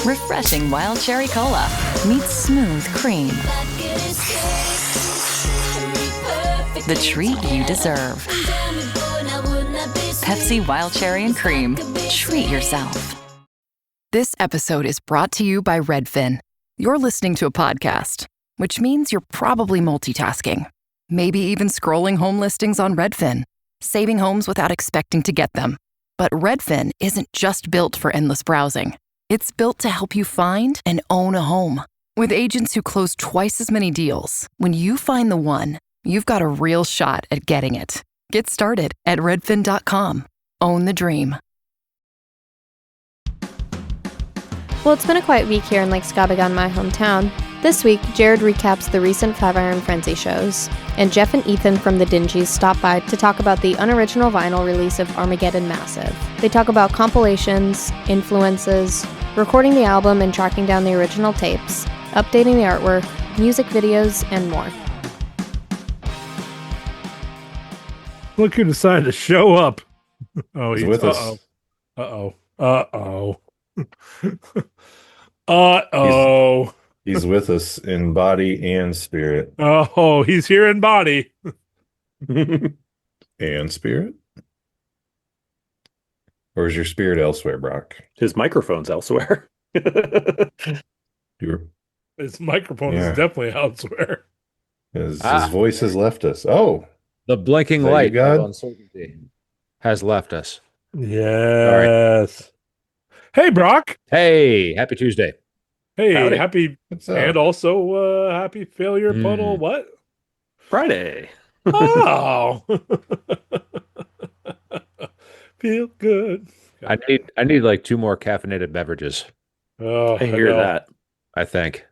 Refreshing wild cherry cola meets smooth cream. The treat you deserve. Pepsi Wild Cherry and Cream. Treat yourself. This episode is brought to you by Redfin. You're listening to a podcast, which means you're probably multitasking. Maybe even scrolling home listings on Redfin, saving homes without expecting to get them. But Redfin isn't just built for endless browsing. It's built to help you find and own a home. With agents who close twice as many deals, when you find the one, you've got a real shot at getting it. Get started at redfin.com. Own the dream. Well, it's been a quiet week here in Lake Skabegon, my hometown. This week, Jared recaps the recent Five Iron Frenzy shows, and Jeff and Ethan from the Dingees stop by to talk about the Unoriginal Vinyl release of Armageddon Massive. They talk about compilations, influences, recording the album and tracking down the original tapes, updating the artwork, music videos, and more. Look who decided to show up. Oh, He's with us. Uh-oh. Uh-oh. He's with us in body and spirit. Oh, he's here in body. And spirit? Or is your spirit elsewhere, Brock? His microphone's elsewhere. His microphone is definitely elsewhere. His voice has left us. Oh. The blinking light of uncertainty has left us. Yes. Hey, Brock. Hey, happy Tuesday. Hey, Howdy. happy, and also happy failure puddle. What? Friday. Oh. Feel good. I need like 2 more caffeinated beverages. Oh, I hear that. I think.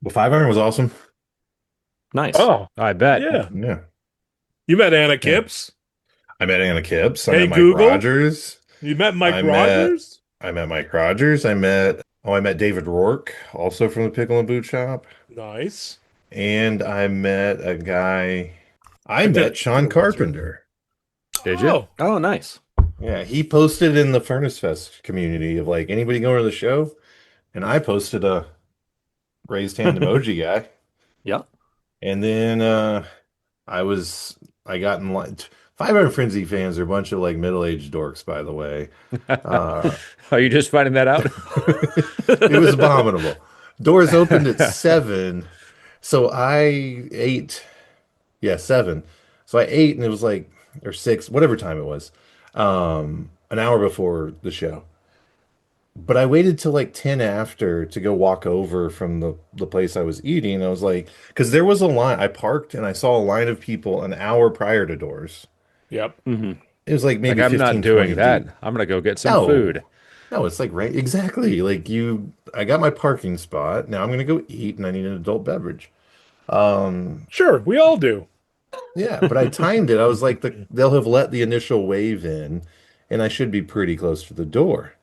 Well, Five Iron was awesome. Nice. Oh, I bet. yeah. You met Anna Kipps. I met Anna Kipps. I Hey, met Mike Google. Rogers. You met Mike I Rogers. I met Mike Rogers. I met David Rourke, also from the Pickle and Boot Shop. Nice. And I met a guy. I met Sean Carpenter. Did you? Oh, nice. Yeah, he posted in the Furnace Fest community of like anybody going to the show, and I posted a raised hand emoji guy. Yeah. And then I got in line. Five Iron Frenzy fans are a bunch of like middle-aged dorks, by the way. Are you just finding that out? It was abominable. Doors opened at 7, so I ate. Yeah, 7. So I ate, and it was like, or 6, whatever time it was, an hour before the show. But I waited till like 10 after to go walk over from the place I was eating. I was like, because there was a line. I parked and I saw a line of people an hour prior to doors. Yep. Mm-hmm. It was like maybe I'm 15, not doing 20 that. deep. I'm gonna go get some food. No, it's like right exactly. Like I got my parking spot. Now I'm gonna go eat and I need an adult beverage. Sure, we all do. Yeah, but I timed it. I was like, they'll have let the initial wave in, and I should be pretty close to the door.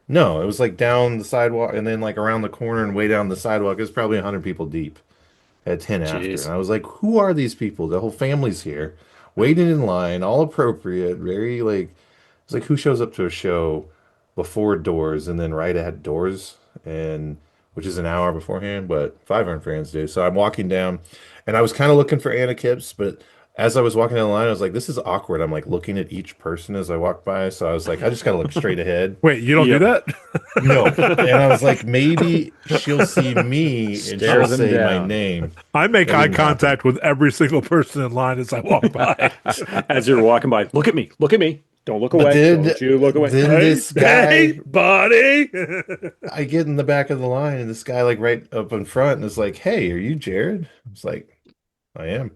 No, it was like down the sidewalk and then like around the corner and way down the sidewalk. It was probably 100 people deep at 10 after. And I was like, who are these people? The whole family's here, waiting in line, all appropriate, very like, it's like who shows up to a show before doors and then right at doors, and which is an hour beforehand, but Five Iron fans do. So I'm walking down, and I was kind of looking for Anna Kipps, but as I was walking down the line, I was like, this is awkward. I'm like looking at each person as I walk by. So I was like, I just got to look straight ahead. Wait, you don't do that? No. And I was like, maybe she'll see me and she'll say my name. I make eye contact with every single person in line as I walk by. As you're walking by, look at me. Look at me. Don't look away. Don't you look away. Then this guy, hey, buddy. I get in the back of the line, and this guy like right up in front and is like, hey, are you Jared? I was like, I am.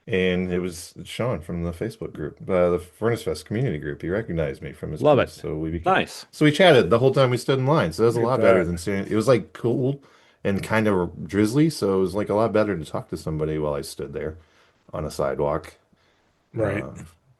And it was Sean from the Facebook group, the Furnace Fest community group. He recognized me from his Love post, it. So we became Nice. So we chatted the whole time we stood in line. So that was a lot Good better time. than saying it was like cool and kind of drizzly. So it was like a lot better to talk to somebody while I stood there on a sidewalk, Right.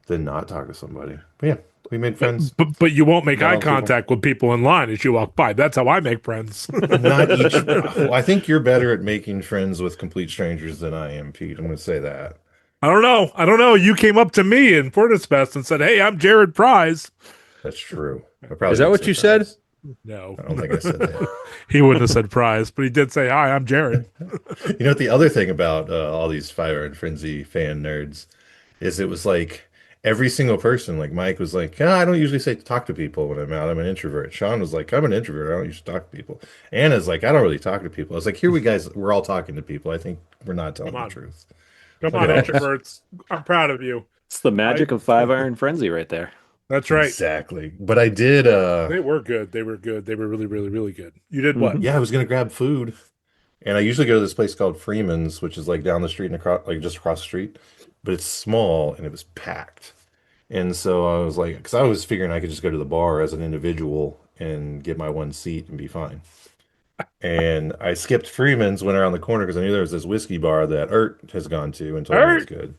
than not talk to somebody. But yeah, we made friends. But you won't make Not eye all people. contact with people in line as you walk by. That's how I make friends. Not each. Well, I think you're better at making friends with complete strangers than I am, Pete. I'm going to say that. I don't know. You came up to me in Furnace Fest and said, hey, I'm Jared Prize. That's true. I probably Is that didn't what say you said? friends. No. I don't think I said that. He wouldn't have said prize, but he did say, "Hi, I'm Jared." You know what? The other thing about all these Fire and Frenzy fan nerds is it was like every single person, like Mike was like, I don't usually say talk to people when I'm out. I'm an introvert. Sean was like, I'm an introvert. I don't usually talk to people. Anna's like, I don't really talk to people. I was like, here we guys, we're all talking to people. I think we're not telling the truth. Come on, introverts. I'm proud of you. It's the magic of Five Iron Frenzy right there. That's right. Exactly. But I did they were good. They were good. They were really, really, really good. You did what? Yeah, I was gonna grab food. And I usually go to this place called Freeman's, which is like down the street and across, like just across the street, but it's small and it was packed. And so I was like, because I was figuring I could just go to the bar as an individual and get my one seat and be fine. And I skipped Freeman's, went around the corner because I knew there was this whiskey bar that Ert has gone to and told me it was good.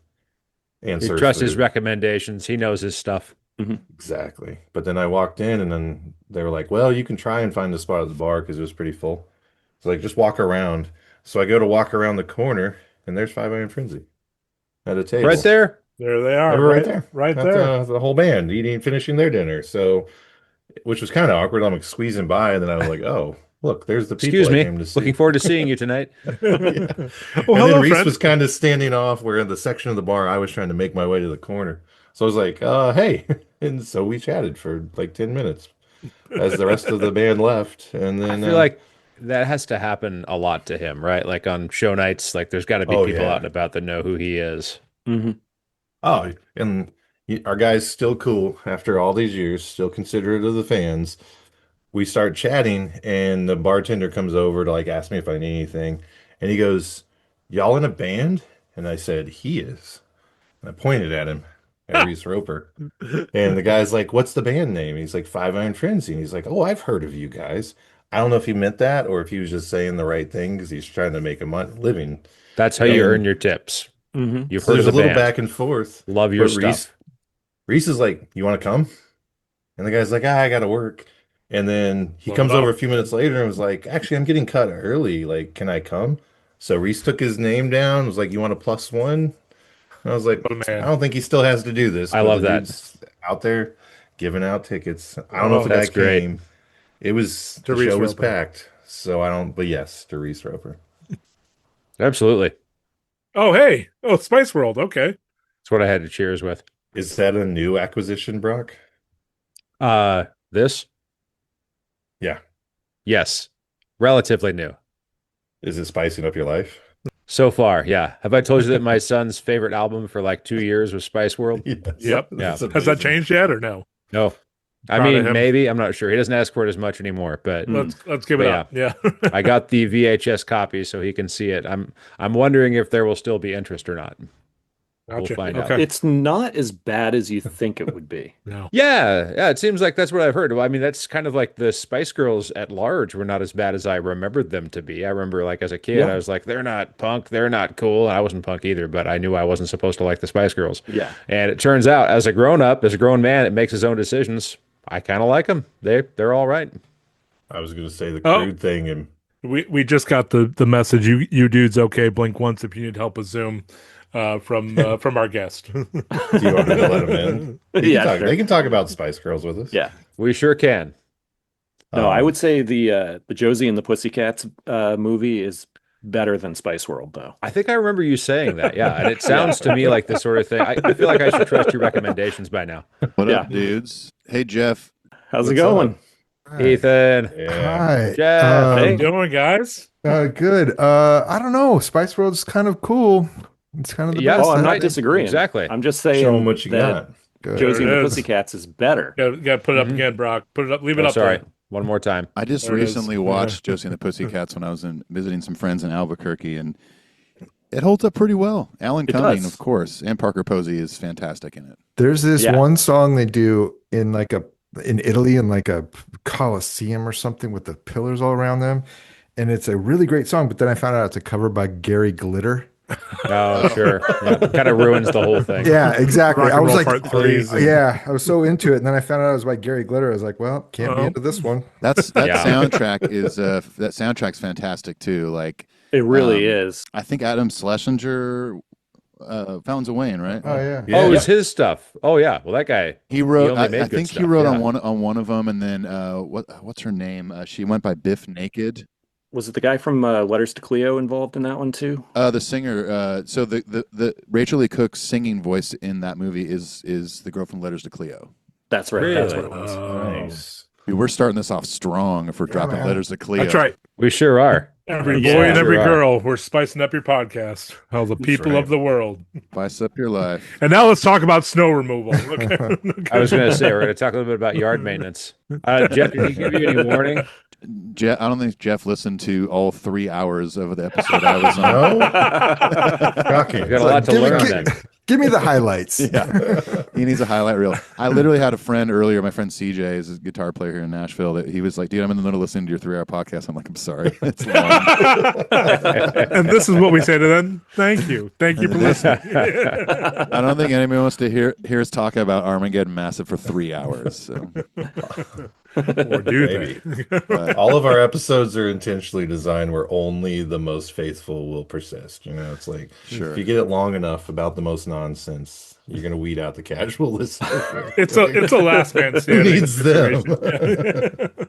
And he trusts his recommendations. He knows his stuff. Exactly. But then I walked in and then they were like, well, you can try and find a spot at the bar because it was pretty full. So like, just walk around. So I go to walk around the corner and there's Five Iron Frenzy at a table. Right there. There they are. They were right there. Right That's, there. the whole band eating, finishing their dinner. So, which was kind of awkward. I'm like squeezing by and then I was like, oh, look, there's the people Excuse me. I came to see. Looking forward to seeing you tonight. Yeah. Well, and hello, then Reese friend. was kind of standing off where in the section of the bar I was trying to make my way to the corner. So I was like, hey. And so we chatted for like 10 minutes as the rest of the band left. And then I feel like that has to happen a lot to him, right? Like on show nights, like there's got to be people out and about that know who he is. Oh, and our guy's still cool after all these years, still considerate of the fans. We start chatting, and the bartender comes over to like ask me if I need anything, and he goes, "Y'all in a band?" And I said, "He is." And I pointed at him, at Reese Roper, and the guy's like, "What's the band name?" He's like, Five Iron Frenzy. And he's like, "Oh, I've heard of you guys." I don't know if he meant that or if he was just saying the right thing because he's trying to make a living. That's how you earn your tips. You've So heard of there's the a little band. back and forth. Love your But stuff. Reese is like, "You want to come?" And the guy's like, I got to work. And then he comes over a few minutes later and was like, actually, I'm getting cut early. Like, can I come? So Reese took his name down, was like, you want a +1? And I was like, I don't think he still has to do this. I love that. Dude's out there giving out tickets. I don't know if the guy came. It was, the show was packed. So I don't, but yes, to Reese Roper. Absolutely. Oh, hey. Oh, Spice World. Okay. That's what I had to cheers with. Is that a new acquisition, Brock? This? Yeah. Yes. Relatively new. Is it spicing up your life? So far, yeah. Have I told you that my son's favorite album for like 2 years was Spice World? Yes. Yep. Yeah. Has that changed yet or no? No. I mean, maybe. I'm not sure. He doesn't ask for it as much anymore, but let's give it up. Yeah. I got the VHS copy so he can see it. I'm wondering if there will still be interest or not. We'll find out. It's not as bad as you think it would be. No. Yeah, it seems like that's what I've heard. Well, I mean, that's kind of like the Spice Girls at large were not as bad as I remembered them to be. I remember, like, as a kid, I was like, they're not punk, they're not cool. I wasn't punk either, but I knew I wasn't supposed to like the Spice Girls. Yeah. And it turns out, as a grown man, it makes his own decisions. I kind of like them. They're all right. I was going to say the crude thing, and we just got the message. You dudes, okay? Blink once if you need help with Zoom. From our guest. Do you want me to let him in? They can talk about Spice Girls with us. Yeah, we sure can. No, I would say the Josie and the Pussycats movie is better than Spice World, though. I think I remember you saying that. Yeah, and it sounds to me like the sort of thing. I feel like I should trust your recommendations by now. What up, dudes? Hey, Jeff. How's it going? Ethan. Hi. Jeff. How you doing, guys? Good. I don't know. Spice World's kind of cool. It's kind of the best. Oh, I'm not disagreeing. Exactly. I'm just saying Show them what you got. Josie and the Pussycats is better. Got to put it up again, Brock. Put it up. Leave it up. Sorry. There. One more time. I just recently watched Josie and the Pussycats when I was visiting some friends in Albuquerque, and it holds up pretty well. Alan Cumming, of course, and Parker Posey is fantastic in it. There's this one song they do in Italy in like a Coliseum or something with the pillars all around them, and it's a really great song. But then I found out it's a cover by Gary Glitter. Oh, sure. Yeah, kind of ruins the whole thing. Yeah, exactly. I was like, I was so into it, and then I found out it was by Gary Glitter. I was like, well, can't be into this one. That soundtrack is that soundtrack's fantastic too. Like it really is. I think Adam Schlesinger Fountains of Wayne, right? Oh yeah. Oh, it was his stuff. Oh yeah. Well, that guy. He wrote. only I made good think he stuff, wrote yeah. on one of them, and then what's her name? She went by Biff Naked. Was it the guy from Letters to Cleo involved in that one too? The singer. So the Rachel Lee Cook's singing voice in that movie is the girl from Letters to Cleo. That's right. Really? That's what it was. Nice. Dude, we're starting this off strong if we're dropping man. Letters to Cleo. That's right. We sure are. Every Yeah, boy and sure every are. girl, we're spicing up your podcast. All the people right. of the world. Spice up your life. And now let's talk about snow removal. Okay. I was going to say we're going to talk a little bit about yard maintenance. Jeff, did he give you any warning? I don't think Jeff listened to all 3 hours of the episode I was on. No? Shocking. We've got a lot to learn then. Give me the highlights. Yeah, he needs a highlight reel. I literally had a friend earlier. My friend CJ is a guitar player here in Nashville. That he was like, "Dude, I'm in the middle of listening to your 3 hour podcast." I'm like, "I'm sorry, it's long." And this is what we say to them. Thank you for listening. I don't think anybody wants to hear us talk about Armageddon Massive for 3 hours. So. Or do Maybe. But, All of our episodes are intentionally designed where only the most faithful will persist. You know, it's like Sure. if you get it long enough about the most nonsense, you're gonna weed out the casual listener. It's a last man Who standing. needs them?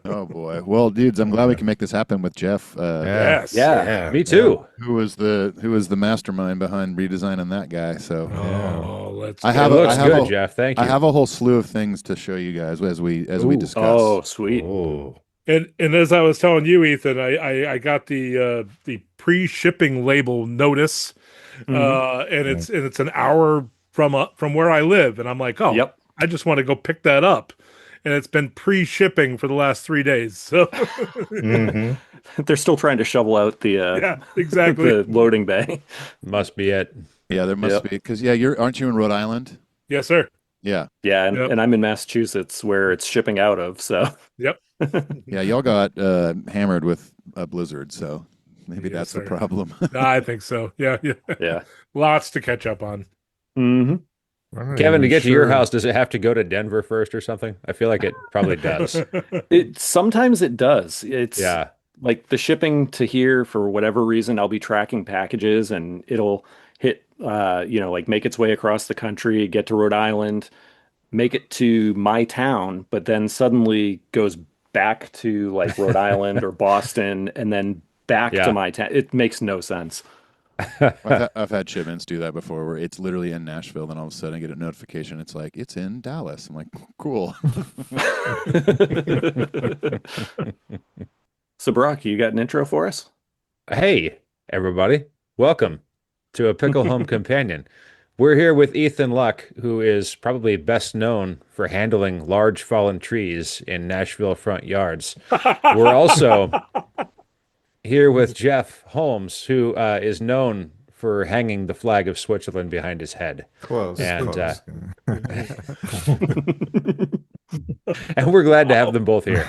oh boy. Well, dudes, I'm glad we can make this happen with Jeff. Yes. Yeah, me too. Who was the mastermind behind redesigning that guy? So Oh, let's. I It have looks good, a, Jeff. Thank you. I have a whole slew of things to show you guys as we discuss. Oh, sweet. Oh, And as I was telling you, Ethan, I got the pre-shipping label notice, and it's an hour from where I live, and I'm like, oh, Yep. I just want to go pick that up, and it's been pre-shipping for the last 3 days. So mhm. They're still trying to shovel out the yeah, exactly. the loading bay. Must be it. Yeah, there must Yep. be because aren't you in Rhode Island? Yes, sir. Yeah, Yeah, Yep. and I'm in Massachusetts where it's shipping out of. So Yep. yeah. Y'all got hammered with a blizzard, so maybe Yes, that's the sir. problem. I think so. Yeah. yeah. Lots to catch up on. hmm I'm not Kevin, to even get to your sure. house, does it have to go to Denver first or something? I feel like it probably does. Sometimes it does. It's Yeah. like the shipping to here for whatever reason. I'll be tracking packages and it'll hit, like make its way across the country, get to Rhode Island, make it to my town, but then suddenly goes back to like Rhode Island or Boston and then back Yeah. to my town. It makes no sense. I've had shipments do that before, where it's literally in Nashville, then all of a sudden I get a notification. It's like it's in Dallas. I'm like, cool. So, Brock, you got an intro for us? Hey, everybody. Welcome to A Pickle Home Companion. We're here with Ethan Luck, who is probably best known for handling large fallen trees in Nashville front yards. We're also here with Jeff Holmes, who is known for hanging the flag of Switzerland behind his head. Close. And, close. And we're glad to have them both here.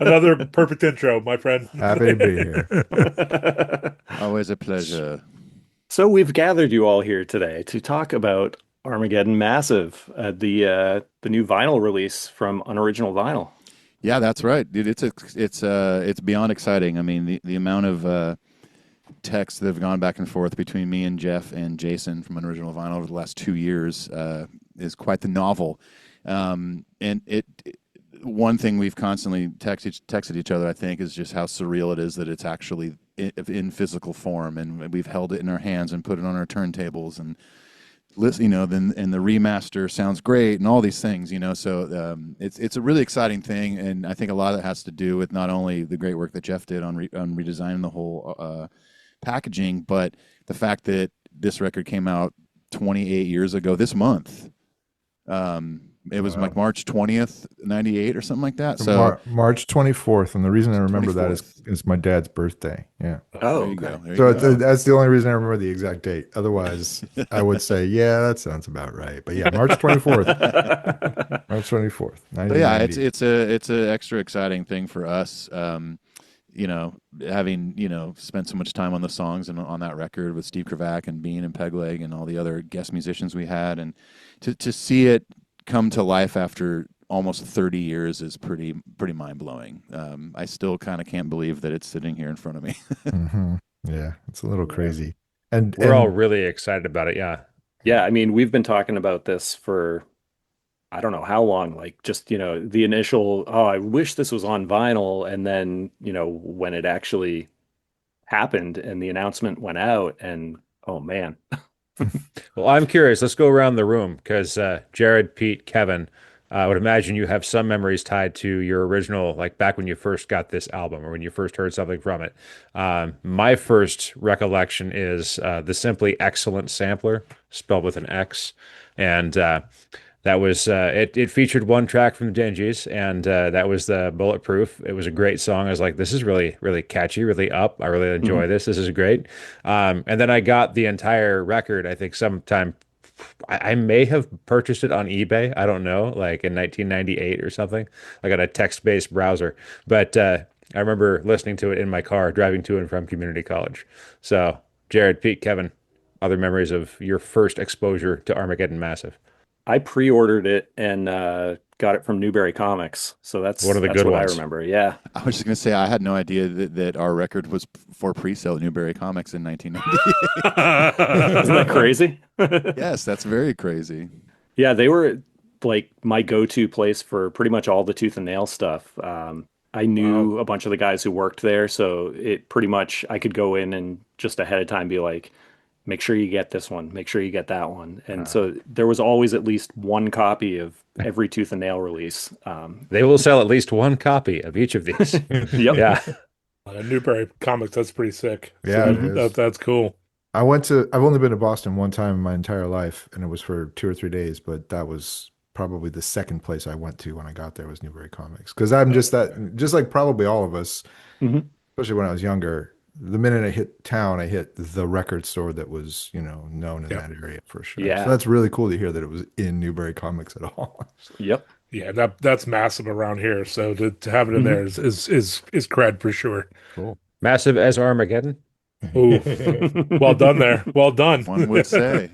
Another perfect intro, my friend. Happy to be here. Always a pleasure. So we've gathered you all here today to talk about Armageddon Massive, the new vinyl release from Unoriginal Vinyl. Yeah, that's right, dude. It's beyond exciting. I mean, the amount of texts that have gone back and forth between me and Jeff and Jason from Unoriginal Vinyl over the last 2 years is quite the novel. And one thing we've constantly texted each other, I think, is just how surreal it is that it's actually in physical form, and we've held it in our hands and put it on our turntables, and then the remaster sounds great, and all these things, So it's a really exciting thing, and I think a lot of it has to do with not only the great work that Jeff did on redesigning the whole packaging, but the fact that this record came out 28 years ago this month. It was like March 20th, 98 or something like that. So March 24th. And the reason I remember 24th. that is my dad's birthday. Yeah. Oh, there you go. There you So go. that's the only reason I remember the exact date. Otherwise, I would say, yeah, that sounds about right. But yeah, March 24th. March 24th. But yeah, 1990. it's a extra exciting thing for us. Having spent so much time on the songs and on that record with Steve Kravac and Bean and Pegleg and all the other guest musicians we had, and to see it come to life after almost 30 years is pretty mind blowing. I still kind of can't believe that it's sitting here in front of me. Mhm. Yeah, it's a little crazy. We're all really excited about it. Yeah. Yeah, I mean, we've been talking about this for I don't know how long, like just, the initial, oh, I wish this was on vinyl. And then, when it actually happened and the announcement went out and oh man. Well, I'm curious. Let's go around the room because Jared, Pete, Kevin, I would imagine you have some memories tied to your original, like back when you first got this album or when you first heard something from it. My first recollection is the Simply Excellent sampler, spelled with an X. And that was it featured one track from the Dingees, and that was the Bulletproof. It was a great song. I was like, this is really, really catchy, really up. I really enjoy this. This is great. And then I got the entire record, I think sometime I may have purchased it on eBay. I don't know, like in 1998 or something, like on a text-based browser. But I remember listening to it in my car, driving to and from community college. So, Jared, Pete, Kevin, other memories of your first exposure to Armageddon Massive? I pre-ordered it and got it from Newberry Comics. So that's one of the good what ones. I remember. Yeah. I was just going to say, I had no idea that our record was for pre-sale at Newberry Comics in 1998. Isn't that crazy? Yes, that's very crazy. Yeah, they were like my go-to place for pretty much all the tooth and nail stuff. I knew a bunch of the guys who worked there, so it pretty much I could go in and just ahead of time be like, make sure you get this one, make sure you get that one. And so there was always at least one copy of every tooth and nail release. They will sell at least one copy of each of these. Yep. Yeah. Newberry Comics, that's pretty sick. Yeah, So it is. that's cool. I've only been to Boston one time in my entire life, and it was for 2 or 3 days, but that was probably the second place I went to when I got there was Newberry Comics. Because I'm just like probably all of us, especially when I was younger. The minute I hit town, I hit the record store that was, known in that area for sure. Yeah. So that's really cool to hear that it was in Newberry Comics at all. Yep. Yeah, that's massive around here. So to have it in there is cred for sure. Cool. Massive as Armageddon. Ooh, well done there. Well done. One would say.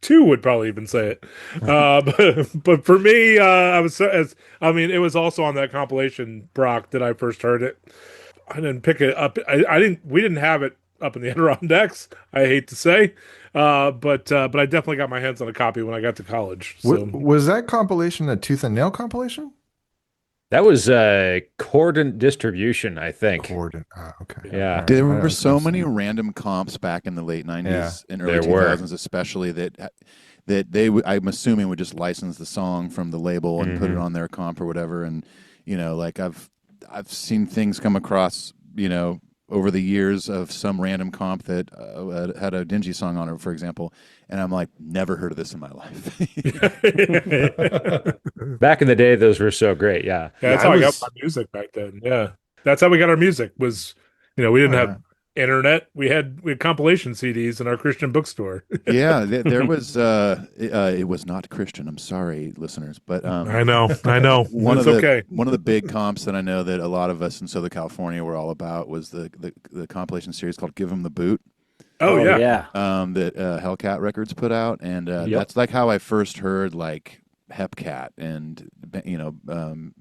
2 would probably even say it. But for me, it was also on that compilation, Brock, that I first heard it. I didn't pick it up. We didn't have it up in the Adirondacks, I hate to say. But I definitely got my hands on a copy when I got to college. So. Was that compilation a Tooth and Nail compilation? That was Cordant Distribution, I think. Cordant. Okay. Yeah. There were so many random comps back in the late 90s and early 2000s, especially that I'm assuming would just license the song from the label and put it on their comp or whatever. And, like I've seen things come across, over the years of some random comp that had a Dingy song on it, for example. And I'm like, never heard of this in my life. Back in the day, those were so great. Yeah. That's how I got my music back then. Yeah. That's how we got our music was, we didn't have internet. We had compilation CDs in our Christian bookstore. Yeah. There was, it was not Christian. I'm sorry, listeners, but I know. One of the big comps that I know that a lot of us in Southern California were all about was the compilation series called Give 'Em the Boot. Oh yeah. That Hellcat Records put out, and that's like how I first heard like Hepcat and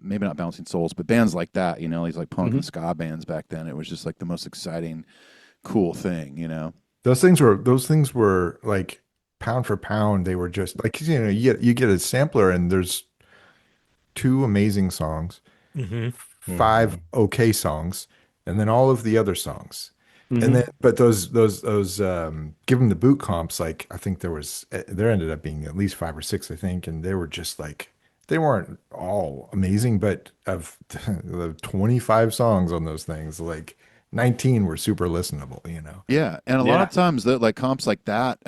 maybe not Bouncing Souls, but bands like that. These like punk and ska bands back then. It was just like the most exciting, cool thing. Those things were like pound for pound. They were just like you get a sampler and there's 2 amazing songs, 5 okay songs, and then all of the other songs. And then, but those give them the boot comps, like I think there ended up being at least 5 or 6, I think, and they were just like they weren't all amazing, but of the 25 songs on those things, like 19 were super listenable, Yeah, and a lot of times that like comps like that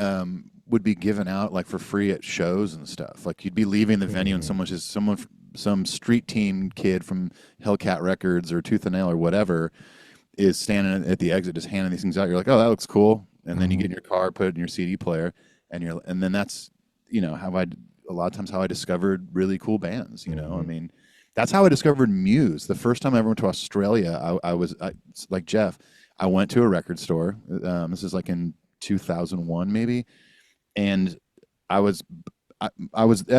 would be given out like for free at shows and stuff. Like you'd be leaving the venue and some street team kid from Hellcat Records or Tooth and Nail or whatever is standing at the exit just handing these things out. You're like, oh, that looks cool. And then you get in your car, put it in your CD player, and then that's, a lot of times how I discovered really cool bands, I mean, that's how I discovered Muse. The first time I ever went to Australia, I was like Jeff, I went to a record store. This is like in 2001 maybe. And I was at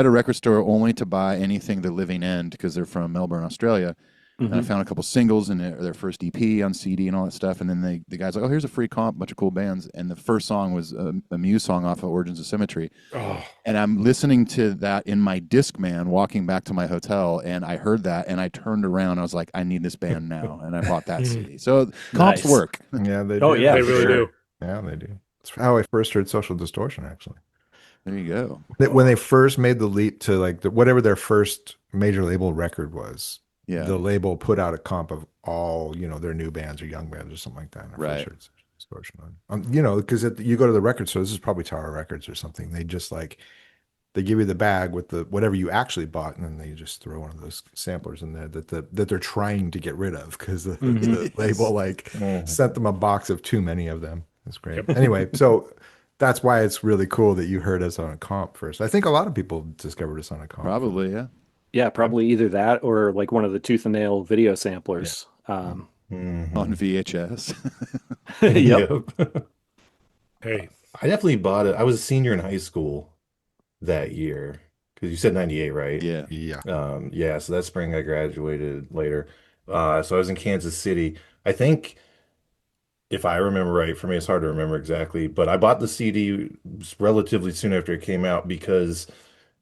a record store only to buy anything The Living End because they're from Melbourne, Australia. And I found a couple singles and their first EP on CD and all that stuff. And then the guy's like, "Oh, here's a free comp, bunch of cool bands." And the first song was a Muse song off of Origins of Symmetry. Oh, And I'm listening to that in my Discman walking back to my hotel, and I heard that, and I turned around. I was like, "I need this band now," and I bought that CD. So comps Nice. work. Yeah, they do. Oh yeah, they for really sure. do. Yeah, they do. It's how I first heard Social Distortion, actually. There you go. When they first made the leap to like whatever their first major label record was, Yeah. the label put out a comp of all, their new bands or young bands or something like that. And I first Right. heard Social Distortion on. Because you go to the record store, this is probably Tower Records or something. They just they give you the bag with the whatever you actually bought, and then they just throw one of those samplers in there that they're trying to get rid of because the label sent them a box of too many of them. That's great. Anyway, so that's why it's really cool that you heard us on a comp first. I think a lot of people discovered us on a comp. Probably, yeah. Yeah, probably either that or like one of the Tooth and Nail video samplers. On VHS. Yep. Hey, I definitely bought it. I was a senior in high school that year because you said 98, right? Yeah. Yeah. Yeah, so that spring I graduated later. So I was in Kansas City. I think if I remember right, for me it's hard to remember exactly, but I bought the CD relatively soon after it came out because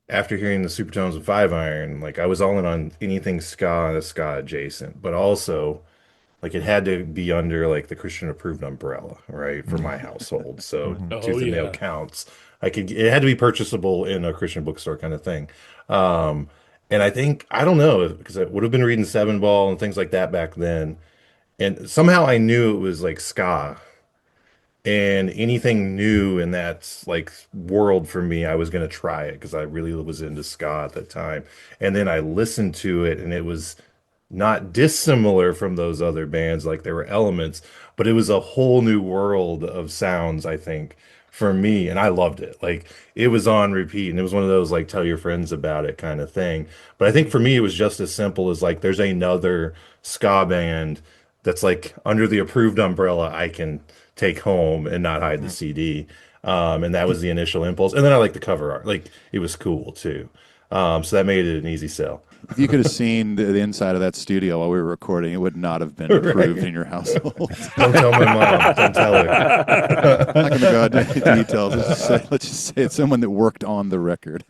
after hearing the Supertones and Five Iron, like I was all in on anything ska and ska adjacent, but also like it had to be under like the Christian approved umbrella, right, for my household. So Tooth and Nail counts. It had to be purchasable in a Christian bookstore kind of thing. And I think I don't know because I would have been reading Seven Ball and things like that back then, and somehow I knew it was like ska and anything new in that like world for me, I was gonna try it because I really was into ska at that time. And then I listened to it, and it was not dissimilar from those other bands. Like there were elements, but it was a whole new world of sounds, I think, for me, and I loved it. Like it was on repeat, and it was one of those like tell your friends about it kind of thing. But I think for me, it was just as simple as like there's another ska band that's like under the approved umbrella I can take home and not hide the CD. And that was the initial impulse. And then I like the cover art. Like it was cool too. So that made it an easy sell. If you could have seen the inside of that studio while we were recording, it would not have been approved in your household. Don't tell my mom. Don't tell her. I'm not going to go into details. Let's just say it's someone that worked on the record.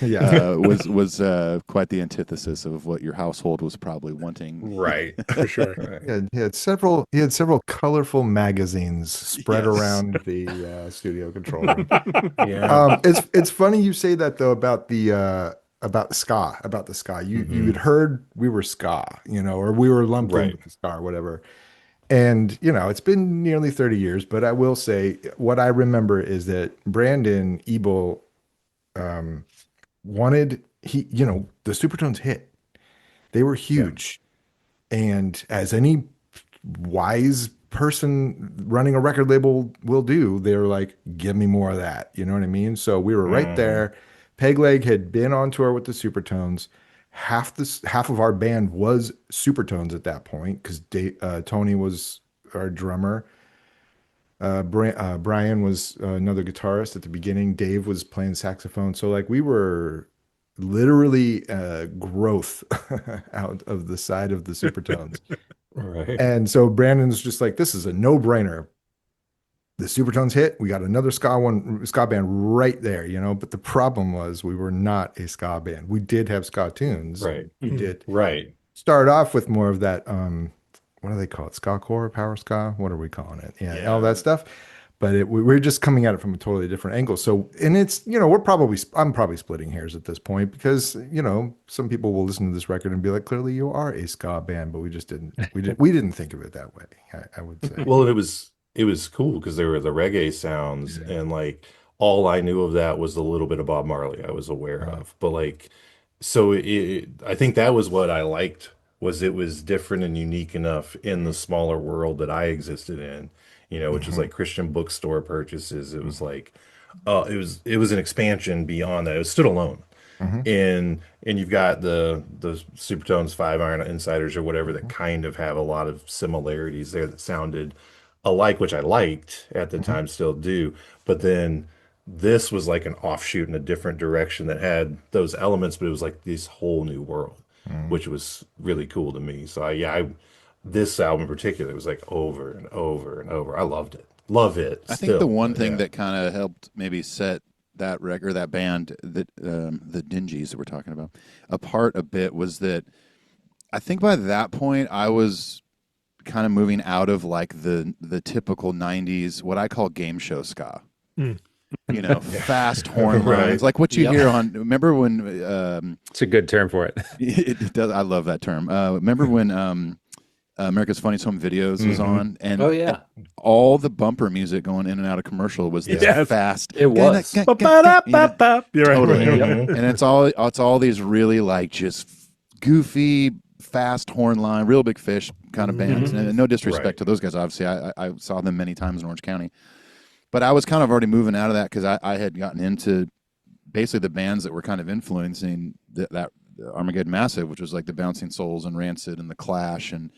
Was quite the antithesis of what your household was probably wanting. Right, for sure. Right. Yeah, he had several colorful magazines spread around the studio control room. Yeah. It's funny you say that though about the ska, about the ska. You had heard we were ska, or we were lumped in with ska or whatever. And it's been nearly 30 years, but I will say what I remember is that Brandon Ebel wanted the Supertones hit. They were huge. Yeah. And as any wise person running a record label will do, they were like, give me more of that. You know what I mean? So we were right there. Pegleg had been on tour with the Supertones. Half of our band was Supertones at that point because Tony was our drummer. Brian was another guitarist at the beginning. Dave was playing saxophone. So like we were literally growth out of the side of the Supertones. Right. And so Brandon's just like, this is a no-brainer. The Supertones hit. We got another ska band right there, But the problem was we were not a ska band. We did have ska tunes. Right. We did. Right. Start off with more of that. What do they call it? Ska core, power ska. What are we calling it? Yeah. All that stuff. But we're just coming at it from a totally different angle. So, and it's I'm probably splitting hairs at this point because some people will listen to this record and be like, clearly you are a ska band, but we just didn't. We didn't think of it that way. I would say. Well, it was cool because there were the reggae sounds and like all I knew of that was a little bit of Bob Marley I was aware of. But like, so I think that was what I liked was it was different and unique enough in the smaller world that I existed in, which was like Christian bookstore purchases. It was like, it was an expansion beyond that. It stood alone. And you've got the Supertones, Five Iron Insiders or whatever that kind of have a lot of similarities there that sounded alike, which I liked at the time, still do. But then this was like an offshoot in a different direction that had those elements, but it was like this whole new world. which was really cool to me. So this album in particular was like over and over and over. I loved it. Love it. I think the still, one but thing yeah. that kind of helped maybe set that record, that band, that the Dingees that we're talking about, apart a bit was that I think by that point I was kind of moving out of like the typical 90s, what I call game show ska. You know, fast horn lines, like what you hear on. Remember when? It's a good term for it. It does. I love that term. Remember when America's Funniest Home Videos was on, and all the bumper music going in and out of commercial was this fast. It was. You're right. Totally. And it's all these really like just goofy, fast horn line, Real Big Fish kind of bands. And no disrespect to those guys. Obviously, I saw them many times in Orange County. But I was kind of already moving out of that because I had gotten into basically the bands that were kind of influencing that Armageddon Massive, which was like the Bouncing Souls and Rancid and the Clash and,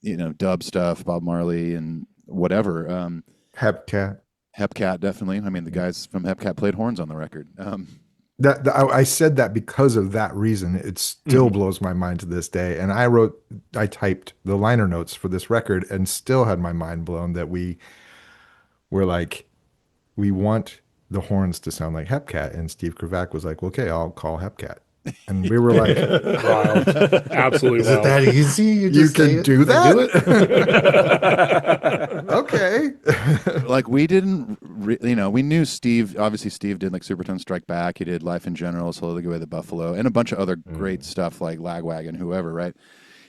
you know, dub stuff, Bob Marley and whatever. Hepcat, definitely. I mean, the guys from Hepcat played horns on the record. I said that because of that reason. It still blows my mind to this day. And I typed the liner notes for this record and still had my mind blown that we were like, we want the horns to sound like Hepcat. And Steve Kravac was like, well, okay, I'll call Hepcat. And we were like, wild. Absolutely Is wild. it that easy? You can do that? Do it? Okay. Like we didn't, we knew Steve. Obviously, Steve did like Supertone Strike Back. He did Life in General, Slowly Go Away the Buffalo, and a bunch of other great stuff like Lagwagon, whoever. Right.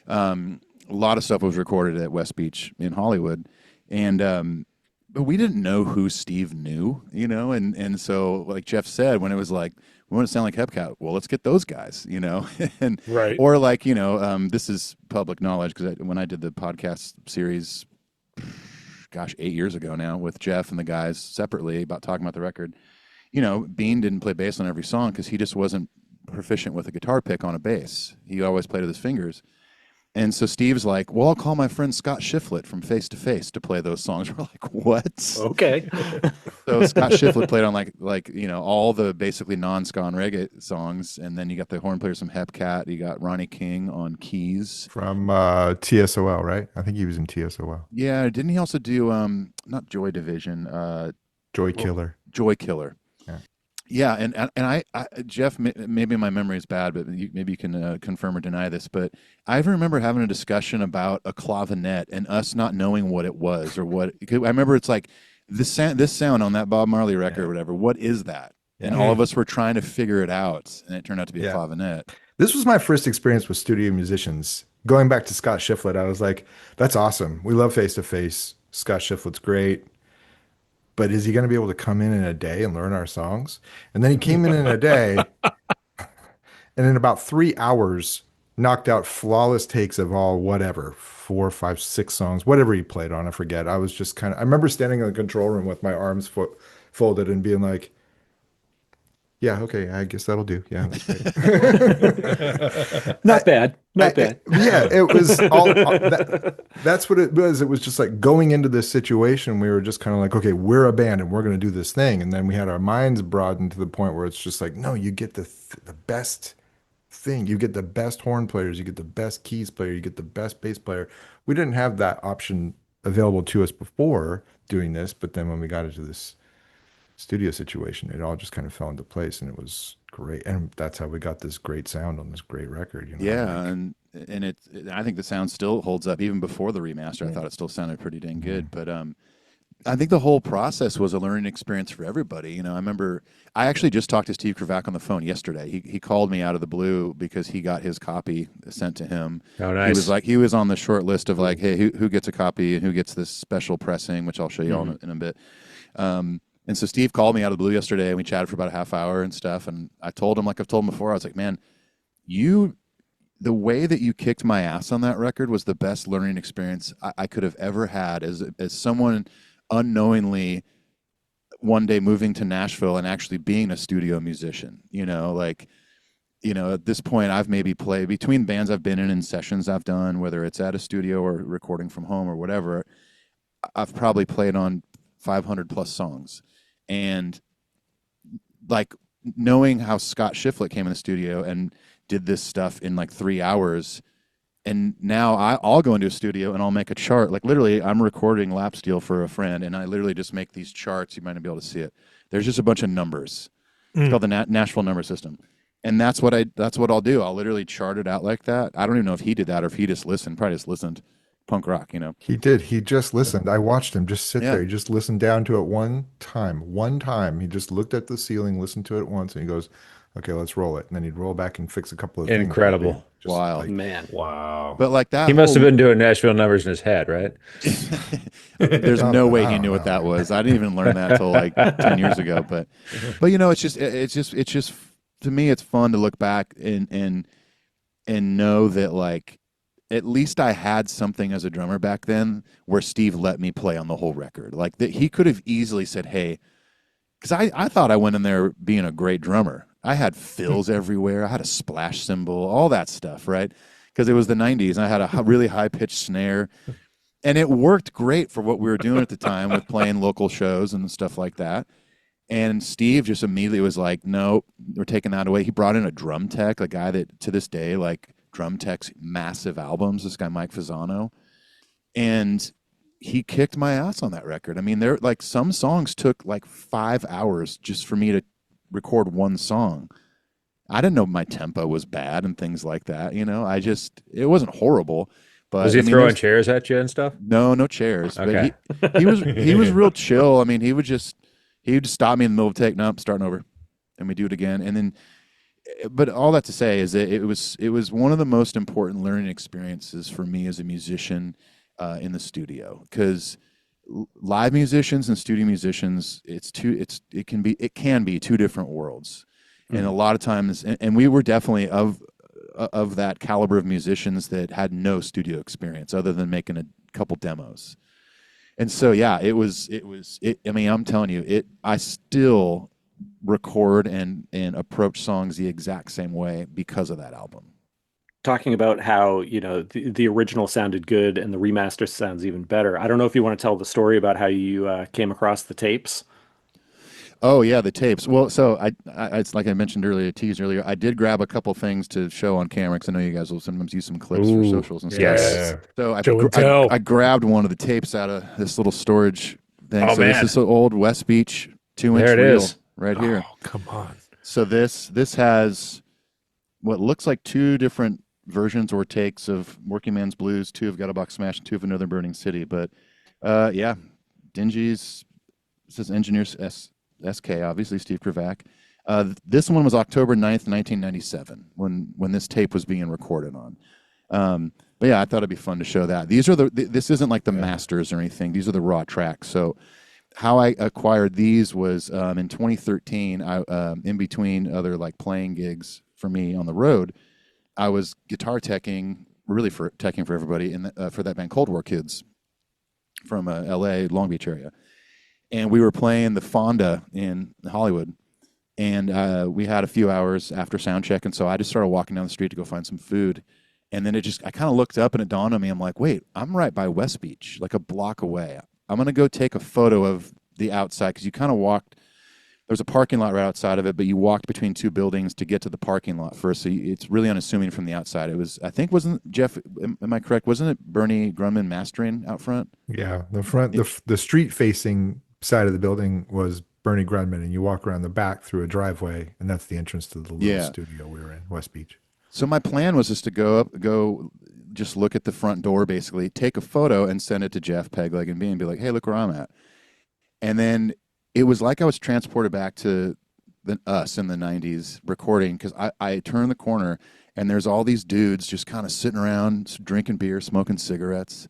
A lot of stuff was recorded at West Beach in Hollywood, and but we didn't know who Steve knew, and so like Jeff said, when it was like, we want to sound like Hepcat, well, let's get those guys, and right. Or like, this is public knowledge because when I did the podcast series, 8 years ago now with Jeff and the guys separately about talking about the record, Bean didn't play bass on every song because he just wasn't proficient with a guitar pick on a bass. He always played with his fingers. And so Steve's like, well, I'll call my friend Scott Shiflett from Face to Face to play those songs. We're like, what? Okay. So Scott Shiflett played on like all the basically non-ska and reggae songs. And then you got the horn players from Hepcat. You got Ronnie King on keys. From TSOL, right? I think he was in TSOL. Yeah. Didn't he also do, not Joy Division, Joy Killer. Joy Killer. Yeah, and I Jeff, maybe my memory is bad, but maybe you can confirm or deny this, but I remember having a discussion about a clavinet and us not knowing what it was or what. I remember it's like this sound on that Bob Marley record or whatever. What is that? And all of us were trying to figure it out, and it turned out to be a clavinet. This was my first experience with studio musicians. Going back to Scott Shiflett, I was like, that's awesome. We love Face to Face. Scott Shiflett's great. But is he going to be able to come in a day and learn our songs? And then he came in a day and in about 3 hours knocked out flawless takes of all whatever, 4, 5, 6 songs, whatever he played on. I forget. I was just I remember standing in the control room with my arms folded and being like, yeah, okay, I guess that'll do. Yeah. Not bad. Yeah, it was all that's what it was. It was just like going into this situation, we were just kind of like, okay, we're a band and we're going to do this thing. And then we had our minds broadened to the point where it's just like, no, you get the best thing. You get the best horn players. You get the best keys player. You get the best bass player. We didn't have that option available to us before doing this. But then when we got into this studio situation, it all just kind of fell into place and it was great, and that's how we got this great sound on this great record. And I think the sound still holds up even before the remaster. I thought it still sounded pretty dang good, but I think the whole process was a learning experience for everybody. I remember I actually just talked to Steve Kravac on the phone yesterday. He called me out of the blue because he got his copy sent to him. Oh, nice. He was on the short list of like, hey, who gets a copy and who gets this special pressing, which I'll show you all in a bit. And so Steve called me out of the blue yesterday, and we chatted for about a half hour and stuff. And I told him, like I've told him before, I was like, man, the way that you kicked my ass on that record was the best learning experience I could have ever had as someone unknowingly one day moving to Nashville and actually being a studio musician. At this point, I've maybe played between bands I've been in sessions I've done, whether it's at a studio or recording from home or whatever, I've probably played on 500 plus songs. And like knowing how Scott Shiflett came in the studio and did this stuff in like 3 hours. And now I'll go into a studio and I'll make a chart. Like literally, I'm recording lap steel for a friend, and I literally just make these charts. You might not be able to see it. There's just a bunch of numbers. It's called the Nashville number system, and that's what I'll do. I'll literally chart it out like that. I don't even know if he did that or if he just listened. Probably just listened. Punk rock, you know. He did. He just listened. I watched him just sit there. He just listened down to it one time. One time, he just looked at the ceiling, listened to it once, and he goes, "Okay, let's roll it." And then he'd roll back and fix a couple of things. Incredible. Just Wild. like, Man. Wow. But like that, He must have been doing Nashville numbers in his head, right? There's no way he knew what that was. I didn't even learn that till like 10 years ago. But you know, it's just to me, it's fun to look back and know that like at least I had something as a drummer back then where Steve let me play on the whole record. Like that, he could have easily said, "Hey," because I thought I went in there being a great drummer. I had fills everywhere. I had a splash cymbal, all that stuff, right? Because it was the 90s, and I had a really high-pitched snare. And it worked great for what we were doing at the time with playing local shows and stuff like that. And Steve just immediately was like, "No, we're taking that away." He brought in a drum tech, a guy that to this day, like drum techs, massive albums, this guy Mike Fasano. And he kicked my ass on that record. I mean, there like some songs took like 5 hours just for me to record one song. I didn't know my tempo was bad and things like that. You know, it wasn't horrible. But Was he throwing chairs at you and stuff? No chairs. Okay. But he was real chill. I mean, he would stop me in the middle of the take. Nope, starting over, and we do it again. And then, but all that to say is that it was one of the most important learning experiences for me as a musician in the studio, because live musicians and studio musicians, it can be two different worlds. And a lot of times, and we were definitely of that caliber of musicians that had no studio experience other than making a couple demos. And so, yeah, it was, I mean, I'm telling you, I still record and approach songs the exact same way because of that album. Talking about how, you know, the original sounded good and the remaster sounds even better. I don't know if you want to tell the story about how you came across the tapes. Oh yeah, the tapes. Well, so I it's like I mentioned earlier, teased earlier, I did grab a couple things to show on camera because I know you guys will sometimes use some clips for socials and stuff. Yes. So I grabbed one of the tapes out of this little storage thing. Oh, so man. this is an old West Beach 2-inch There it reel is. right here. Oh, come on. So this has what looks like two different versions or takes of Working Man's Blues, 2 of Got a Box Smash, and 2 of Another Burning City. But yeah, Dingees, this is Engineers SK, obviously Steve Kravac. This one was October 9th, 1997, when this tape was being recorded on. But yeah, I thought it'd be fun to show that. These are this isn't like the masters or anything. These are the raw tracks. So how I acquired these was in 2013. I in between other like playing gigs for me on the road, I was guitar teching, really for everybody for that band Cold War Kids from LA, Long Beach area. And we were playing the Fonda in Hollywood, and we had a few hours after sound check, and so I just started walking down the street to go find some food. And then I kind of looked up, and it dawned on me, I'm like, wait, I'm right by West Beach, like a block away. I'm going to go take a photo of the outside, because you kind of walked, there's a parking lot right outside of it, but you walked between 2 buildings to get to the parking lot first, so it's really unassuming from the outside. It was, I think, wasn't, Jeff, am I correct, wasn't it Bernie Grumman mastering out front? Yeah, the front, the street-facing side of the building was Bernie Grumman, and you walk around the back through a driveway, and that's the entrance to the little studio we were in, West Beach. So my plan was just to go just look at the front door, basically, take a photo and send it to Jeff, Pegleg, and be like, hey, look where I'm at. And then it was like I was transported back to us in the 90s recording, because I turned the corner, and there's all these dudes just kind of sitting around, drinking beer, smoking cigarettes.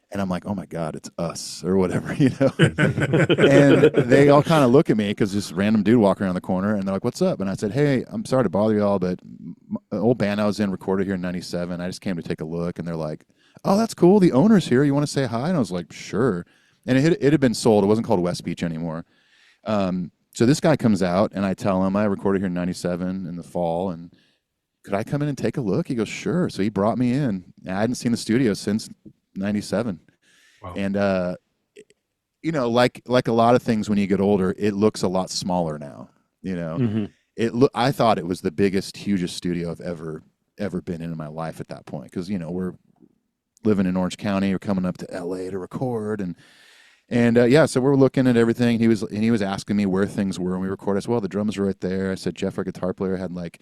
And I'm like, oh my God, it's us or whatever, you know? And they all kind of look at me because this random dude walking around the corner, and they're like, what's up? And I said, hey, I'm sorry to bother you all, but an old band I was in recorded here in 97. I just came to take a look. And they're like, oh, that's cool. The owner's here. You want to say hi? And I was like, sure. And it had been sold. It wasn't called West Beach anymore. So this guy comes out, and I tell him I recorded here in 97 in the fall, and could I come in and take a look? He goes, sure. So he brought me in. I hadn't seen the studio since 97. Wow. And you know, like a lot of things when you get older, it looks a lot smaller now, you know. I thought it was the biggest, hugest studio I've ever been in my life at that point. Because we're living in Orange County, we're coming up to LA to record, and so we're looking at everything. He was asking me where things were, and we recorded. I said, well, the drums are right there. I said, Jeff, our guitar player, had like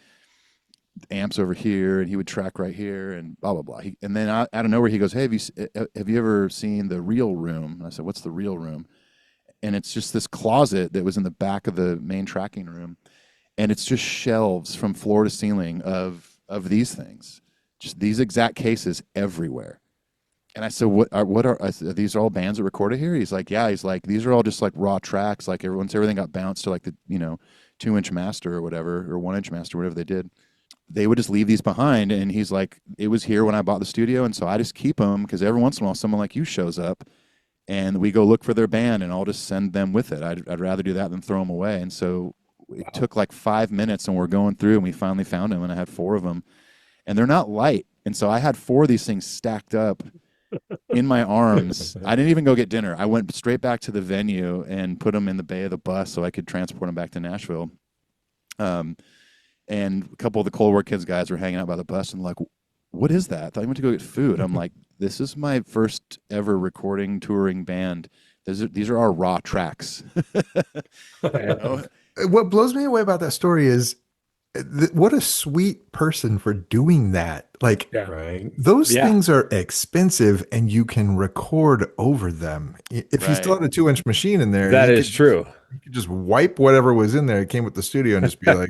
amps over here, and he would track right here, and blah blah blah. And then out of nowhere, he goes, hey, have you ever seen the Real Room? And I said, what's the Real Room? And it's just this closet that was in the back of the main tracking room, and it's just shelves from floor to ceiling of these things, just these exact cases everywhere. And I said, I said, these are all bands that recorded here? He's like, yeah. He's like, these are all just like raw tracks. Like everything got bounced to like the 2-inch master or whatever, or 1-inch master, whatever they did. They would just leave these behind. And he's like, it was here when I bought the studio, and so I just keep them because every once in a while someone like you shows up, and we go look for their band, and I'll just send them with it. I'd rather do that than throw them away. And so it took like 5 minutes, and we're going through, and we finally found them, and I had 4 of them, and they're not light. And so I had 4 of these things stacked up in my arms. I didn't even go get dinner. I went straight back to the venue and put them in the bay of the bus so I could transport them back to Nashville. And a couple of the Cold War Kids guys were hanging out by the bus and like, what is that? I thought you went to go get food. I'm like, this is my first ever recording touring band. These are our raw tracks. What blows me away about that story is what a sweet person for doing that. Like, those things are expensive, and you can record over them. If you still had a 2-inch machine in there, that is true. You could just wipe whatever was in there. It came with the studio and just be like,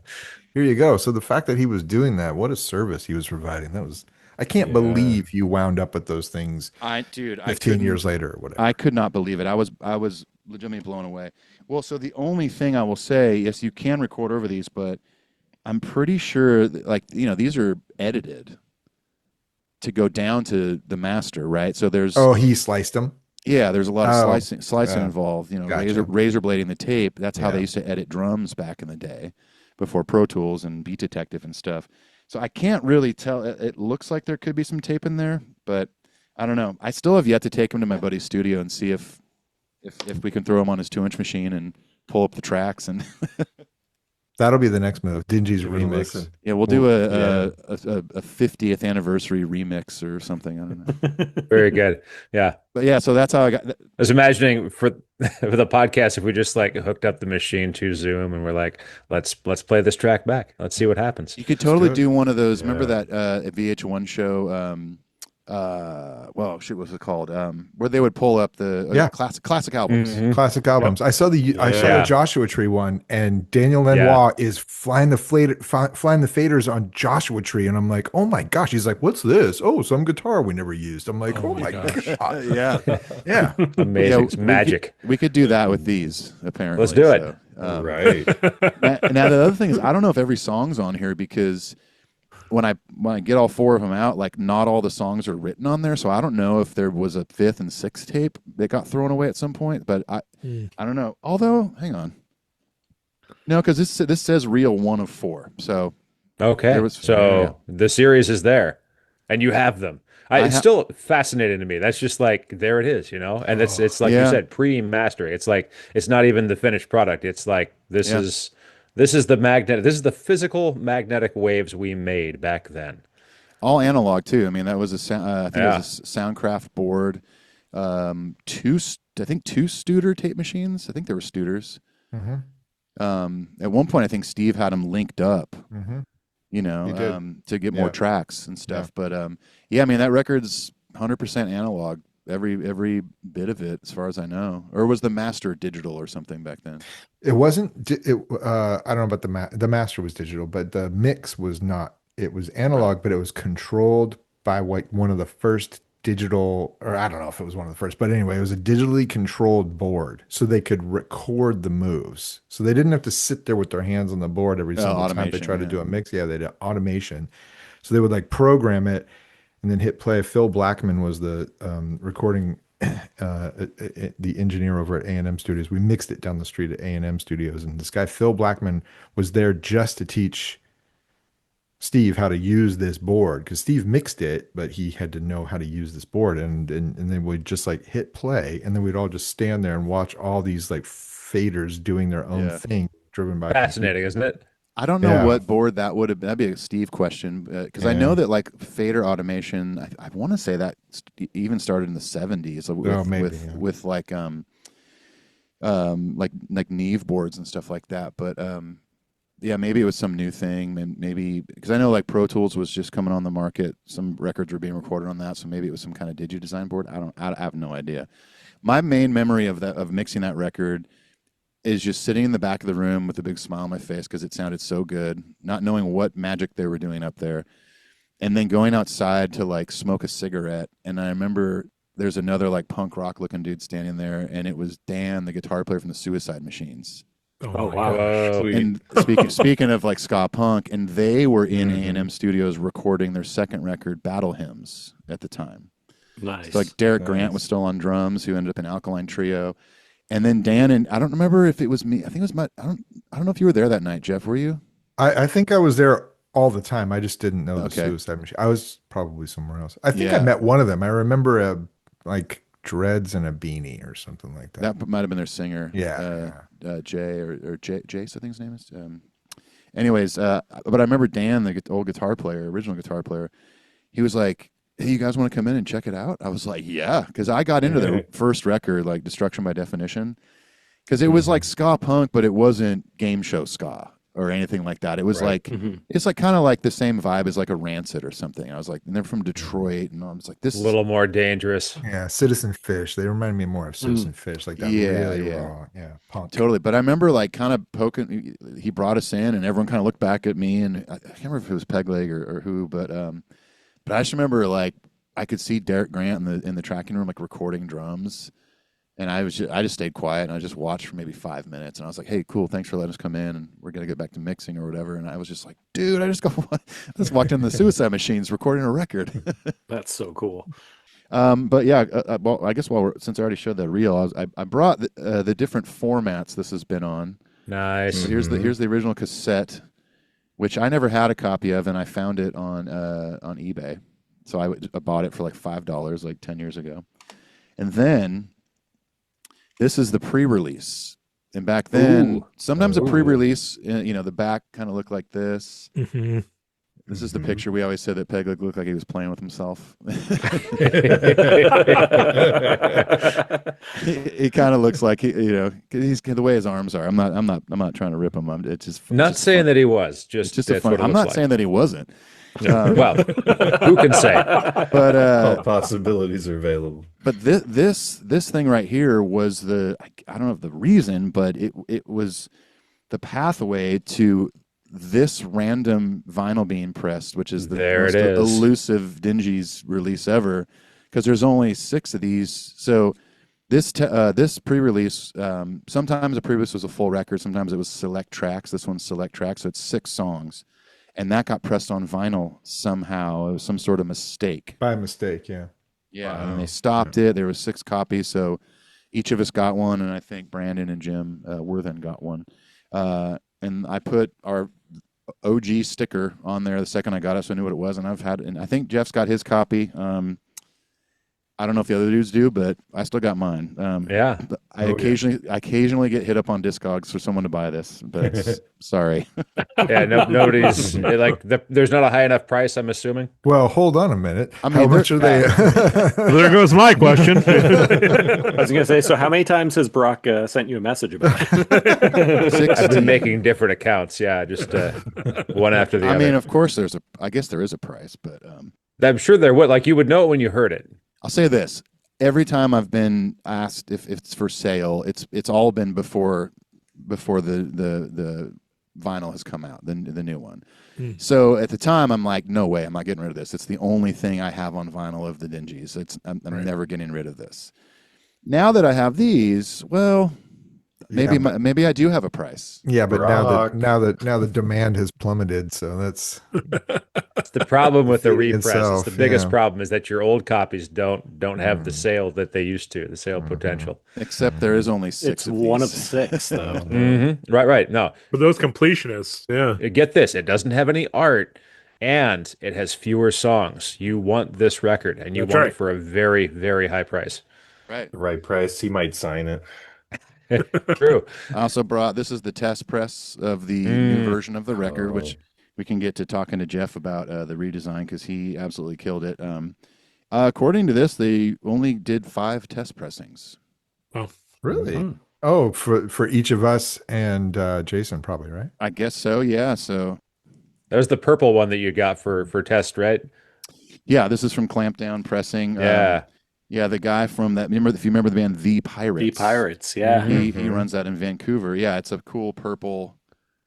here you go. So the fact that he was doing that, what a service he was providing. I can't believe you wound up with those things 15 years later or whatever. I could not believe it. I was legitimately blown away. Well, so the only thing I will say, yes, you can record over these, but I'm pretty sure that, these are edited to go down to the master, right? So there's... Oh, he sliced them? Yeah, there's a lot of slicing involved. Gotcha. razor blading the tape. That's how they used to edit drums back in the day, before Pro Tools and Beat Detective and stuff. So I can't really tell. It looks like there could be some tape in there, but I don't know. I still have yet to take him to my buddy's studio and see if we can throw him on his 2-inch machine and pull up the tracks and... That'll be the next move. Dingees remix. Yeah, we'll do a 50th anniversary remix or something. I don't know. Very good. Yeah. But yeah, so that's how I got. I was imagining for the podcast, if we just like hooked up the machine to Zoom and we're like, let's play this track back. Let's see what happens. You could totally do one of those. Remember that VH1 show? What was it called? Where they would pull up the classic albums. Mm-hmm. Classic albums. Yep. I saw the Joshua Tree one, and Daniel Lanois is flying the faders on Joshua Tree, and I'm like, oh my gosh. He's like, what's this? Oh, some guitar we never used. I'm like, oh my gosh. Yeah. Amazing. It's magic. We could do that with these, apparently. Let's do it. Right. Now the other thing is, I don't know if every song's on here, because when I get all 4 of them out, like, not all the songs are written on there, so I don't know if there was a 5th and 6th tape that got thrown away at some point. But I don't know. Although, hang on, no, because this says Real 1 of 4. So okay, the series is there, and you have them. It's still fascinating to me. That's just like, there it is, and it's like you said, pre-mastering. It's like, it's not even the finished product. It's like this is the physical magnetic waves we made back then. All analog too. I mean, that was I think it was a Soundcraft board. 2 Studer tape machines. I think they were Studers. Mm-hmm. At one point, I think Steve had them linked up. Mm-hmm. To get more tracks and stuff. Yeah. But I mean, that record's 100% analog. Every bit of it, as far as I know. Or was the master digital or something back then? It wasn't. I don't know about the master was digital, but the mix was not. It was analog, but it was controlled by one of the first digital, or I don't know if it was one of the first, but anyway, it was a digitally controlled board, so they could record the moves. So they didn't have to sit there with their hands on the board every single time they tried to do a mix. Yeah, they did automation. So they would like program it and then hit play. Phil Blackman was the recording, the engineer over at A&M Studios. We mixed it down the street at A&M Studios, and this guy Phil Blackman was there just to teach Steve how to use this board, because Steve mixed it, but he had to know how to use this board, and then we'd just like hit play, and then we'd all just stand there and watch all these like faders doing their own thing, driven by fascinating, isn't it? I don't know what board that would have been. That'd be a Steve question, because I know that like fader automation, I want to say that even started in the 70s with like Neve boards and stuff like that. But yeah, maybe it was some new thing. Maybe because I know like Pro Tools was just coming on the market. Some records were being recorded on that, so maybe it was some kind of DigiDesign board. I have no idea. My main memory of mixing that record is just sitting in the back of the room with a big smile on my face because it sounded so good, not knowing what magic they were doing up there, and then going outside to like smoke a cigarette. And I remember there's another like punk rock looking dude standing there, and it was Dan, the guitar player from the Suicide Machines. Oh wow! And speaking of like ska punk, and they were in A&M Studios recording their second record, Battle Hymns, at the time. Nice. So like Derek Grant was still on drums, who ended up in Alkaline Trio. And then Dan, and I don't remember if it was me. I think it was my. I don't know if you were there that night, Jeff. Were you? I think I was there all the time. I just didn't know the Suicide Machine. I was probably somewhere else. I think I met one of them. I remember like dreads and a beanie or something like that. That might have been their singer. Jay or Jace, I think his name is. Anyways, but I remember Dan, the old guitar player, original guitar player. He was like, hey, you guys want to come in and check it out? I was like, yeah, because I got into their first record, like Destruction by Definition, because it was like ska punk, but it wasn't game show ska or anything like that. It was like, it's like kind of like the same vibe as like a Rancid or something. I was like, and they're from Detroit, and I was like, this a little more dangerous. Yeah, Citizen Fish. They remind me more of Citizen Fish, like that really raw, punk. Totally. But I remember like kind of poking, he brought us in, and everyone kind of looked back at me, and I can't remember if it was Pegleg or who, but I just remember like I could see Derek Grant in the tracking room like recording drums, and I just stayed quiet and I just watched for maybe 5 minutes, and I was like, hey, cool, thanks for letting us come in, and we're gonna get back to mixing or whatever. And I was just like, dude, I just walked in the Suicide Machines recording a record. That's so cool. But yeah, well, I guess since I already showed that reel, I brought the different formats this has been on. Nice. So here's the original cassette, which I never had a copy of, and I found it on eBay. So I bought it for like $5 like 10 years ago. And then this is the pre-release. And back then, sometimes a pre-release, the back kind of looked like this. Mm-hmm. This is the picture. We always said that Peg looked like he was playing with himself. He kind of looks like he's the way his arms are. I'm not trying to rip him. It's just not saying that he was. Just a fun. I'm not saying that he wasn't. Well, who can say? But all possibilities are available. But this thing right here was I don't know the reason, but it was the pathway to this random vinyl being pressed, which is the most elusive Dingees release ever, because there's only 6 of these. So this pre-release, sometimes a pre-release was a full record, sometimes it was select tracks. This one's select tracks, so it's 6 songs, and that got pressed on vinyl somehow. It was some sort of mistake. By mistake, yeah. Yeah, wow. And they stopped it. There was 6 copies, so each of us got one, and I think Brandon and Jim Worthen got one. And I put our OG sticker on there the second I got it, so I knew what it was. And I think Jeff's got his copy. I don't know if the other dudes do, but I still got mine. Yeah. I occasionally get hit up on Discogs for someone to buy this, but sorry. Yeah, nobody's there's not a high enough price, I'm assuming. Well, hold on a minute. How much are they? There goes my question. I was going to say, so how many times has Brock sent you a message about it? I've been making different accounts. Yeah, just one after the other. I mean, of course, I guess there is a price, but I'm sure there would. Like, you would know it when you heard it. I'll say this: every time I've been asked if it's for sale, it's all been before the vinyl has come out, the new one. So at the time, I'm like, no way, I'm not getting rid of this. It's the only thing I have on vinyl of the Dingees. I'm never getting rid of this. Now that I have these, well, maybe I do have a price. Yeah, but now the demand has plummeted, so that's the problem with the repress. The biggest problem is that your old copies don't have the sale that they used to, the sale potential. Except there is only 6. It's one of 6, though. Mm-hmm. Right. No, for those completionists, yeah. Get this: it doesn't have any art, and it has fewer songs. You want this record, and you want it for a very, very high price. Right. The right price. He might sign it. True. I also brought, this is the test press of the new version of the record, which we can get to talking to Jeff about the redesign because he absolutely killed it. According to this, they only did 5 test pressings. Oh, Really? Mm-hmm. Oh, for each of us and Jason, probably, right? I guess so, yeah. So that was the purple one that you got for test, right? Yeah, this is from Clampdown Pressing. Yeah, the guy from that. If you remember the band The Pirates. The Pirates, yeah. He runs that in Vancouver. Yeah, it's a cool purple.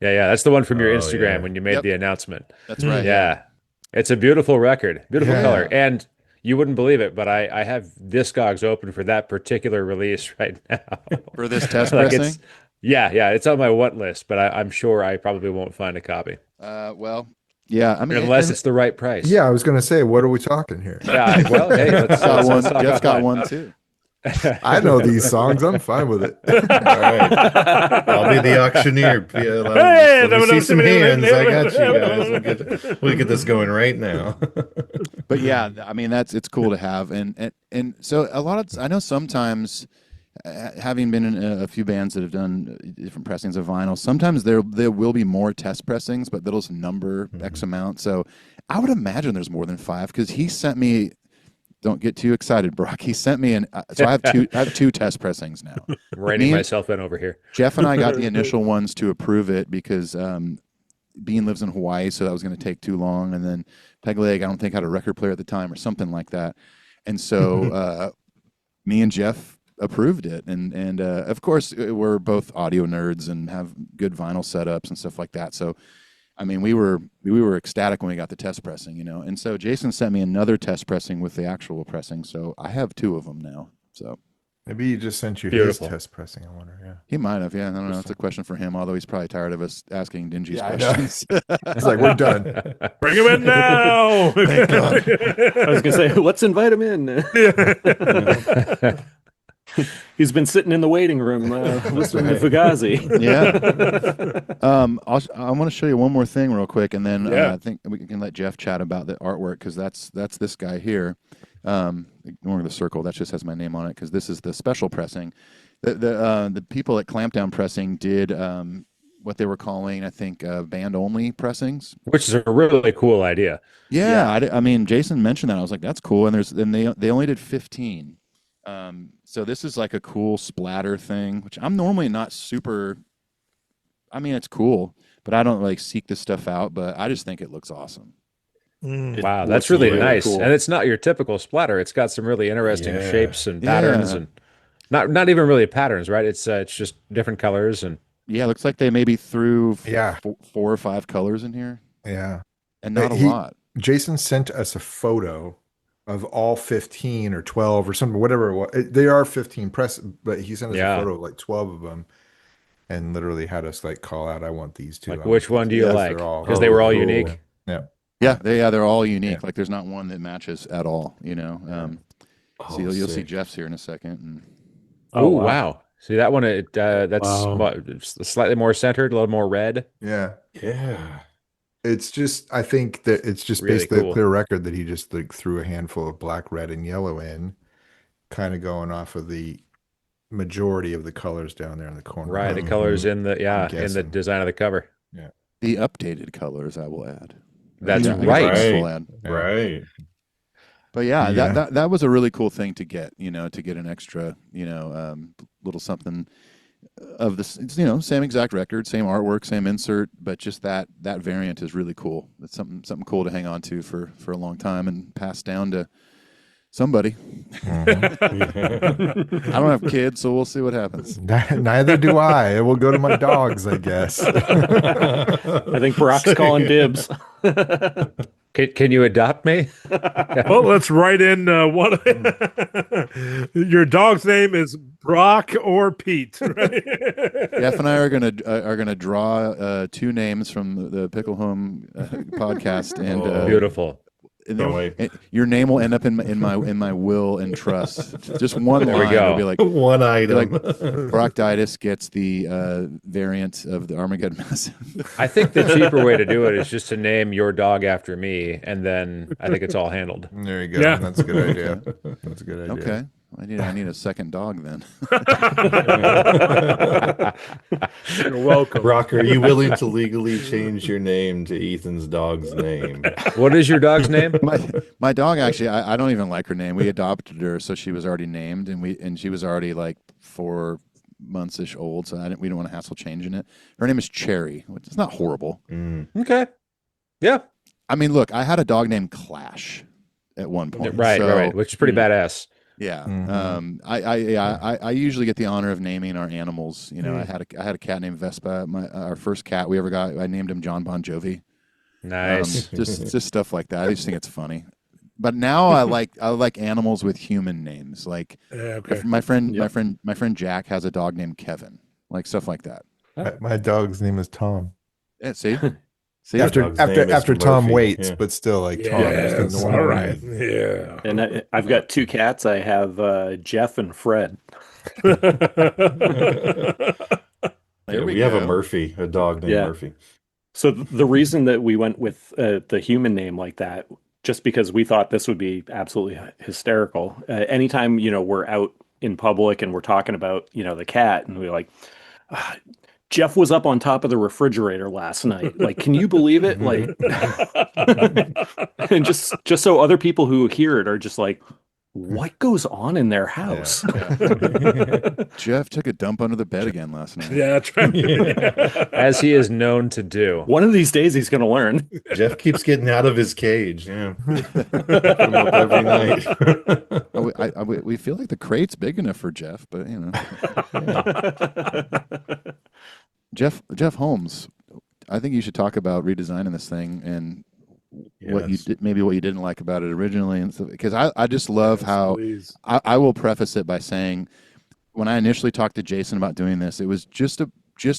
Yeah, that's the one from your Instagram when you made the announcement. That's right. Yeah. It's a beautiful record, beautiful color, and you wouldn't believe it, but I have Discogs open for that particular release right now. For this test pressing? It's on my want list, but I'm sure I probably won't find a copy. Well, yeah, I mean, unless it's the right price. Yeah, I was going to say, what are we talking here? Yeah, well, hey, let's Jeff's got one too. I know these songs. I'm fine with it. All right. I'll be the auctioneer. Let me see some hands. I got you guys. We'll get this going right now. But yeah, I mean, it's cool to have. And so I know sometimes, having been in a few bands that have done different pressings of vinyl, sometimes there will be more test pressings, but they'll just number X amount. So I would imagine there's more than 5 because he sent me. Don't get too excited, Brock. He sent me so I have two test pressings now. Reining myself in over here. Jeff and I got the initial ones to approve it because Bean lives in Hawaii, so that was going to take too long. And then Pegleg, I don't think had a record player at the time or something like that. And so me and Jeff approved it. And of course, we're both audio nerds and have good vinyl setups and stuff like that. So I mean, we were ecstatic when we got the test pressing, And so Jason sent me another test pressing with the actual pressing, so I have 2 of them now. So maybe he just sent you his test pressing. I wonder. Yeah, he might have. Yeah, I don't know. It's a question for him. Although he's probably tired of us asking Dingees questions. It's like we're done. Bring him in now. Thank God. I was gonna say, let's invite him in. He's been sitting in the waiting room listening to Fugazi. Yeah. I want to show you one more thing real quick, and then I think we can let Jeff chat about the artwork because that's this guy here. Ignoring the circle, that just has my name on it because this is the special pressing. The people at Clampdown Pressing did what they were calling, I think, band-only pressings, which is a really cool idea. Yeah. I mean, Jason mentioned that. I was like, that's cool. And they only did 15. So this is like a cool splatter thing, which I'm normally not super. I mean, it's cool, but I don't like seek this stuff out. But I just think it looks awesome. Wow, that's really nice. Cool. And it's not your typical splatter. It's got some really interesting shapes and patterns, and not even really patterns, right? It's just different colors and. Yeah, it looks like they maybe threw 4 or 5 colors in here. Yeah, and not a lot. Jason sent us a photo of all 15 or 12 or something, whatever it was. They are 15 press, but he sent us a photo of like 12 of them and literally had us like call out, I want these 2. Like, which one do you like? Because they were all unique. Yeah. They're all unique. Yeah. Like there's not one that matches at all, So you'll see Jeff's here in a second. And... Oh, wow. See that one, that's slightly more centered, a little more red. Yeah. Yeah. It's just, I think that it's just really basically a clear record that he just like threw a handful of black, red, and yellow in, kind of going off of the majority of the colors down there in the corner. Right, the colors in the design of the cover. Yeah, the updated colors, I will add. That's right. Right. But that was a really cool thing to get, to get an extra, little something of this, same exact record, same artwork, same insert, but just that variant is really cool. It's something cool to hang on to for a long time and pass down to somebody. I don't have kids, so we'll see what happens. Neither do I. It will go to my dogs, I guess. I think Brock's calling dibs. Can you adopt me? Well, let's write in what your dog's name is, Brock or Pete. Right? Jeff and I are gonna draw 2 names from the Pickle Home podcast, and beautiful. Your name will end up in my will and trust. Just one there line. We go. It'll be like one item. Like Broctitis gets the variant of the Armageddon Massive. I think the cheaper way to do it is just to name your dog after me, and then I think it's all handled. There you go. Yeah. That's a good idea. That's a good idea. Okay. I need a second dog then. You're welcome. Brock, are you willing to legally change your name to Ethan's dog's name? What is your dog's name? My dog, actually, I don't even like her name. We adopted her, so she was already named, and she was already like 4 months-ish old, so we didn't want to hassle changing it. Her name is Cherry, which is not horrible. Okay. Yeah. I mean, look, I had a dog named Clash at one point. Right, which is pretty badass. Yeah. Mhm. I usually get the honor of naming our animals. You know, I had a cat named Vespa. Our first cat we ever got, I named him John Bon Jovi. Nice. Just stuff like that. I just think it's funny. But now I like animals with human names. Like my friend Jack has a dog named Kevin. Like stuff like that. My dog's name is Tom. Yeah, see? After Tom Murphy. Waits, Yeah. but still like Tom. Yes, all right. Yeah. And I've got 2 cats. I have Jeff and Fred. We we have go. a Murphy, a dog named Murphy. So the reason that we went with the human name like that, just because we thought this would be absolutely hysterical. Anytime, we're out in public and we're talking about, the cat, and we're like, Jeff was up on top of the refrigerator last night. Like, can you believe it? Like, and just so other people who hear it are just like, what goes on in their house? Jeff took a dump under the bed again last night. Yeah, that's right. As he is known to do. One of these days he's going to learn. Jeff keeps getting out of his cage. Yeah. Put him up every night. We feel like the crate's big enough for Jeff, but Jeff Holmes, I think you should talk about redesigning this thing and what you did, maybe what you didn't like about it originally, and stuff. Because I just love how I will preface it by saying, when I initially talked to Jason about doing this, it was just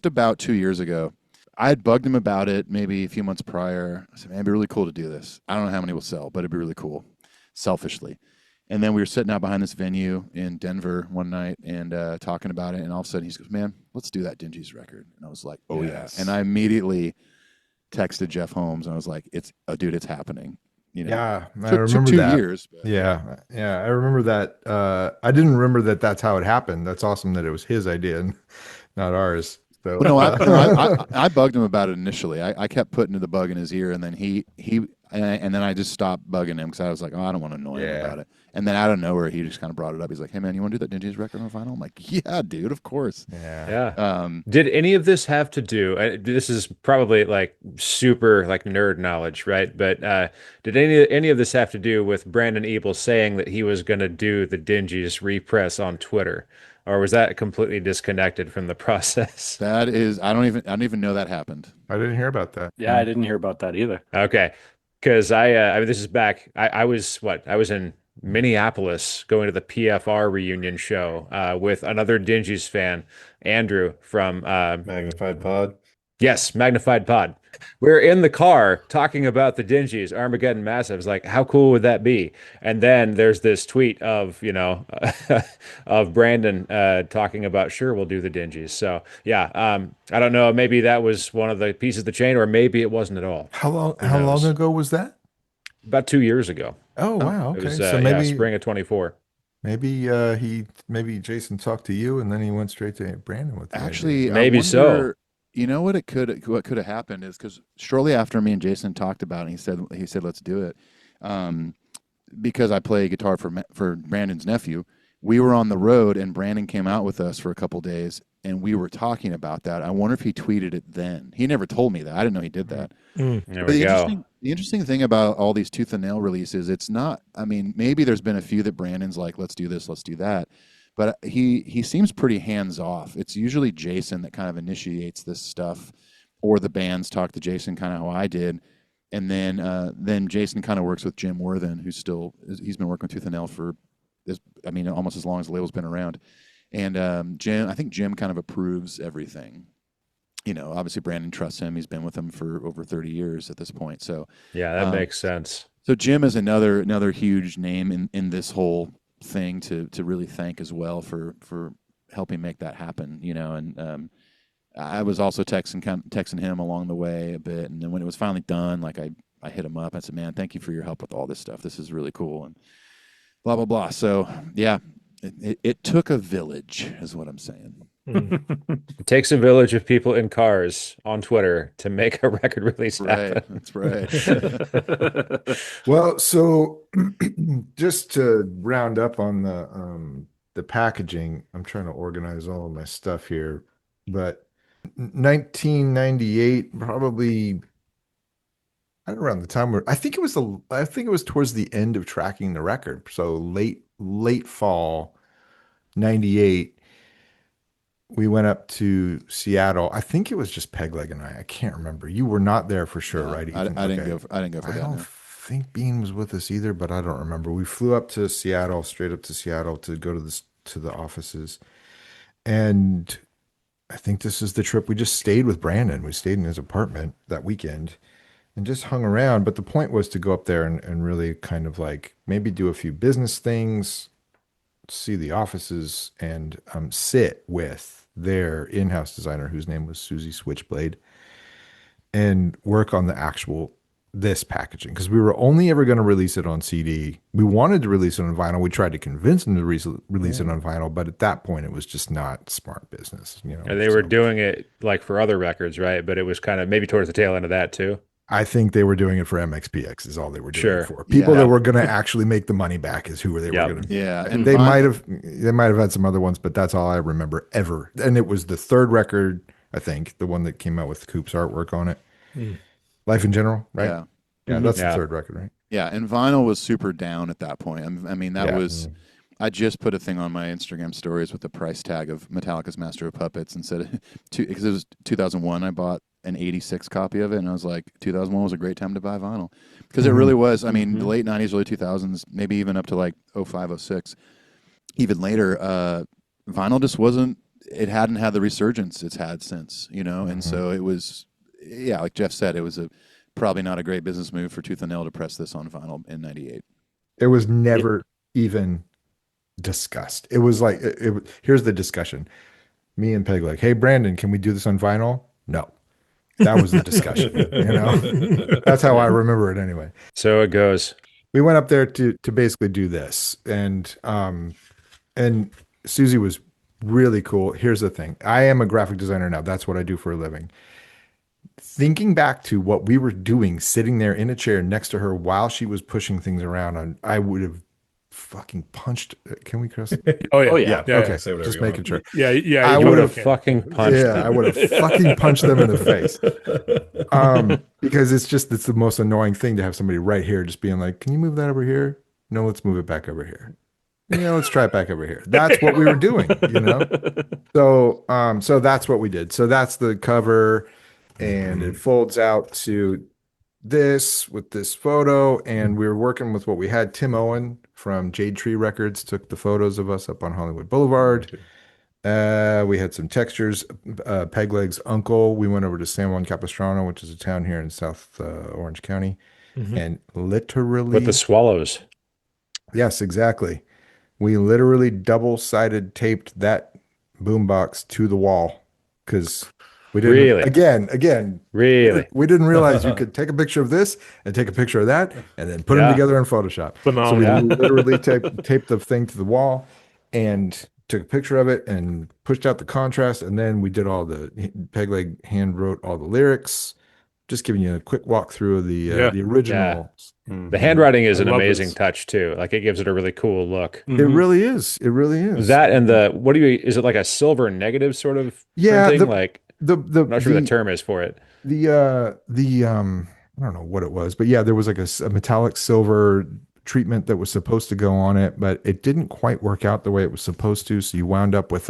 about 2 years ago. I had bugged him about it maybe a few months prior. I said, man, it'd be really cool to do this. I don't know how many will sell, but it'd be really cool, selfishly. And then we were sitting out behind this venue in Denver one night and talking about it. And all of a sudden he goes, man, let's do that Dingees record. And I was like, oh, yes. Yeah. And I immediately texted Jeff Holmes and I was like, dude, it's happening. Yeah, I took remember 2 that. years. But... Yeah, I remember that. I didn't remember that that's how it happened. That's awesome that it was his idea and not ours. So. Well, I bugged him about it initially. I kept putting the bug in his ear, and then and then I just stopped bugging him because I was like, oh, I don't want to annoy him about it. And then out of nowhere, he just kind of brought it up. He's like, hey, man, you want to do that Dingees record on vinyl? I'm like, yeah, dude, of course. Yeah. Did any of this have to do, this is probably like super like nerd knowledge, right? But did any of this have to do with Brandon Ebel saying that he was going to do the Dingees repress on Twitter? Or was that completely disconnected from the process? That is, I don't even know that happened. I didn't hear about that. Yeah, I didn't hear about that either. Okay. Because I mean, this is back, I was in Minneapolis going to the PFR reunion show with another Dingees fan, Andrew from Magnified Pod. Yes, Magnified Pod. We're in the car talking about the Dingees, Armageddon Massive. It's like, how cool would that be? And then there's this tweet of, of Brandon talking about, sure, we'll do the Dingees. So, yeah, I don't know. Maybe that was one of the pieces of the chain, or maybe it wasn't at all. How long ago was that? About 2 years ago. Oh, wow. Okay. It was, So maybe spring of 24. Maybe Jason talked to you and then he went straight to Brandon with the Actually, idea. Maybe so. You know what what could have happened is because shortly after me and Jason talked about it, he said let's do it. Because I play guitar for Brandon's nephew, we were on the road and Brandon came out with us for a couple days and we were talking about that. I wonder if he tweeted it then. He never told me that. I didn't know he did that. There we go. The interesting thing about all these Tooth and Nail releases, it's not, I mean, maybe there's been a few that Brandon's like, let's do this, let's do that. But he seems pretty hands-off. It's usually Jason that kind of initiates this stuff, or the bands talk to Jason, kind of how I did. And then Jason kind of works with Jim Worthen, he's been working with Tooth and Nail for almost as long as the label's been around. And I think Jim kind of approves everything. Obviously Brandon trusts him. He's been with him for over 30 years at this point. So yeah, that makes sense. So Jim is another huge name in this whole thing to really thank as well for helping make that happen. And I was also texting him along the way a bit. And then when it was finally done, like I hit him up. I said, man, thank you for your help with all this stuff. This is really cool. And blah, blah, blah. So yeah, It took a village, is what I'm saying. It takes a village of people in cars on Twitter to make a record release happen. That's right. Well, so just to round up on the packaging, I'm trying to organize all of my stuff here, but 1998, probably right around the time where I think it was towards the end of tracking the record. So late fall 98, we went up to Seattle. I think it was just Pegleg and I can't remember. You were not there for sure, No, right, I Ethan? didn't go. I didn't go for I that. don't No. think Bean was with us either, but I don't remember. We flew up to Seattle, straight up to Seattle to go to the offices. And I think this is the trip. We just stayed with Brandon. We stayed in his apartment that weekend and just hung around. But the point was to go up there and really kind of like maybe do a few business things, see the offices, and sit with their in-house designer, whose name was Susie Switchblade, and work on the actual this packaging, because we were only ever going to release it on CD. We wanted to release it on vinyl. We tried to convince them to release it on vinyl, but at that point, it was just not smart business. And they were doing it like for other records, right? But it was kind of maybe towards the tail end of that too. I think they were doing it for MXPX is all they were doing Sure. it for. People that were going to actually make the money back is who they were going to. Yeah, and they might have had some other ones, but that's all I remember ever. And it was the third record, I think, the one that came out with Coop's artwork on it. Life in General, right? Yeah, that's the third record, right? Yeah, and vinyl was super down at that point. I mean, that was. I just put a thing on my Instagram stories with the price tag of Metallica's Master of Puppets and said, because it was 2001, I bought an 86 copy of it, and I was like, 2001 was a great time to buy vinyl. Because it really was. I mean, the late 90s, early 2000s, maybe even up to like 05, 06, even later, vinyl just wasn't, it hadn't had the resurgence it's had since, and so it was, like Jeff said, it was probably not a great business move for Tooth and Nail to press this on vinyl in 98. It was never even discussed. It was like, here's the discussion. Me and Peg like, hey, Brandon, can we do this on vinyl? No. That was the discussion. That's how I remember it anyway. So it goes. We went up there to basically do this. And Susie was really cool. Here's the thing. I am a graphic designer now. That's what I do for a living. Thinking back to what we were doing, sitting there in a chair next to her while she was pushing things around, I would have fucking punched. Can we curse? Oh yeah. Okay, Say whatever just making sure. Yeah. I would have fucking punched. Yeah, I would have fucking punched them in the face. Because it's the most annoying thing to have somebody right here just being like, "Can you move that over here? No, let's move it back over here. Let's try it back over here." That's what we were doing, So that's what we did. So that's the cover, and it folds out to this with this photo, and we were working with what we had. Tim Owen from Jade Tree Records took the photos of us up on Hollywood Boulevard. We had some textures. Pegleg's uncle, we went over to San Juan Capistrano, which is a town here in South Orange County, and literally with the swallows. Yes, exactly. We literally double-sided taped that boombox to the wall because we didn't. Really? Again. Really? We didn't realize you could take a picture of this and take a picture of that and then put them together in Photoshop. Phenomenal. So we literally taped the thing to the wall and took a picture of it and pushed out the contrast, and then we did all the Pegleg hand wrote all the lyrics. Just giving you a quick walkthrough of the original. The handwriting is an amazing touch too. Like it gives it a really cool look. It really is. It really is. That and is it like a silver negative sort of printing? I'm not sure what the term is for it. I don't know what it was, but yeah, there was like a metallic silver treatment that was supposed to go on it, but it didn't quite work out the way it was supposed to. So you wound up with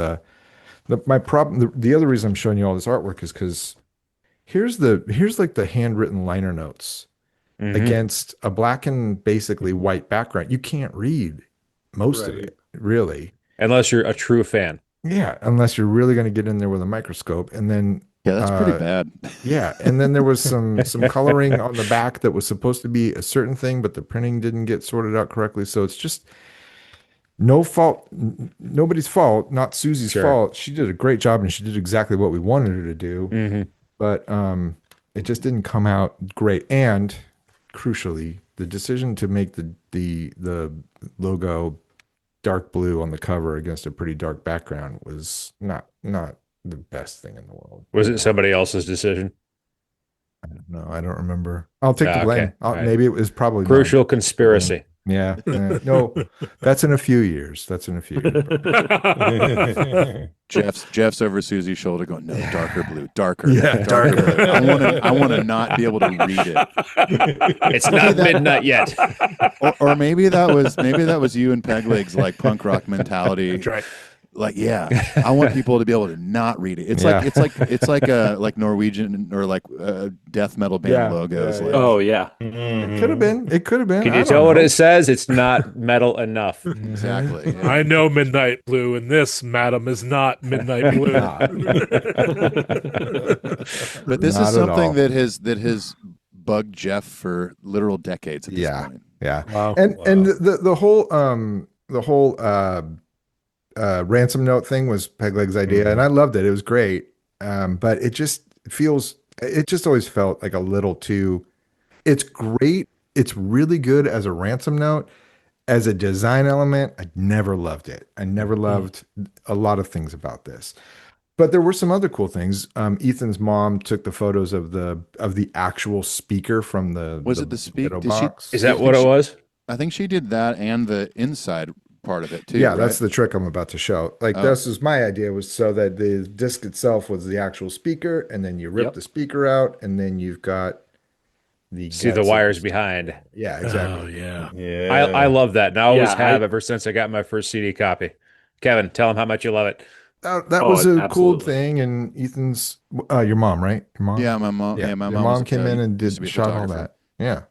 my problem. The other reason I'm showing you all this artwork is because here's like the handwritten liner notes against a black and basically white background. You can't read most of it, really. Unless you're a true fan. Yeah, unless you're really going to get in there with a microscope. And then that's pretty bad. Yeah, and then there was some coloring on the back that was supposed to be a certain thing, but the printing didn't get sorted out correctly. So it's just nobody's fault, not Susie's fault. She did a great job, and she did exactly what we wanted her to do. But it just didn't come out great. And crucially, the decision to make the logo dark blue on the cover against a pretty dark background was not the best thing in the world. Was it somebody else's decision? I don't know. I don't remember. I'll take the Ah, blame. okay. All right. Maybe it was probably Crucial mine. conspiracy. Yeah. No, that's in a few years. That's in a few years. Jeff's over Susie's shoulder going, no, darker blue, darker. Yeah, darker. I want to not be able to read it. It's not midnight yet. Or maybe that was you and Pegleg's like punk rock mentality. That's right. Like, yeah, I want people to be able to not read it. It's like like Norwegian or like death metal band logos. Like, Oh yeah. It could have been. It could have been. Can I you don't tell what know. it says? It's not metal enough. exactly. Yeah. I know Midnight Blue, and this, madam, is not Midnight Blue. But this Not is at something all. that has bugged Jeff for literal decades at this point. Yeah. Wow. And the whole ransom note thing was Pegleg's idea, and I loved it. It was great. But it just always felt like a little too. It's great. It's really good as a ransom note. As a design element, I never loved it. I never loved a lot of things about this. But there were some other cool things. Ethan's mom took the photos of the actual speaker from the Was it the speaker? box. Is that what it was? I think she did that and the inside part of it too. Yeah, right? that's the trick I'm about to show. Like this is my idea, was so that the disc itself was the actual speaker, and then you rip the speaker out, and then you've got the See the guts of wires behind. Yeah, Oh, exactly. yeah. Yeah. I love that, and I always Yeah, have ever since I got my first CD copy. Kevin, tell him how much you love it. That Oh, was a cool absolutely. thing. And Ethan's your mom, right? Your mom? Yeah, my mom. Yeah, my Your mom was came in and used to be a shot all photographer. that. Yeah.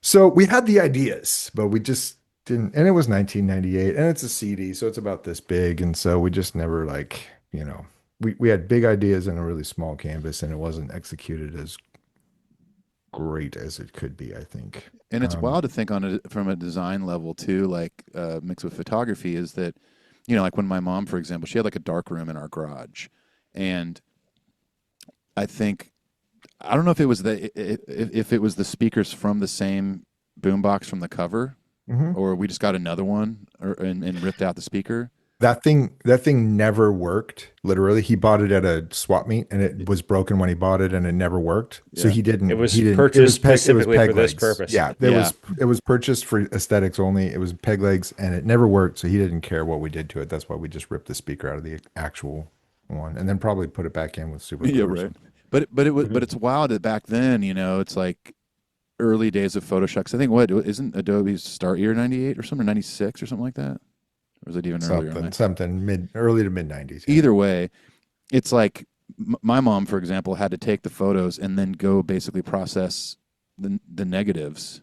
So we had the ideas, but we just didn't. And it was 1998, and it's a CD, so it's about this big, and so we just never we had big ideas in a really small canvas, and it wasn't executed as great as it could be, I think. And it's wild to think on it from a design level too, like mixed with photography, is that, like when my mom, for example, she had like a dark room in our garage, and I don't know if it was if it was the speakers from the same boombox from the cover, or we just got another one and ripped out the speaker. That thing never worked. Literally, he bought it at a swap meet, and it was broken when he bought it, and it never worked. So he didn't. It was he didn't, purchased it was specifically peg for this legs. purpose. Yeah, it was purchased for aesthetics only. It was peg legs, and it never worked. So he didn't care what we did to it. That's why we just ripped the speaker out of the actual one, and then probably put it back in with super glue. Yeah, or right. something. But it was but it's wild that back then, it's like early days of Photoshop. 'Cause I think isn't Adobe's start year 98 or something, 96 or something like that? Or was it even earlier? Something early to mid 90s. Either way, it's like my mom, for example, had to take the photos and then go basically process the negatives,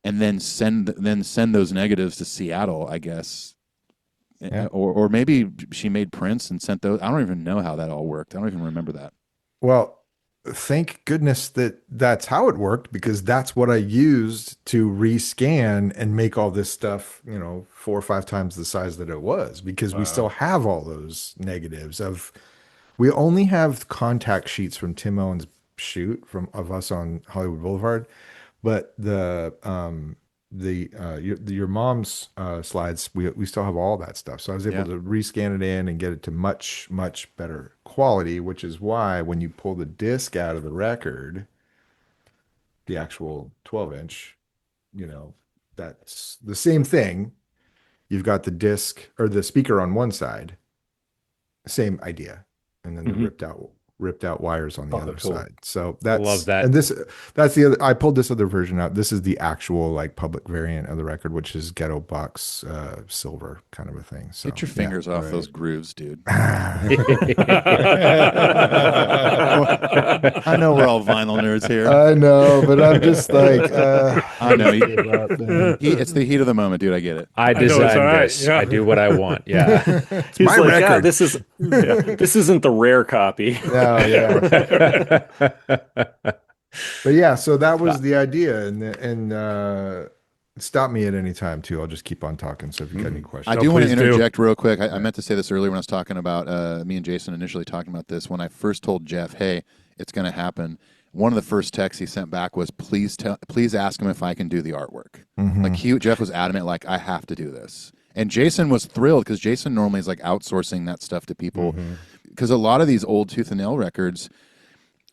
and then send those negatives to Seattle, I guess. Yeah. Or maybe she made prints and sent those. I don't even know how that all worked. I don't even remember that. Well, thank goodness that's how it worked, because that's what I used to rescan and make all this stuff, 4 or 5 times the size that it was, because we still have all those negatives we only have contact sheets from Tim Owen's shoot of us on Hollywood Boulevard, but your mom's slides, we still have all that stuff. So I was able to rescan it in and get it to much, much better quality, which is why when you pull the disc out of the record, the actual 12-inch, that's the same thing. You've got the disc or the speaker on one side, same idea, and then the ripped out wires on the other side. So that's Love that. And that's the other. I pulled this other version out. This is the actual public variant of the record, which is ghetto box silver kind of a thing. So Get your fingers off those grooves, dude. I know we're all vinyl nerds here. I know, but I'm just like I know. It's the heat of the moment, dude. I get it. I know, it's designed all right. this. Yeah. I do what I want. Yeah. He's my like, record." this isn't the rare copy. no, yeah. But yeah, so that was the idea, and stop me at any time too. I'll just keep on talking. So if you got any questions, I do want to please do. interject real quick. I meant to say this earlier when I was talking about me and Jason initially talking about this. When I first told Jeff, "Hey, it's going to happen," one of the first texts he sent back was, "Please ask him if I can do the artwork." Like Jeff was adamant, like, "I have to do this." And Jason was thrilled because Jason normally is like outsourcing that stuff to people. Because a lot of these old Tooth and Nail records,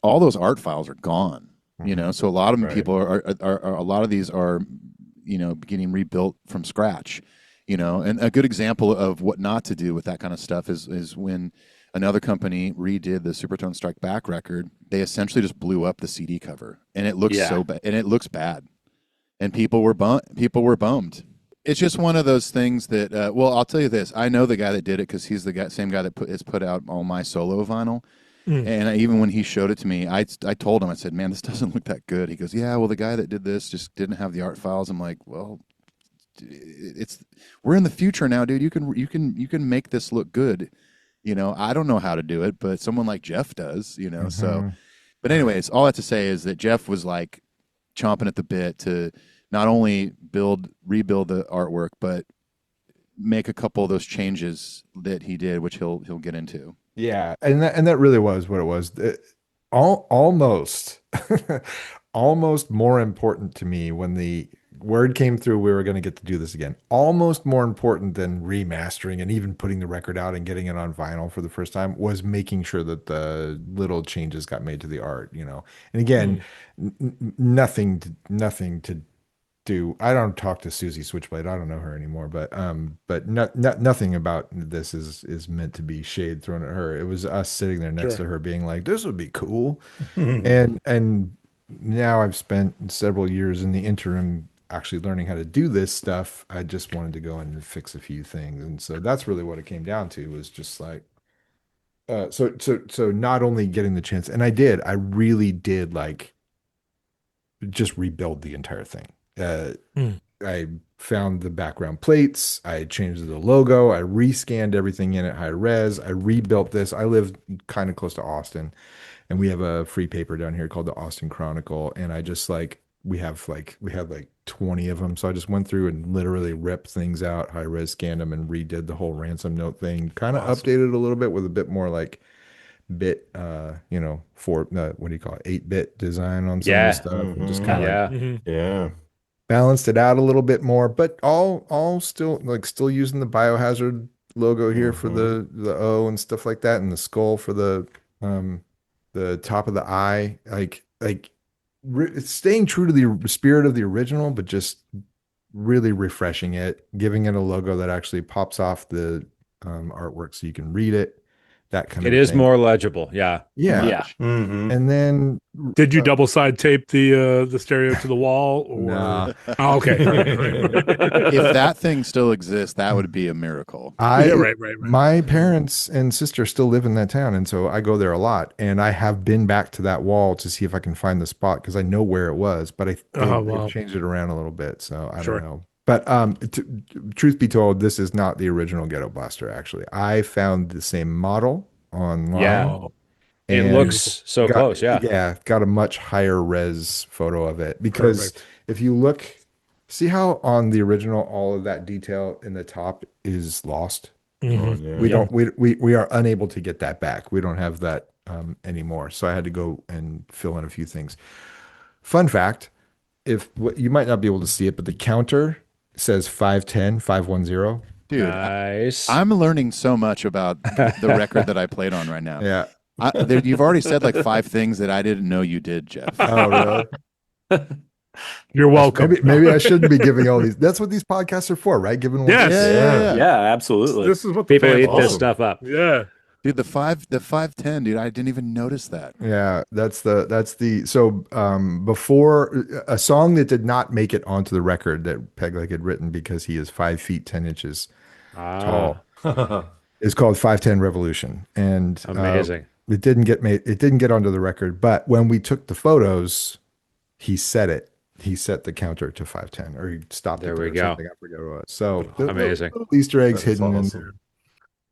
all those art files are gone. You know, so a lot of them people are a lot of these are, you know, getting rebuilt from scratch. You know, and a good example of what not to do with that kind of stuff is when another company redid the Supertone Strike Back record. They essentially just blew up the CD cover, and it looks so bad, and it looks bad, and people were bummed. It's just one of those things that. Well, I'll tell you this: I know the guy that did it because he's the same guy that has put out all my solo vinyl. And even when he showed it to me, I told him, I said, "Man, this doesn't look that good." He goes, "Yeah, well, the guy that did this just didn't have the art files." I'm like, "Well, we're in the future now, dude. You can make this look good." You know, I don't know how to do it, but someone like Jeff does, you know. So, but anyways, all I have to say is that Jeff was like chomping at the bit to not only rebuild the artwork, but make a couple of those changes that he did, which he'll get into. Yeah, and that really was what it was. Almost, almost more important to me when the word came through we were going to get to do this again. Almost more important than remastering and even putting the record out and getting it on vinyl for the first time was making sure that the little changes got made to the art. You know, and again, nothing to do. I don't talk to Susie Switchblade. I don't know her anymore, but nothing about this is meant to be shade thrown at her. It was us sitting there next to her being like, this would be cool. and now I've spent several years in the interim actually learning how to do this stuff. I just wanted to go in and fix a few things. And so that's really what it came down to, was just like, so not only getting the chance, and I really did like just rebuild the entire thing. I found the background plates. I changed the logo. I rescanned everything in at high res. I rebuilt this. I live kind of close to Austin, and we have a free paper down here called the Austin Chronicle. And I just we had 20 of them. So I just went through and literally ripped things out, high res scanned them, and redid the whole ransom note thing. Kind of updated a little bit with a bit more like bit, for what do you call it, 8-bit design on some of the stuff. And just kind of balanced it out a little bit more, but all still using the Biohazard logo here for the O and stuff like that, and the skull for the top of the eye, it's staying true to the spirit of the original, but just really refreshing it, giving it a logo that actually pops off the artwork so you can read it. That kind of thing. It is more legible. Yeah. And then did you double side tape the stereo to the wall? Or... Nah. Oh, okay. If that thing still exists, that would be a miracle. Right. My parents and sister still live in that town, and so I go there a lot. And I have been back to that wall to see if I can find the spot, because I know where it was, but they've changed it around a little bit, so I don't know. But truth be told, this is not the original Ghetto Blaster, actually. I found the same model online. Yeah. It looks so close, Yeah, got a much higher res photo of it. Because if you look, see how on the original all of that detail in the top is lost? We are unable to get that back. We don't have that anymore. So I had to go and fill in a few things. Fun fact, you might not be able to see it, but the counter says 510. Dude, nice. I'm learning so much about the record that I played on right now. Yeah. You've already said like 5 things that I didn't know you did, Jeff. Oh, really? You're welcome. Maybe I shouldn't be giving all these. That's what these podcasts are for, right? Giving away. Yeah, absolutely. This is what people eat this stuff up. Yeah. Dude, the 510, dude, I didn't even notice that. Yeah, before a song that did not make it onto the record that Pegleg had written because he is 5 feet 10 inches tall is called 510 Revolution, and amazing. It didn't get onto the record, but when we took the photos, he set the counter to 510, or he stopped there. It We go. I forget what it was. So amazing little Easter eggs hidden in there.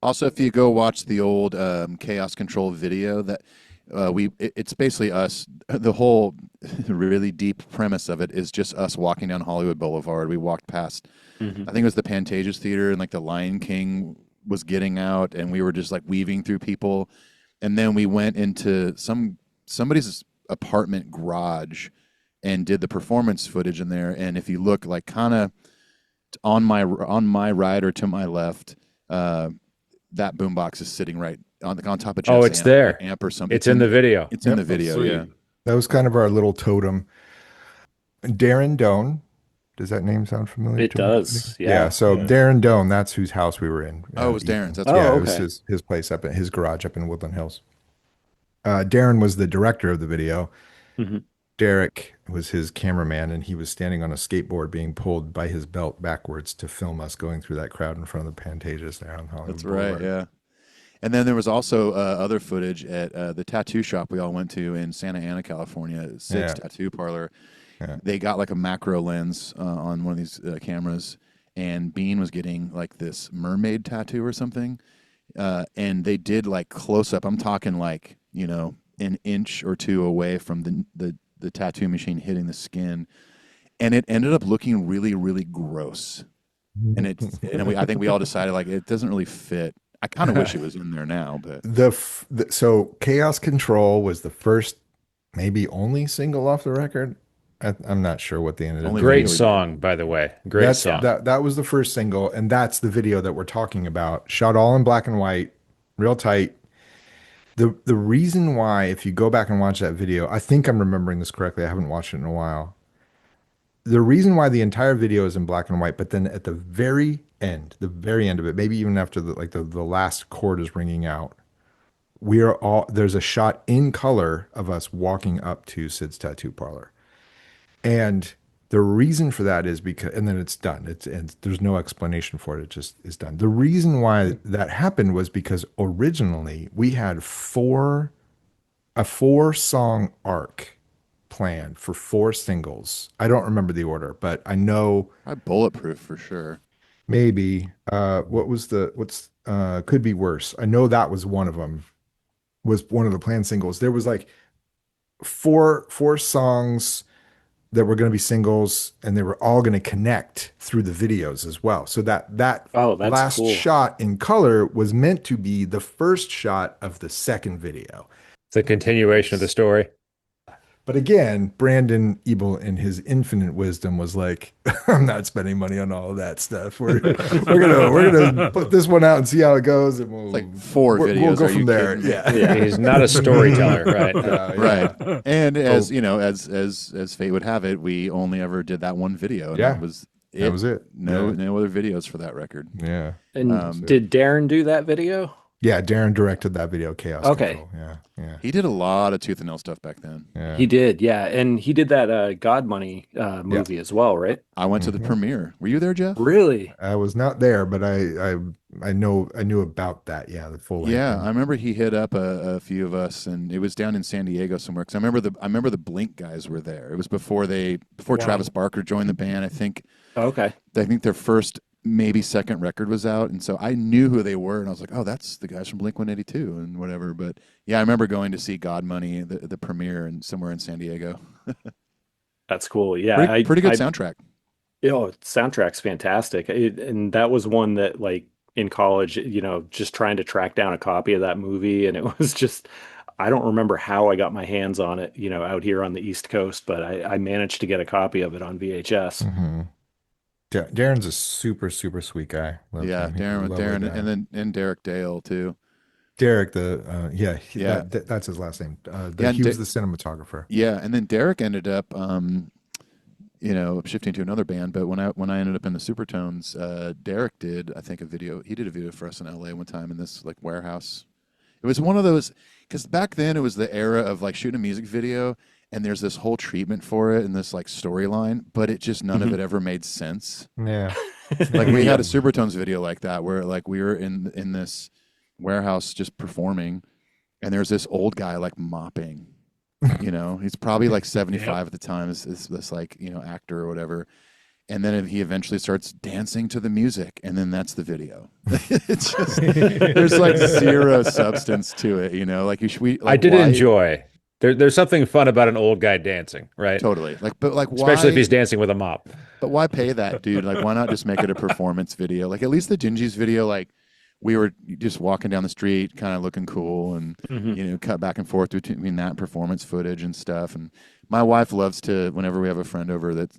Also, if you go watch the old Chaos Control video, that it's basically us. The whole really deep premise of it is just us walking down Hollywood Boulevard. We walked past, I think it was the Pantages Theater, and like the Lion King was getting out, and we were just like weaving through people, and then we went into somebody's apartment garage and did the performance footage in there. And if you look like kind of on my right or to my left, that boombox is sitting right on top of Jeff's Oh, it's there. amp or something. It's in the video. It's in the video, Sweet. yeah. That was kind of our little totem. Darren Doan. Does that name sound familiar? It does. Yeah. Yeah. So Darren Doan, that's whose house we were in. Oh, it was Darren's. That's yeah, Oh, it was his place up at his garage up in Woodland Hills. Darren was the director of the video. Mhm. Derek was his cameraman, and he was standing on a skateboard being pulled by his belt backwards to film us going through that crowd in front of the Pantages there on Hollywood That's Boulevard. right, yeah. And then there was also other footage at the tattoo shop we all went to in Santa Ana, California, Sid's Tattoo Parlor. Yeah. They got like a macro lens on one of these cameras, and Bean was getting like this mermaid tattoo or something. And they did like close up. I'm talking like, an inch or two away from the tattoo machine hitting the skin. And it ended up looking really, really gross. And I think we all decided like it doesn't really fit. I kind of wish it was in there now, but So Chaos Control was the first, maybe only single off the record. I'm not sure what they ended up. Great song, by the way. Great song. That was the first single, and that's the video that we're talking about. Shot all in black and white, real tight. The reason why, if you go back and watch that video, I think I'm remembering this correctly. I haven't watched it in a while. The reason why the entire video is in black and white, but then at the very end of it, maybe even after the last chord is ringing out, there's a shot in color of us walking up to Sid's Tattoo Parlor. And the reason for that is because, and then it's done. And there's no explanation for it. It just is done. The reason why that happened was because originally we had a 4-song arc planned for 4 singles. I don't remember the order, but I know Bulletproof for sure. maybe Could Be Worse. I know that was one of them. Was one of the planned singles. There was like four songs that were going to be singles, and they were all going to connect through the videos as well. So that last cool. shot in color was meant to be the first shot of the second video. It's a continuation of the story. But again, Brandon Ebel, in his infinite wisdom, was like, "I'm not spending money on all of that stuff. We're gonna put this one out and see how it goes, and we'll like 4 videos. We'll go Are from you there." kidding me? Yeah. He's not a storyteller, right? Right. And as as fate would have it, we only ever did that one video. And that was it. No other videos for that record. Yeah. And did Darren do that video? Yeah, Darren directed that video, Chaos Control. Yeah. He did a lot of Tooth and Nail stuff back then. Yeah. He did, yeah. And he did that God Money movie as well, right? I went to the premiere. Were you there, Jeff? Really? I was not there, but I knew about that. Yeah, the full. Yeah, I remember he hit up a few of us, and it was down in San Diego somewhere. Because I remember the Blink guys were there. It was before Travis Barker joined the band. I think. Okay. I think their first, maybe second record was out, and so I knew who they were, and I was like, oh, that's the guys from Blink-182 and whatever. But yeah, I remember going to see God Money, the premiere, and somewhere in San Diego. That's cool. Yeah, pretty good soundtrack. Soundtrack's fantastic, and that was one that, like, in college, just trying to track down a copy of that movie, and it was just, I don't remember how I got my hands on it, out here on the East Coast, but I managed to get a copy of it on VHS. Mm-hmm. Darren's a super, super sweet guy. Darren, and Derek Dale too. Derek, that's his last name. He was the cinematographer. Yeah, and then Derek ended up, shifting to another band. But when I ended up in the Supertones, Derek did, I think, a video. He did a video for us in LA one time in this like warehouse. It was one of those, because back then it was the era of like shooting a music video, and there's this whole treatment for it and this like storyline, but it just none of it ever made sense. Yeah. Like we had a Supertones video like that where like we were in this warehouse just performing, and there's this old guy like mopping. He's probably like 75 at the time, this like, actor or whatever. And then he eventually starts dancing to the music, and then that's the video. It's just, there's like zero substance to it, I did enjoy. There's something fun about an old guy dancing, right? Totally. Especially if he's dancing with a mop. But why pay that, dude? Like, why not just make it a performance video? Like, at least the Dingees video, like, we were just walking down the street, kind of looking cool, and cut back and forth between that performance footage and stuff. And my wife loves to, whenever we have a friend over that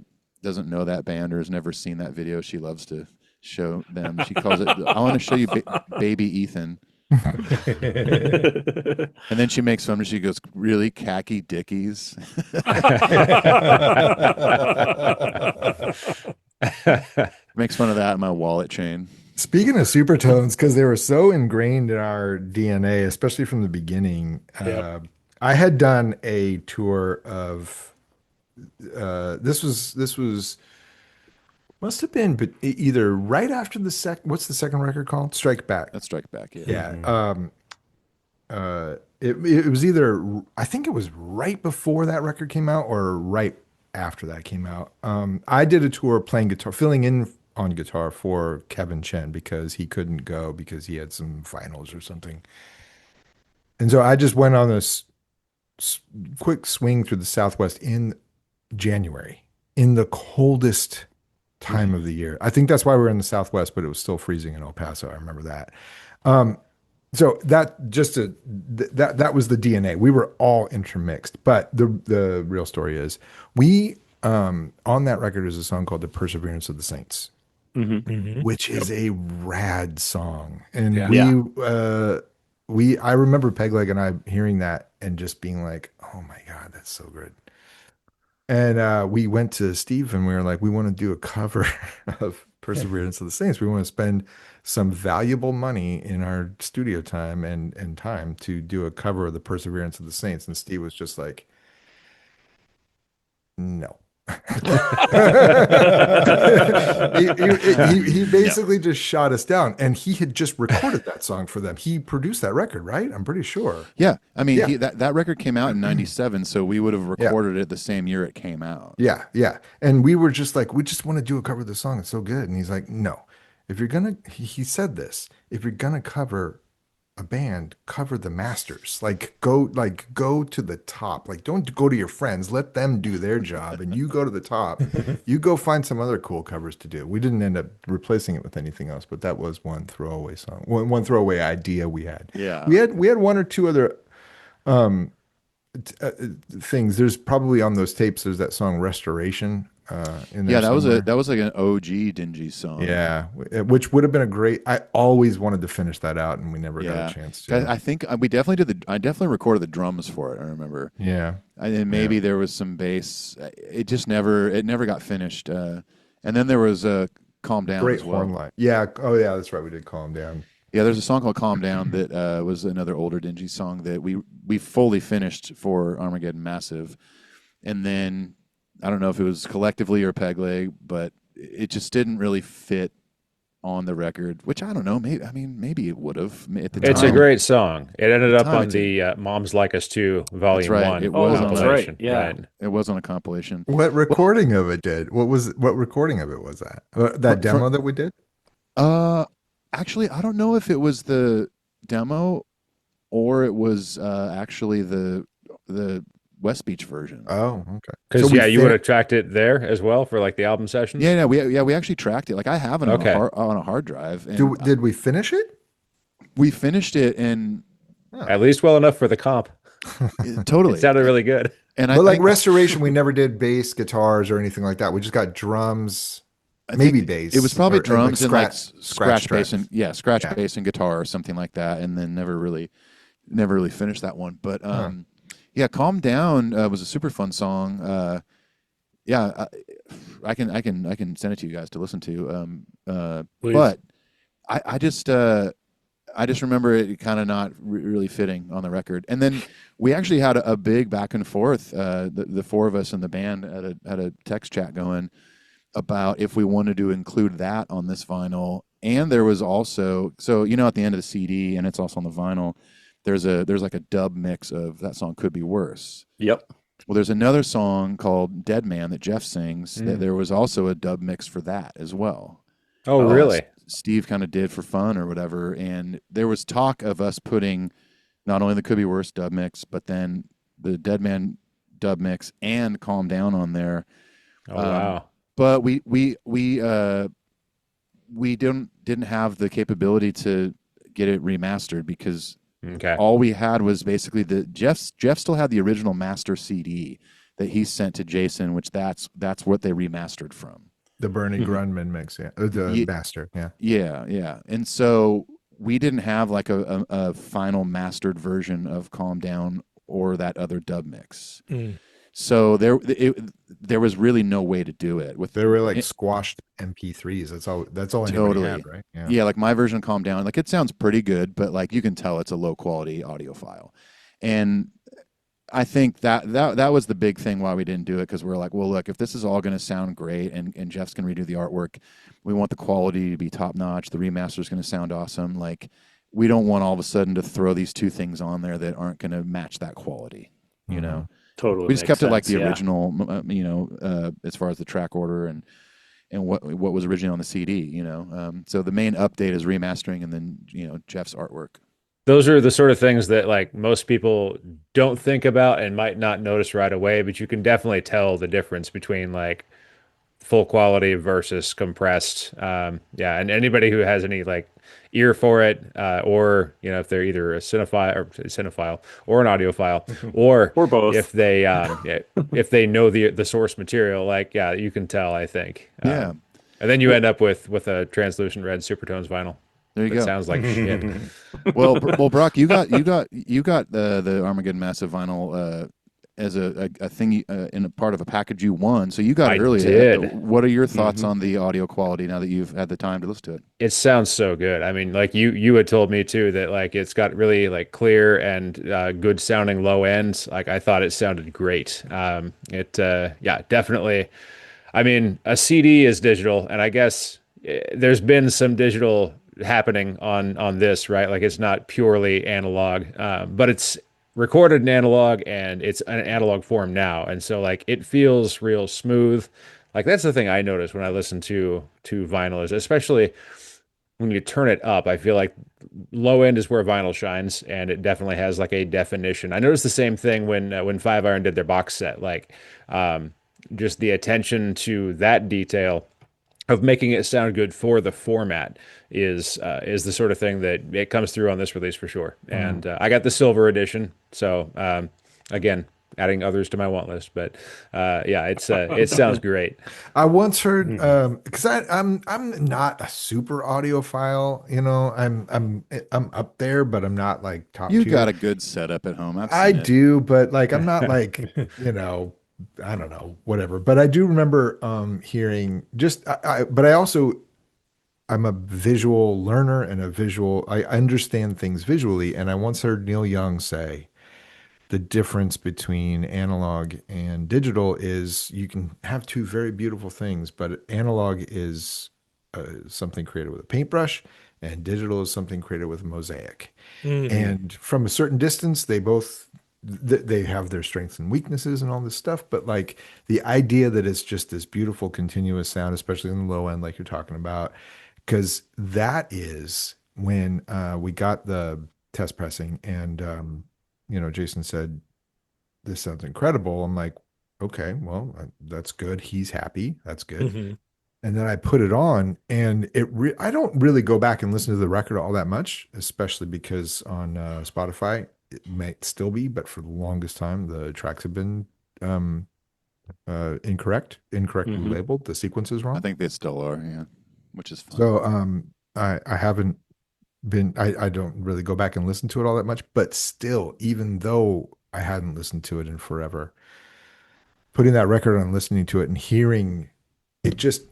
doesn't know that band or has never seen that video, she loves to show them. She calls it, I want to show you baby Ethan. And then she makes fun of, she goes, really, khaki dickies? Makes fun of that in my wallet chain. Speaking of supertones, because they were so ingrained in our DNA, especially from the beginning, I had done a tour of this was must have been but either right after what's the second record called? Strike Back. That's Strike Back, yeah. Yeah. It was either, I think it was right before that record came out or right after that came out. I did a tour playing guitar, filling in on guitar for Kevin Chen because he couldn't go because he had some finals or something. And so I just went on this quick swing through the Southwest in January, in the coldest time of the year. I think that's why we were in the Southwest, but it was still freezing in El Paso. I remember that. So that that was the DNA. We were all intermixed. But the real story is we on that record is a song called "The Perseverance of the Saints," which is a rad song. And I remember Pegleg and I hearing that and just being like, "Oh my God, that's so good." And we went to Steve and we were like, we want to do a cover of Perseverance of the Saints. We want to spend some valuable money in our studio time and time to do a cover of the Perseverance of the Saints. And Steve was just like, no. he basically just shot us down, and he had just recorded that song for them. He produced that record, right? I'm pretty sure. Yeah, I mean, that record came out in '97, so we would have recorded it the same year it came out. Yeah, and we were just like, we just want to do a cover of the song. It's so good. And he's like, no, if you're gonna, he said this, if you're gonna cover a band, cover the masters. Like go to the top. Like don't go to your friends. Let them do their job, and you go to the top. You go find some other cool covers to do. We didn't end up replacing it with anything else, but that was one throwaway song, one throwaway idea we had. Yeah, we had one or two other things. There's probably on those tapes. There's that song "Restoration." In there that was like an OG Dingees song. Yeah, which would have been a great. I always wanted to finish that out, and we never got a chance to. I think we definitely I definitely recorded the drums for it. I remember. Yeah, and maybe there was some bass. It just never got finished. And then there was "Calm Down." Great as well. horn line. Yeah. Oh yeah, that's right. We did "Calm Down." Yeah, there's a song called "Calm Down" that was another older Dingees song that we fully finished for Armageddon Massive, and then. I don't know if it was collectively or Pegleg, but it just didn't really fit on the record, which I don't know. Maybe it would have at the time. It's a great song. It ended up on the Moms Like Us Too Volume 1. It was on right. Yeah. Right. It was on a compilation. What recording of it did? What recording of it was that? That demo that we did? Actually, I don't know if it was the demo or it was actually the West Beach version. Oh, okay. Because you would have tracked it there as well for like the album sessions. Yeah, we actually tracked it. Like I have it on a hard drive. And did we finish it? We finished it, and at least well enough for the comp. Totally, it sounded really good. And but Restoration, we never did bass guitars or anything like that. We just got drums, maybe bass. It was probably drums and scratch bass and bass and guitar or something like that, and then never really finished that one. But yeah, "Calm Down" was a super fun song. I can send it to you guys to listen to. But I just remember it kind of not really fitting on the record. And then we actually had a big back and forth. The four of us in the band had a text chat going about if we wanted to include that on this vinyl. And there was also at the end of the CD, and it's also on the vinyl. There's like a dub mix of that song "Could Be Worse." Yep. Well, there's another song called "Dead Man" that Jeff sings. That there was also a dub mix for that as well. Oh, really? Steve kind of did for fun or whatever. And there was talk of us putting not only the "Could Be Worse" dub mix, but then the "Dead Man" dub mix and "Calm Down" on there. Oh, wow. But we didn't have the capability to get it remastered because all we had was basically Jeff still had the original master CD that he sent to Jason, which that's what they remastered from. The Bernie Grundman mix, yeah. The master, yeah. Yeah. And so we didn't have like a final mastered version of Calm Down or that other dub mix. So there was really no way to do it. They were like squashed MP3s. That's all totally had, right? Yeah, like my version of Calm Down, like it sounds pretty good, but like you can tell it's a low quality audio file. And I think that was the big thing why we didn't do it, because we're like, well, look, if this is all going to sound great and Jeff's going to redo the artwork, we want the quality to be top notch. The remaster is going to sound awesome. Like, we don't want all of a sudden to throw these two things on there that aren't going to match that quality, you know? Totally. We just kept it like the original, you know, as far as the track order and what was originally on the CD, you know? So the main update is remastering and then, you know, Jeff's artwork. Those are the sort of things that like most people don't think about and might not notice right away, but you can definitely tell the difference between like full quality versus compressed. Yeah, and anybody who has any like ear for it, or you know, if they're either a cinephile or an audiophile, or both, if they if they know the source material, like yeah, you can tell. I think. Yeah. And then you end up with a translucent red Supertones vinyl. There you go. Sounds like shit. Well, Brock, you got the Armageddon Massive vinyl as a thing in a part of a package you won. So you got it early. Did. What are your thoughts on the audio quality now that you've had the time to listen to it? It sounds so good. I mean, like you had told me too that like it's got really like clear and good sounding low ends. Like I thought it sounded great. Yeah, definitely. I mean, a CD is digital, and I guess there's been some digital happening on this, right? Like it's not purely analog, but it's recorded in analog and it's an analog form now. And so like it feels real smooth. Like that's the thing I notice when I listen to vinyl, is especially when you turn it up, I feel like low end is where vinyl shines, and it definitely has like a definition. I noticed the same thing when Five Iron did their box set, like just the attention to that detail of making it sound good for the format is the sort of thing that it comes through on this release for sure. And I got the silver edition, so again, adding others to my want list. But yeah, it sounds great. I once heard because I'm not a super audiophile, you know. I'm up there, but I'm not like top. You tier. got a good setup at home. I do, but like I'm not like you know. I don't know, whatever. But I do remember hearing but I also, I'm a visual learner and I understand things visually. And I once heard Neil Young say the difference between analog and digital is you can have two very beautiful things, but analog is something created with a paintbrush and digital is something created with a mosaic. And from a certain distance, they have their strengths and weaknesses and all this stuff, but like the idea that it's just this beautiful continuous sound, especially in the low end, like you're talking about, because that is when we got the test pressing and you know, Jason said, this sounds incredible. I'm like, okay, well, that's good. He's happy. That's good. And then I put it on, and I don't really go back and listen to the record all that much, especially because on Spotify, it might still be, but for the longest time, the tracks have been incorrectly labeled. The sequence is wrong. I think they still are, yeah, which is fine. So I haven't been, I don't really go back and listen to it all that much, but still, even though I hadn't listened to it in forever, putting that record on, listening to it and hearing it just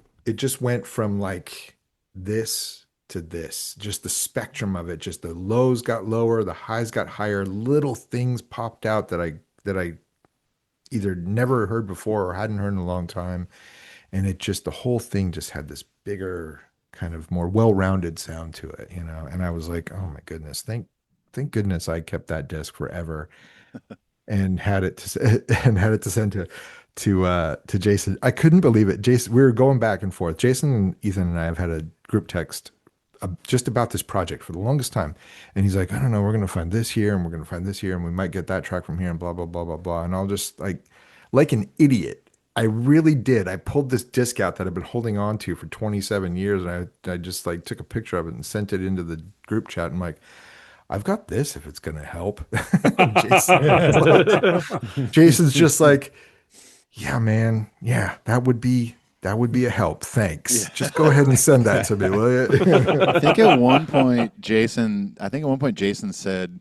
went from like this to this, just the spectrum of it, just the lows got lower, the highs got higher, little things popped out that I either never heard before or hadn't heard in a long time. And the whole thing just had this bigger, kind of more well-rounded sound to it, you know? And I was like, oh my goodness, thank goodness I kept that disc forever and had it to send to Jason. I couldn't believe it. Jason, we were going back and forth. Jason and Ethan and I have had a group text just about this project for the longest time. And he's like, I don't know, we're going to find this here and we're going to find this here and we might get that track from here and blah, blah, blah, blah, blah. And I'll just like an idiot. I really did. I pulled this disc out that I've been holding on to for 27 years. And I just like took a picture of it and sent it into the group chat. And I'm like, I've got this if it's going to help. Jason's just like, Yeah, man. Yeah, that would be a help. Thanks. Just go ahead and send that to me, will you? I think at one point Jason said,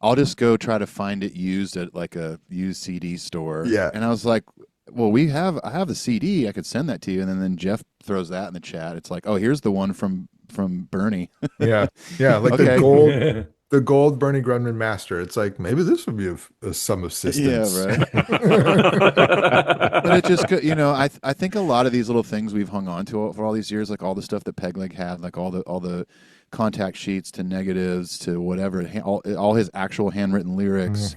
I'll just go try to find it used at like a used CD store. Yeah. And I was like, well, I have the CD. I could send that to you. And then Jeff throws that in the chat. It's like, oh, here's the one from Bernie. Yeah. Yeah. Like Okay. the gold Bernie Grundman master. It's like, maybe this would be some assistance. Yeah, right. But it just, I think a lot of these little things we've hung on to for all these years, like all the stuff that Pegleg had, like all the contact sheets to negatives to whatever, all his actual handwritten lyrics.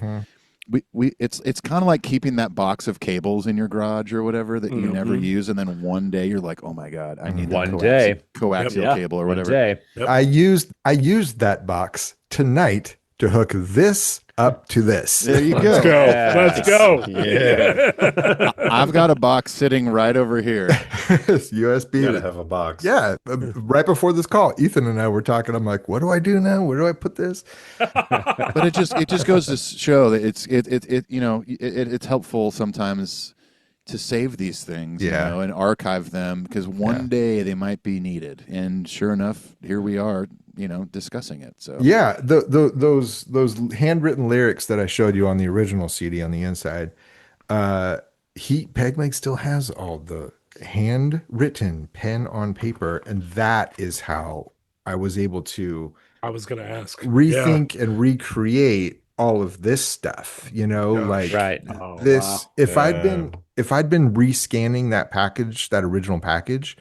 It's kind of like keeping that box of cables in your garage or whatever that you never use, and then one day you're like, oh my god, I need that coaxial cable or whatever. Yep. I used that box tonight to hook this up to this. There you go. Let's go. Let's go. Yeah. I've got a box sitting right over here. It's USB. You gotta have a box. Yeah. Right before this call, Ethan and I were talking. I'm like, what do I do now? Where do I put this? But it just goes to show that it's helpful sometimes to save these things, and archive them, because one day they might be needed. And sure enough, here we are, discussing it. So yeah, those handwritten lyrics that I showed you on the original CD on the inside, Pegleg still has all the handwritten pen on paper, and that is how I was able to. I was going to ask. Rethink and recreate all of this stuff. right. This. Wow. If I'd been rescanning that original package,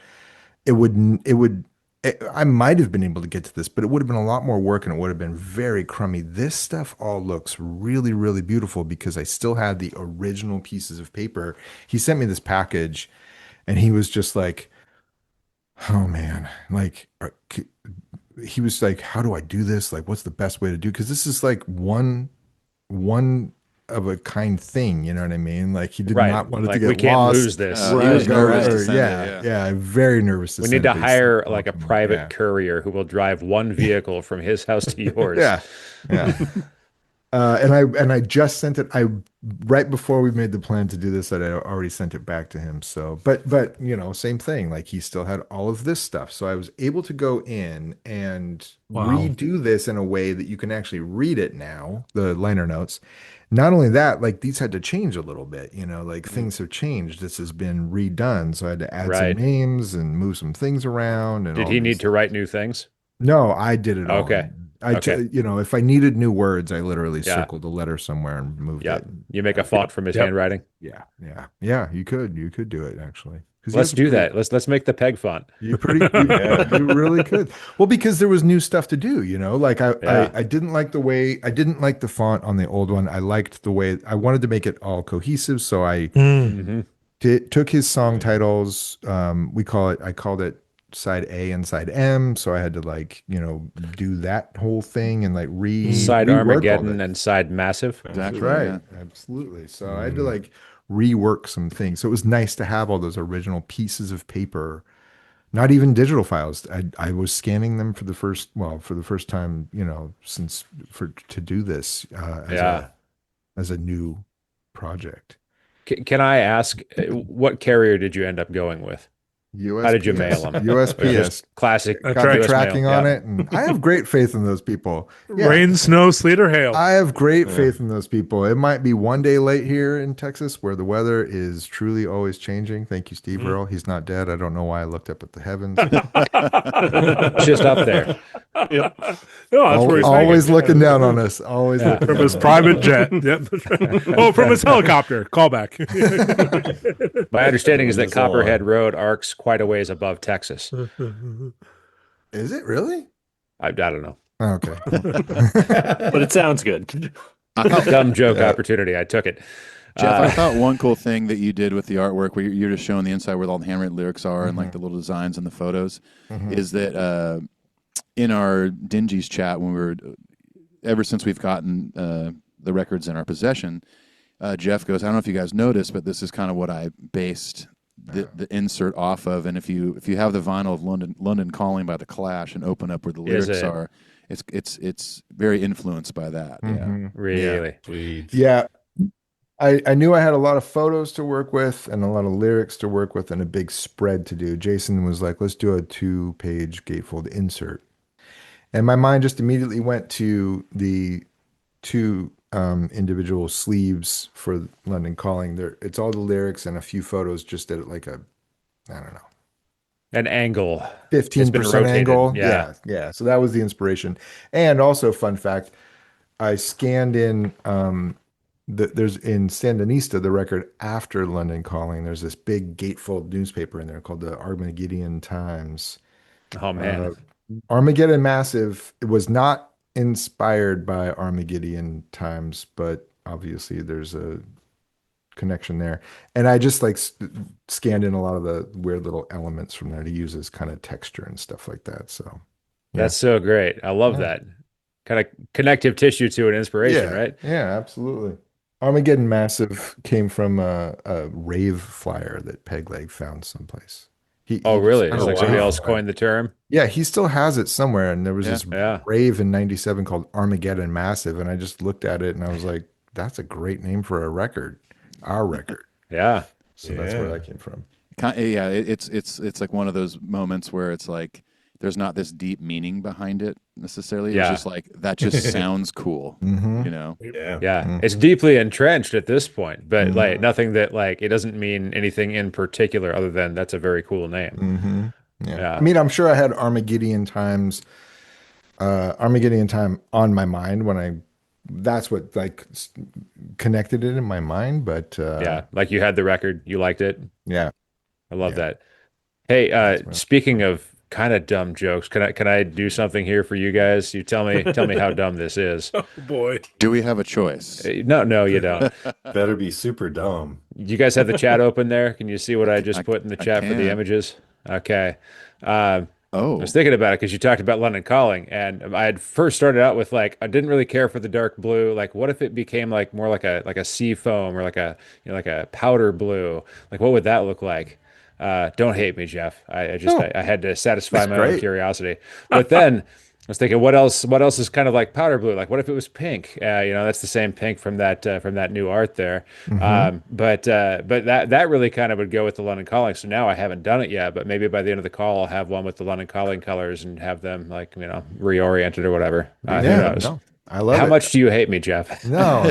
I might have been able to get to this, but it would have been a lot more work and it would have been very crummy. This stuff all looks really, really beautiful because I still had the original pieces of paper. He sent me this package and he was just like, oh man, like, he was like, how do I do this? Like, what's the best way to do? Because this is like one of a kind thing, you know what I mean? Like, he did not want it to get we can't lost. lose this. He was nervous to send Yeah, very nervous. We need to hire like a private courier who will drive one vehicle from his house to yours. Yeah. And I just sent it. Right before we made the plan to do this, I already sent it back to him. So, but same thing. Like, he still had all of this stuff. So I was able to go in and redo this in a way that you can actually read it now, the liner notes. Not only that, like, these had to change a little bit, like things have changed. This has been redone. So I had to add some names and move some things around. And did he need to write new things? No, I did it all. Okay. If I needed new words, I literally circled a letter somewhere and moved it. You make a font from his handwriting. Yeah. You could do it actually. Let's do that. Let's make the Peg font. You really could. Well, because there was new stuff to do. Like I didn't like the font on the old one. I liked the way I wanted to make it all cohesive. So I took his song titles. I called it side A and side M, so I had to do that whole thing and side Armageddon and side Massive. That's right. Yeah. Absolutely. So I had to rework some things. So it was nice to have all those original pieces of paper, not even digital files. I was scanning them for the first time, to do this as a new project. Can I ask, what carrier did you end up going with? USPS. How did you mail them? USPS. Classic. Got the tracking on it. And I have great faith in those people. Yeah. Rain, snow, sleet, or hail. I have great faith in those people. It might be one day late here in Texas where the weather is truly always changing. Thank you, Steve Earle. He's not dead. I don't know why I looked up at the heavens. Just up there. Yep. No, that's where he's always looking down on us. Always looking from his private jet. Yep. From his helicopter. Call back. My understanding is that Copperhead Road arcs quite a ways above Texas. Is it really? I don't know. Okay. But it sounds good. Dumb joke opportunity. I took it. Jeff, I thought one cool thing that you did with the artwork, where you're just showing the inside where all the handwritten lyrics are and the little designs and the photos, is that in our Dingees chat, ever since we've gotten the records in our possession, Jeff goes, I don't know if you guys noticed, but this is kind of what I based the insert off of. And if you have the vinyl of London Calling by The Clash and open up where the lyrics are, it's very influenced by that. Yeah. Really? Yeah. I knew I had a lot of photos to work with and a lot of lyrics to work with and a big spread to do. Jason was like, let's do a 2-page gatefold insert. And my mind just immediately went to the two individual sleeves for London Calling. There, it's all the lyrics and a few photos just at like a, I don't know, An angle. 15% angle. Yeah. Yeah. So that was the inspiration. And also, fun fact, I scanned in there's in Sandinista, the record after London Calling, there's this big gatefold newspaper in there called the Armageddon Times. Oh man. Armageddon Massive, it was not inspired by Armageddon Times, but obviously there's a connection there. And I just like scanned in a lot of the weird little elements from there to use as kind of texture and stuff like that. So That's so great. I love that. Kind of connective tissue to an inspiration, right? Yeah, absolutely. Armageddon Massive came from a rave flyer that Pegleg found someplace. Oh, really? It's It's like somebody else coined the term. Yeah, he still has it somewhere. And there was this Yeah. rave in '97 called Armageddon Massive. And I just looked at it and I was like, that's a great name for a record, our record. Yeah. So that's where that came from. Yeah, it's like one of those moments where it's like there's not this deep meaning behind it necessarily. Yeah. It's just like that just sounds cool, you know? Yeah. It's deeply entrenched at this point, but like nothing that like it doesn't mean anything in particular other than that's a very cool name. Yeah. I mean, I'm sure I had Armageddon Time on my mind when that's what like connected it in my mind. But yeah, like you had the record, you liked it. Yeah. I love that. Hey, speaking of kind of dumb jokes, can I do something here for you guys? You tell me how dumb this is. Oh boy. Do we have a choice? No, you don't. Better be super dumb. You guys have the chat open there? Can you see what I just put in the chat for the images? Okay. I was thinking about it because you talked about London Calling, and I had first started out with like I didn't really care for the dark blue. Like, what if it became like more like a sea foam or like a like a powder blue? Like, what would that look like? Don't hate me, Jeff. I had to satisfy my own curiosity. But then I was thinking, what else is kind of like powder blue? Like, what if it was pink? That's the same pink from that new art there. But that really kind of would go with the London Calling. So now I haven't done it yet, but maybe by the end of the call, I'll have one with the London Calling colors and have them like reoriented or whatever. Who knows? No, I love How it. much do you hate me, Jeff? No.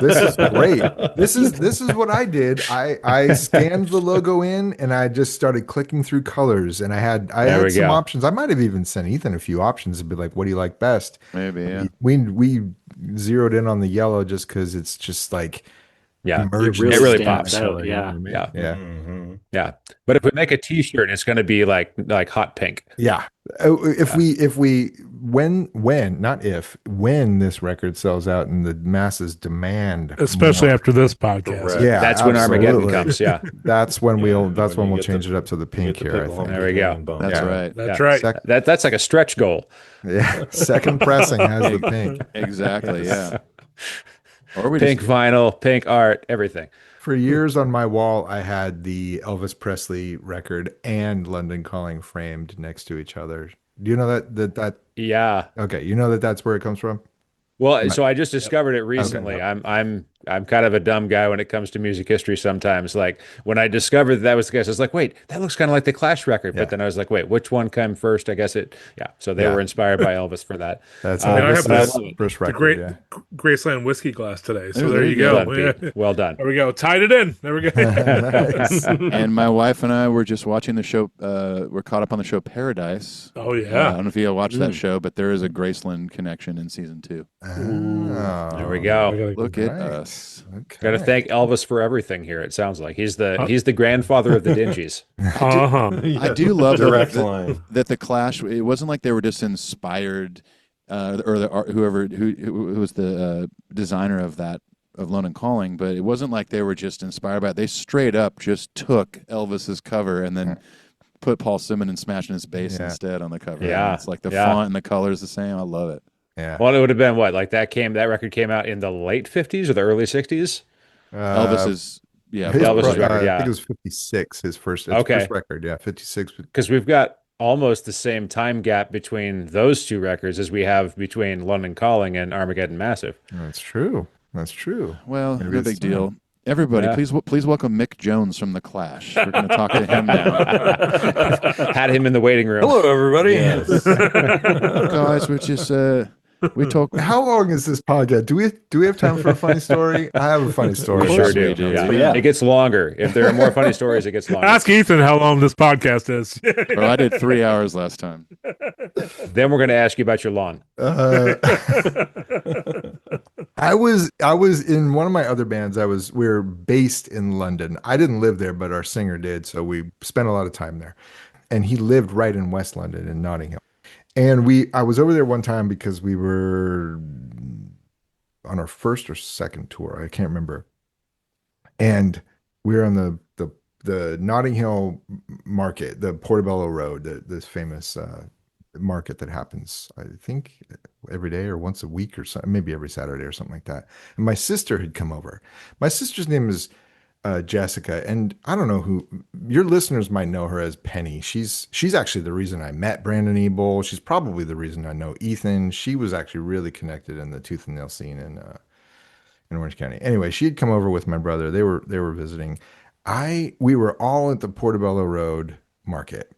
This is great. This is what I did. I scanned the logo in and I just started clicking through colors and I had some options. I might have even sent Ethan a few options to be like, what do you like best? Maybe, yeah. We zeroed in on the yellow just because it's just like it merged really stands pops. out, yeah. Yeah. But if we make a T-shirt, it's going to be like hot pink. Yeah. When this record sells out and the masses demand, especially more. after this podcast. Yeah, that's when Armageddon comes. Yeah, that's when we'll change it up to the pink here. I think. There we go. That's right. That's right. That's like a stretch goal. Yeah, second pressing has the pink. Exactly. Yeah. Or we pink vinyl, pink art, everything. For years on my wall, I had the Elvis Presley record and London Calling framed next to each other. Do you know that? Yeah. Okay, you know that's where it comes from? Well, so I just discovered it recently. Okay. I'm kind of a dumb guy when it comes to music history sometimes. Like when I discovered that was the case, I was like, wait, that looks kind of like the Clash record. But then I was like, wait, which one came first? I guess so they were inspired by Elvis for that. That's I have first record. The great Graceland whiskey glass today. So there you go. Well done. There we go. Tied it in. There we go. Nice. And my wife and I were just watching the show. We're caught up on the show Paradise. Oh yeah. I don't know if you watched that show, but there is a Graceland connection in season 2. There we go. Look at us. Okay. Got to thank Elvis for everything here. It sounds like he's the grandfather of the Dingees. I do love Direct line. that the Clash. It wasn't like they were just inspired, or the who was the designer of London Calling, but it wasn't like they were just inspired by it. They straight up just took Elvis's cover and then put Paul Simon and Smashing His Bass instead on the cover. Yeah, and it's like the font and the color is the same. I love it. Yeah. Well, it would have been what? Like that record came out in the late 50s or the early 60s? Elvis's Elvis's record, I think it was 56, his first record. Yeah, 56. Because we've got almost the same time gap between those two records as we have between London Calling and Armageddon Massive. That's true. That's true. Well, Maybe no it's big deal. Everybody, Yeah. please welcome Mick Jones from The Clash. We're going to talk to him now. Had him in the waiting room. Hello, everybody. Yes. Guys, we just we talk. How long is this podcast? Do we have time for a funny story? I have a funny story. Of We course sure we do. do. Yeah. Yeah. It gets longer. If there are more funny stories, it gets longer. Ask Ethan how long this podcast is. Well, I did 3 hours last time. Then we're going to ask you about your lawn. I was in one of my other bands. We were based in London. I didn't live there, but our singer did, so we spent a lot of time there. And he lived right in West London in Notting Hill. And I was over there one time because we were on our first or second tour. I can't remember. And we were on the Notting Hill market, the Portobello Road, this famous market that happens, I think, every day or once a week or something, maybe every Saturday or something like that. And my sister had come over. My sister's name is Jessica, and I don't know who your listeners might know her as Penny. She's actually the reason I met Brandon Ebel. She's probably the reason I know Ethan. She was actually really connected in the tooth and nail scene in Orange County. Anyway, she had come over with my brother. They were visiting. We were all at the Portobello Road market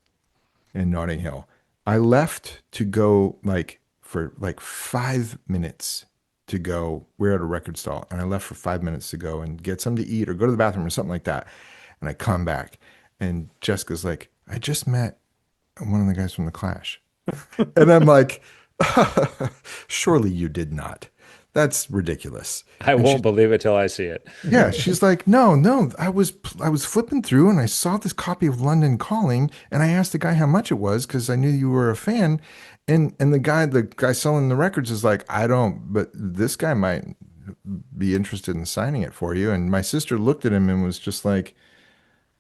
in Notting Hill. I left to go for 5 minutes to go. We're at a record stall, and I left for 5 minutes to go and get something to eat or go to the bathroom or something like that. And I come back, and Jessica's like, I just met one of the guys from The Clash. And I'm like, surely you did not. That's ridiculous. I won't believe it till I see it. Yeah, she's like, no, I was flipping through and I saw this copy of London Calling, and I asked the guy how much it was because I knew you were a fan, and the guy selling the records is like, I don't, but this guy might be interested in signing it for you. And my sister looked at him and was just like,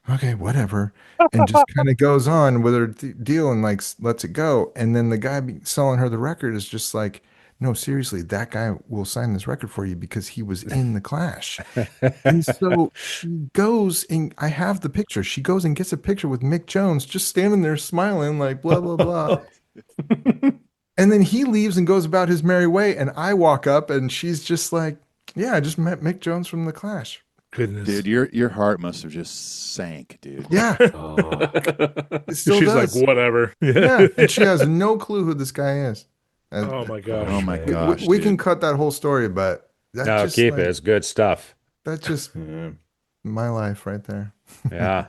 okay, whatever, and just kind of goes on with her deal and lets it go. And then the guy selling her the record is just like, no, seriously, that guy will sign this record for you because he was in The Clash. And so she goes, and I have the picture. She goes and gets a picture with Mick Jones just standing there smiling like blah, blah, blah. And then he leaves and goes about his merry way. And I walk up and she's just like, yeah, I just met Mick Jones from The Clash. Goodness. Dude, your heart must have just sank, dude. Yeah. It still She's does. like, whatever. Yeah. And she has no clue who this guy is. Oh my gosh. Oh my gosh. We dude. can cut that whole story, but that No, just, keep it. It's good stuff. That's just my life right there. Yeah.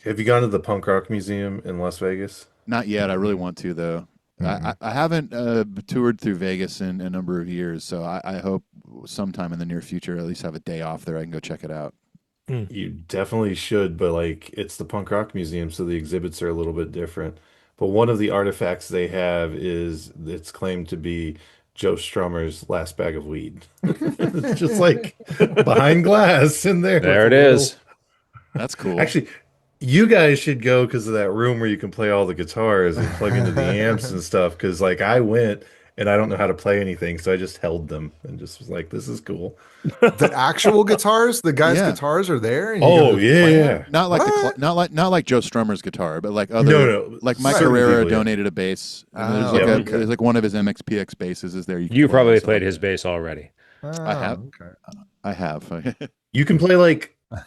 Have you gone to the Punk Rock Museum in Las Vegas? Not yet. I really want to, though. I haven't toured through Vegas in a number of years, so I hope sometime in the near future, at least have a day off there. I can go check it out. You definitely should, but it's the Punk Rock Museum, so the exhibits are a little bit different. But one of the artifacts they have is it's claimed to be Joe Strummer's last bag of weed. It's just behind glass in there. There it is. That's cool. Actually, you guys should go because of that room where you can play all the guitars and plug into the amps and stuff. Because I went and I don't know how to play anything, so I just held them and just was like, "This is cool." The actual guitars, the guys' guitars are there. And you Oh go to yeah, play yeah. them? not like not like Joe Strummer's guitar, but like other. No. Like Mike Certain Herrera people, yeah. donated a bass. And Oh, there's like one of his MXPX basses is there. can You play probably also. played his bass already. I have. Okay. I have. You can play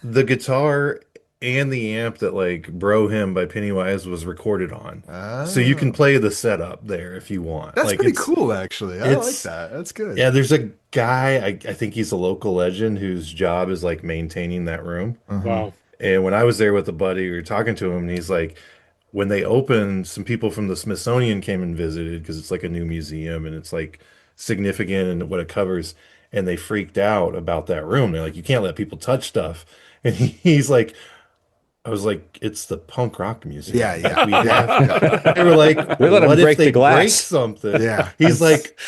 the guitar and the amp that Bro Him by Pennywise was recorded on. So you can play the setup there if you want. That's pretty it's cool, actually. I like it's- that. That's good. Yeah, there's a guy, I think he's a local legend whose job is maintaining that room. Wow. And when I was there with a buddy, we were talking to him, and he's like, when they opened, some people from the Smithsonian came and visited because it's a new museum and it's significant in what it covers. And they freaked out about that room. They're like, you can't let people touch stuff. And he's like, I was like, it's the Punk Rock Museum. Yeah. We have. They were like, We let 'em what break if they the glass." break something? Yeah. He's like,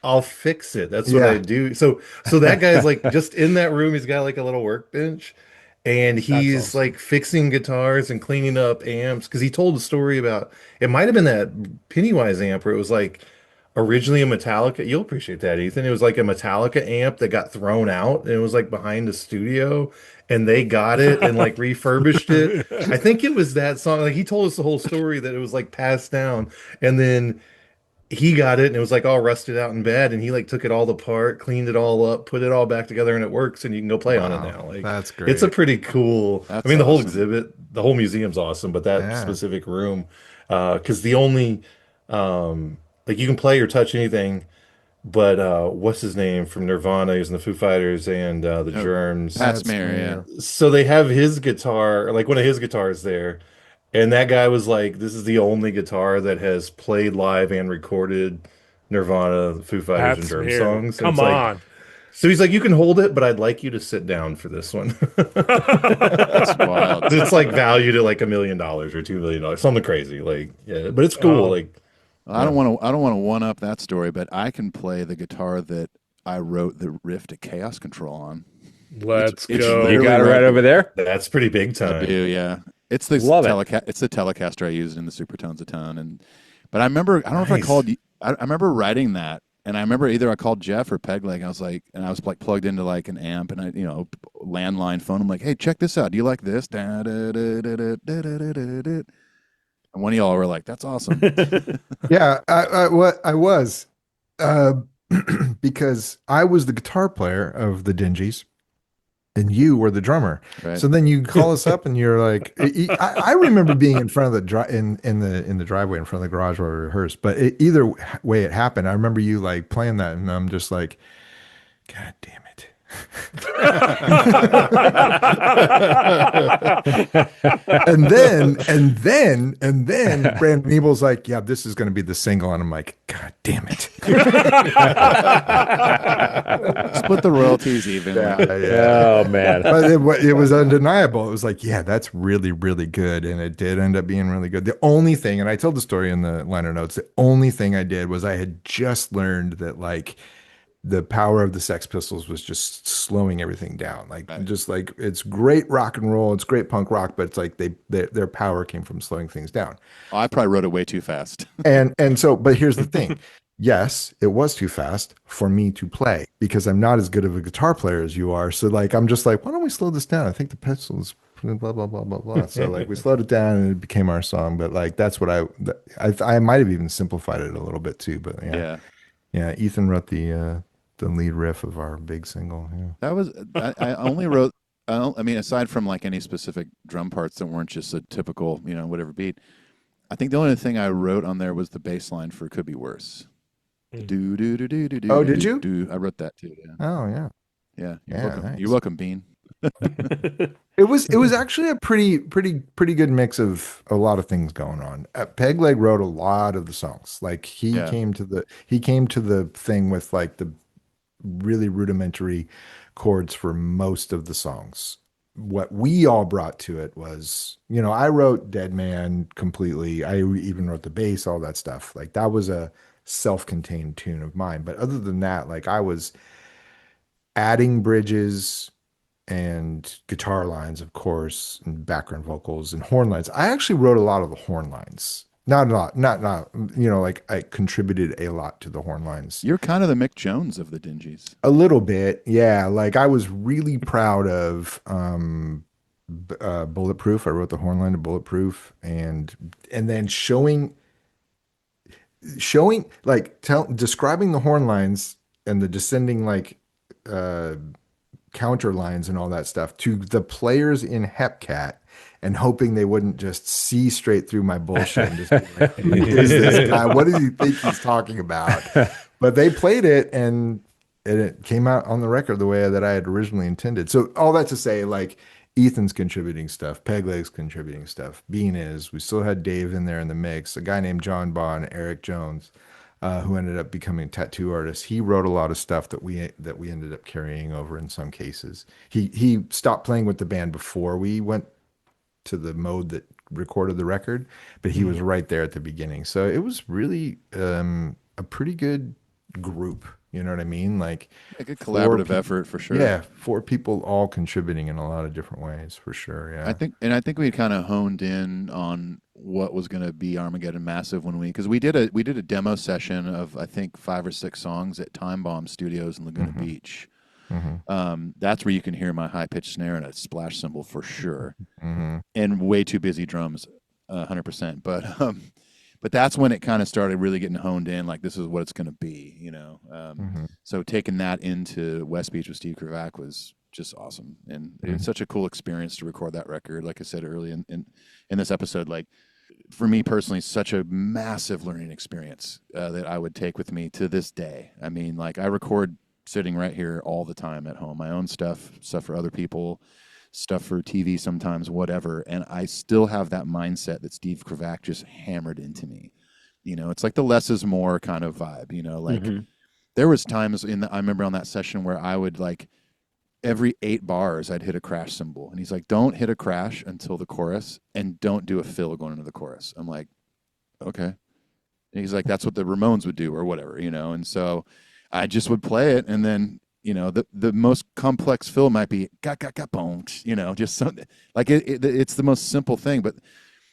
I'll fix it. That's what Yeah. I do. So that guy's just in that room. He's got a little workbench, and he's fixing guitars and cleaning up amps. Because he told a story about it. Might have been that Pennywise amp where it was originally a Metallica. You'll appreciate that, Ethan. It was a Metallica amp that got thrown out, and it was behind a studio, and they got it and refurbished it. I think it was that song. He told us the whole story that it was passed down, and then he got it and it was like all rusted out and bad, and he like took it all apart, cleaned it all up, put it all back together, and it works, and you can go play on it now. Like that's great. it's a pretty cool. That's I mean, the whole awesome. exhibit, the whole museum's awesome, but that specific room, because the only, like you can play or touch anything, but what's his name from Nirvana? He was in the Foo Fighters and the Germs. Pat Smear, yeah. So they have his guitar, like one of his guitars there. And that guy was like, this is the only guitar that has played live and recorded Nirvana, Foo Fighters, and Germs songs. And Come it's like, on. so he's like, you can hold it, but I'd like you to sit down for this one. That's wild. It's like valued at like $1 million or $2 million, something crazy. Like, yeah, but it's cool. Like, I don't want to one up that story, but I can play the guitar that I wrote the riff to Chaos Control on. Let's go. You got it right over there. That's pretty big time. I do, yeah. It's the it's the Telecaster I used in the Supertones of Tone, but I remember I don't know if I called you. I remember writing that, and I remember either I called Jeff or Pegleg. I was like, and I was like plugged into like an amp, and I landline phone. I'm like, hey, check this out. Do you like this? And one of y'all were like, that's awesome. Yeah, I was because I was the guitar player of the Dingees. And you were the drummer, right. So then you call us up, and you're like, I remember being in front of the in the driveway in front of the garage where we rehearsed. But either way it happened, I remember you like playing that, and I'm just like, God damn it. and then Brandon Ebel's like, yeah, this is going to be the single, and I'm like, God damn it. Split the royalties even. Yeah. Oh man. But it was undeniable. It was like, yeah, that's really, really good. And it did end up being really good. The only thing, and I told the story in the liner notes, the only thing I did was I had just learned that like the power of the Sex Pistols was just slowing everything down. Like, just like, it's great rock and roll, it's great punk rock, but it's like their power came from slowing things down. Oh, I probably wrote it way too fast. and so, but here's the thing. Yes, it was too fast for me to play because I'm not as good of a guitar player as you are. So like, I'm just like, why don't we slow this down? I think the Pistols, blah, blah, blah, blah, blah. So like, we slowed it down and it became our song. But like, that's what I might have even simplified it a little bit too. But yeah. Ethan wrote the lead riff of our big single. Yeah. That was I only wrote. I mean, aside from like any specific drum parts that weren't just a typical, whatever beat. I think the only thing I wrote on there was the bass line for "Could Be Worse." Do do do do do do. Oh, did you? Do I wrote that too? Yeah. Oh yeah. Yeah. You're Yeah, welcome. nice. You're welcome, Bean. It was actually a pretty good mix of a lot of things going on. Pegleg wrote a lot of the songs. Like he came to the thing with like the really rudimentary chords for most of the songs. What we all brought to it was, I wrote Dead Man completely. I even wrote the bass, all that stuff. Like that was a self-contained tune of mine. But other than that, like I was adding bridges and guitar lines, of course, and background vocals and horn lines. I actually wrote a lot of the horn lines. Not a lot, not like I contributed a lot to the horn lines. You're kind of the Mick Jones of the Dingees. A little bit, yeah. Like I was really proud of Bulletproof. I wrote the horn line to Bulletproof, and then showing like describing the horn lines and the descending like counter lines and all that stuff to the players in Hepcat, and hoping they wouldn't just see straight through my bullshit and just be like, who is this guy? What does he think he's talking about? But they played it, and it came out on the record the way that I had originally intended. So all that to say, like, Ethan's contributing stuff, Pegleg's contributing stuff, Bean is. We still had Dave in there in the mix, a guy named John Bond, Eric Jones, who ended up becoming a tattoo artist. He wrote a lot of stuff that we ended up carrying over in some cases. He stopped playing with the band before we went to the mode that recorded the record, but he was right there at the beginning. So it was really a pretty good group. You know what I mean? Like a good collaborative effort for sure. Yeah, 4 people all contributing in a lot of different ways for sure. Yeah, I think we kind of honed in on what was going to be Armageddon Massive because we did a demo session of I think 5 or 6 songs at Time Bomb Studios in Laguna Beach. That's where you can hear my high-pitched snare and a splash cymbal for sure, and way too busy drums, 100%. but that's when it kind of started really getting honed in. Like, this is what it's going to be, So taking that into West Beach with Steve Kravac was just awesome, and it's such a cool experience to record that record. Like I said early in this episode, like for me personally, such a massive learning experience that I would take with me to this day. I mean, like I record sitting right here all the time at home, my own stuff for other people, stuff for TV sometimes, whatever. And I still have that mindset that Steve Kravac just hammered into me. It's like the less is more kind of vibe, like there was times I remember on that session where I would like every 8 bars I'd hit a crash cymbal. And he's like, don't hit a crash until the chorus and don't do a fill going into the chorus. I'm like, okay. And he's like, that's what the Ramones would do or whatever, And so I just would play it, and then the most complex fill might be boom, just something like it's the most simple thing. But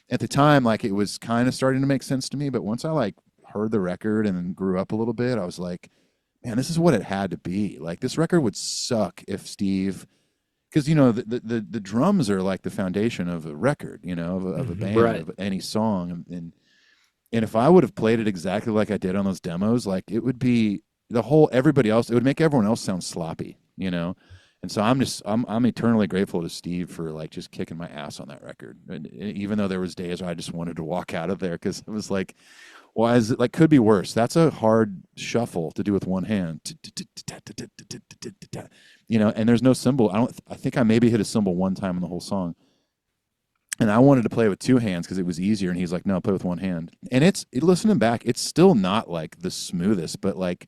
at the time, like it was kind of starting to make sense to me. But once I like heard the record and grew up a little bit, I was like, man, this is what it had to be. Like this record would suck if Steve, because the drums are like the foundation of a record, of a band, of any song, and if I would have played it exactly like I did on those demos, like it would be. It would make everyone else sound sloppy, And so I'm eternally grateful to Steve for like just kicking my ass on that record. And even though there was days where I just wanted to walk out of there because it was like, why is it like could be worse? That's a hard shuffle to do with one hand. And there's no cymbal. I think I maybe hit a cymbal one time in the whole song. And I wanted to play with 2 hands because it was easier. And he's like, no, play with 1 hand. And listening back, it's still not like the smoothest, but like,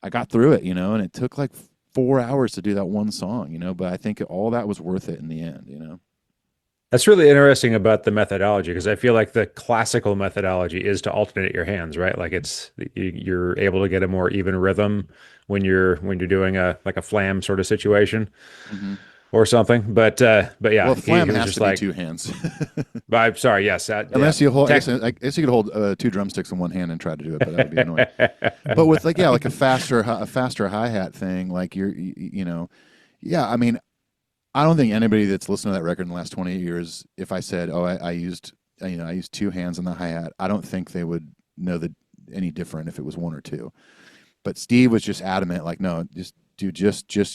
I got through it, and it took like 4 hours to do that one song, but I think all that was worth it in the end. That's really interesting about the methodology, because I feel like the classical methodology is to alternate your hands, right? Like you're able to get a more even rhythm when you're doing a flam sort of situation. Or something, but yeah. Well, flam has to be like 2 hands. But I'm sorry, yes. Unless you hold, I guess you could hold 2 drumsticks in one hand and try to do it, but that would be annoying. But with like a faster hi-hat thing, like I mean, I don't think anybody that's listened to that record in the last 20 years, if I said, oh, I used 2 hands on the hi-hat, I don't think they would know that any different if it was 1 or 2. But Steve was just adamant, like, no, just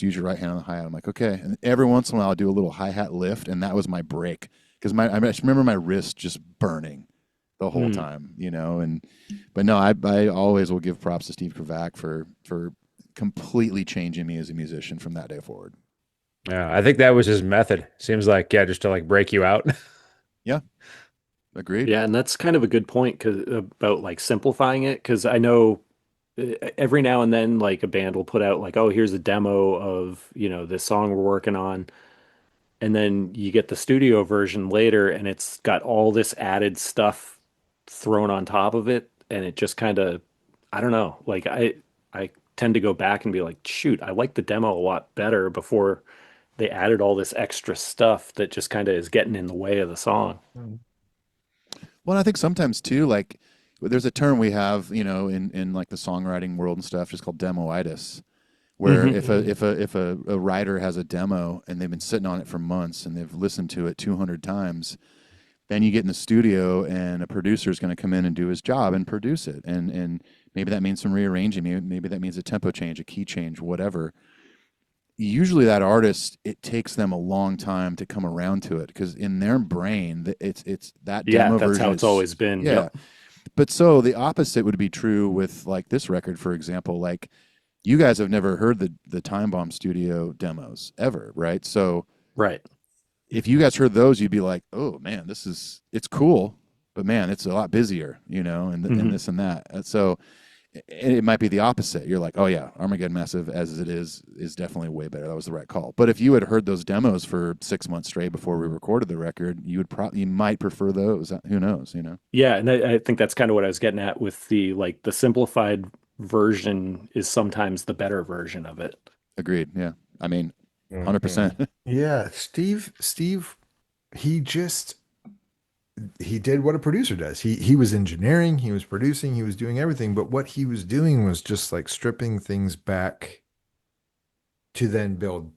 use your right hand on the hi-hat. I'm like, okay. And every once in a while I'll do a little hi-hat lift, and that was my break. Because I just remember my wrist just burning the whole time, but no, I always will give props to Steve Kravac for completely changing me as a musician from that day forward. Yeah, I think that was his method. Seems like, just to like break you out. Yeah. Agreed. Yeah, and that's kind of a good point about like simplifying it, because I know every now and then like a band will put out like, oh, here's a demo of this song we're working on, and then you get the studio version later and it's got all this added stuff thrown on top of it, and it just kind of, I don't know, like I tend to go back and be like, shoot, I like the demo a lot better before they added all this extra stuff that just kind of is getting in the way of the song. Well, I think sometimes too, like there's a term we have, in like the songwriting world and stuff, just called demoitis, where if a writer has a demo and they've been sitting on it for months and they've listened to it 200 times, then you get in the studio and a producer is going to come in and do his job and produce it, and maybe that means some rearranging, maybe that means a tempo change, a key change, whatever. Usually that artist, it takes them a long time to come around to it, because in their brain it's that demo version. Yeah, that's how it's always been. Yeah. Yep. But so the opposite would be true with like this record, for example. Like you guys have never heard the Time Bomb Studio demos ever, right? So right. If you guys heard those, you'd be like, oh man, it's cool, but man, it's a lot busier, and this and that. So it might be the opposite. You're like, oh yeah, Armageddon Massive as it is definitely way better. That was the right call. But if you had heard those demos for 6 months straight before we recorded the record, you might prefer those. Who knows? Yeah, and I think that's kind of what I was getting at with the simplified version is sometimes the better version of it. Agreed. Yeah, I mean, 100%. Yeah, Steve, he did what a producer does. He was engineering, he was producing, he was doing everything, but what he was doing was just like stripping things back to then build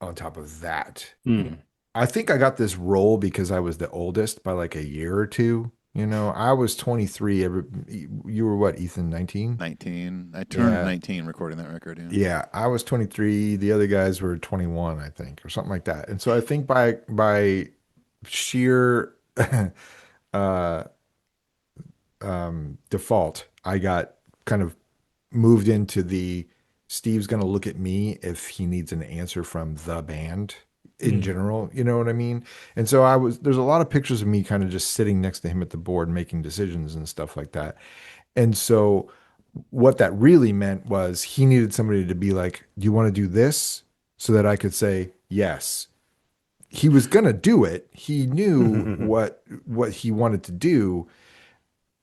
on top of that. I think I got this role because I was the oldest by like a year or two, I was 23. You were what, Ethan, 19? 19. I turned 19 recording that record. Yeah. Yeah, I was 23. The other guys were 21, I think, or something like that. And so I think by sheer uh, default, I got kind of moved into Steve's going to look at me if he needs an answer from the band in general, you know what I mean? And so there's a lot of pictures of me kind of just sitting next to him at the board making decisions and stuff like that. And so what that really meant was he needed somebody to be like, do you want to do this? So that I could say yes. He was going to do it. He knew what he wanted to do.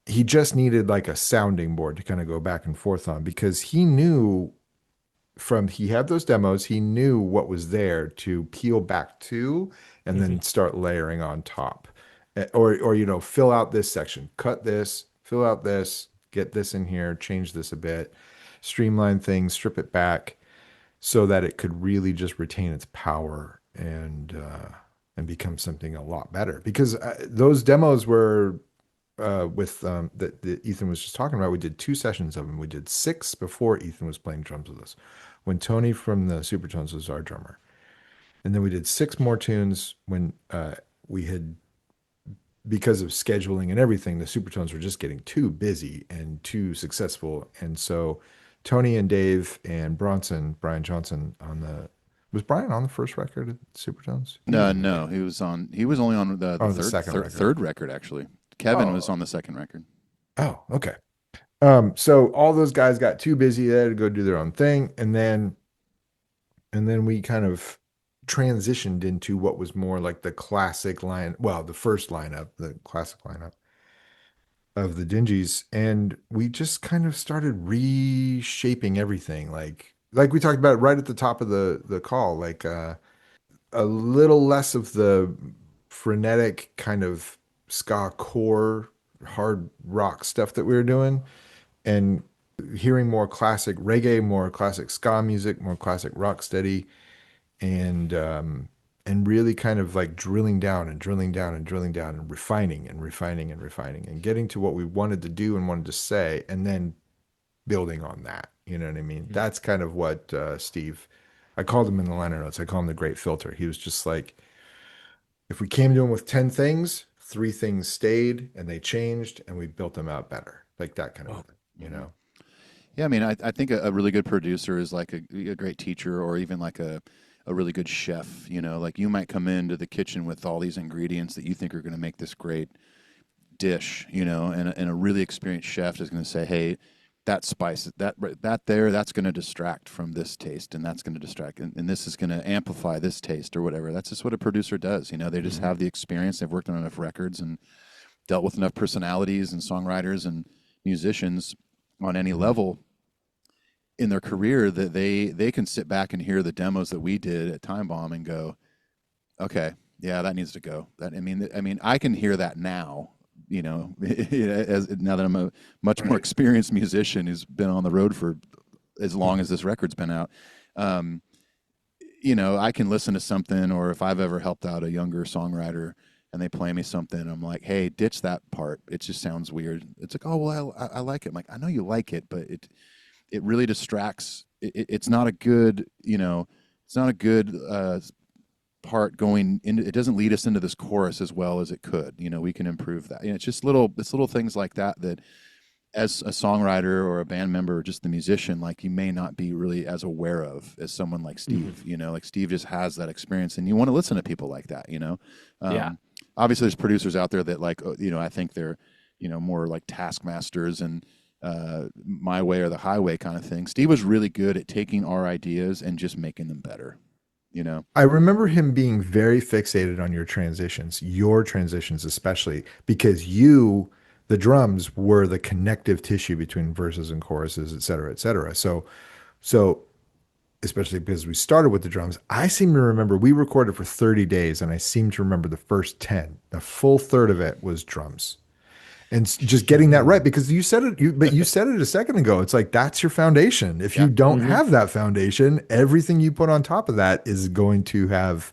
He just needed like a sounding board to kind of go back and forth on, because he knew he had those demos, he knew what was there to peel back to and then start layering on top. Or fill out this section, cut this, fill out this, get this in here, change this a bit, streamline things, strip it back so that it could really just retain its power and become something a lot better. Because those demos were that Ethan was just talking about. We did 2 sessions of them. We did 6 before Ethan was playing drums with us, when Tony from the Supertones was our drummer. And then we did 6 more tunes when we had, because of scheduling and everything, the Supertones were just getting too busy and too successful. And so Tony and Dave and Brian Johnson was Brian on the first record of Supertones? No, he was only on the third record, actually. Kevin was on the second record. Oh, okay. So all those guys got too busy. They had to go do their own thing. And then we kind of transitioned into what was more like the classic the first lineup, the classic lineup of the Dingees. And we just kind of started reshaping everything. Like we talked about right at the top of the call, like a little less of the frenetic kind of ska core hard rock stuff that we were doing, and hearing more classic reggae, more classic ska music, more classic rock steady, and really kind of like drilling down and refining and getting to what we wanted to do and wanted to say, and then building on that. You know what I mean? Mm-hmm. That's kind of what Steve, I called him in the liner notes, I call him the great filter. He was just like, if we came to him with 10 things, 3 things stayed and they changed and we built them out better. Like that kind of thing, Yeah, I mean, I think a really good producer is like a great teacher, or even like a really good chef. Like you might come into the kitchen with all these ingredients that you think are going to make this great dish, and a really experienced chef is going to say, hey, that spice, that's going to distract from this taste, and that's going to distract, and this is going to amplify this taste or whatever. That's just what a producer does. They just have the experience. They've worked on enough records and dealt with enough personalities and songwriters and musicians on any level in their career that they can sit back and hear the demos that we did at Time Bomb and go, okay, yeah, that needs to go. I can hear that now. As now that I'm a much more experienced musician who's been on the road for as long as this record's been out, I can listen to something, or if I've ever helped out a younger songwriter and they play me something, I'm like, hey, ditch that part. It just sounds weird. It's like, oh, well, I like it. I'm like, I know you like it, but it really distracts. It's not a good, it's not a good part going in. It doesn't lead us into this chorus as well as it could. We can improve that. It's just little things like that as a songwriter or a band member or just the musician, like you may not be really as aware of as someone like Steve. Like Steve just has that experience, and you want to listen to people like that. Obviously there's producers out there that like, I think they're, more like taskmasters and my way or the highway kind of thing. Steve was really good at taking our ideas and just making them better. I remember him being very fixated on your transitions especially, because the drums were the connective tissue between verses and choruses, et cetera, et cetera. So especially because we started with the drums, I seem to remember we recorded for 30 days and I seem to remember the first 10, the full third of it was drums. And just getting that right, because you said it, but you said it a second ago. It's like, that's your foundation. If you don't have that foundation, everything you put on top of that is going to have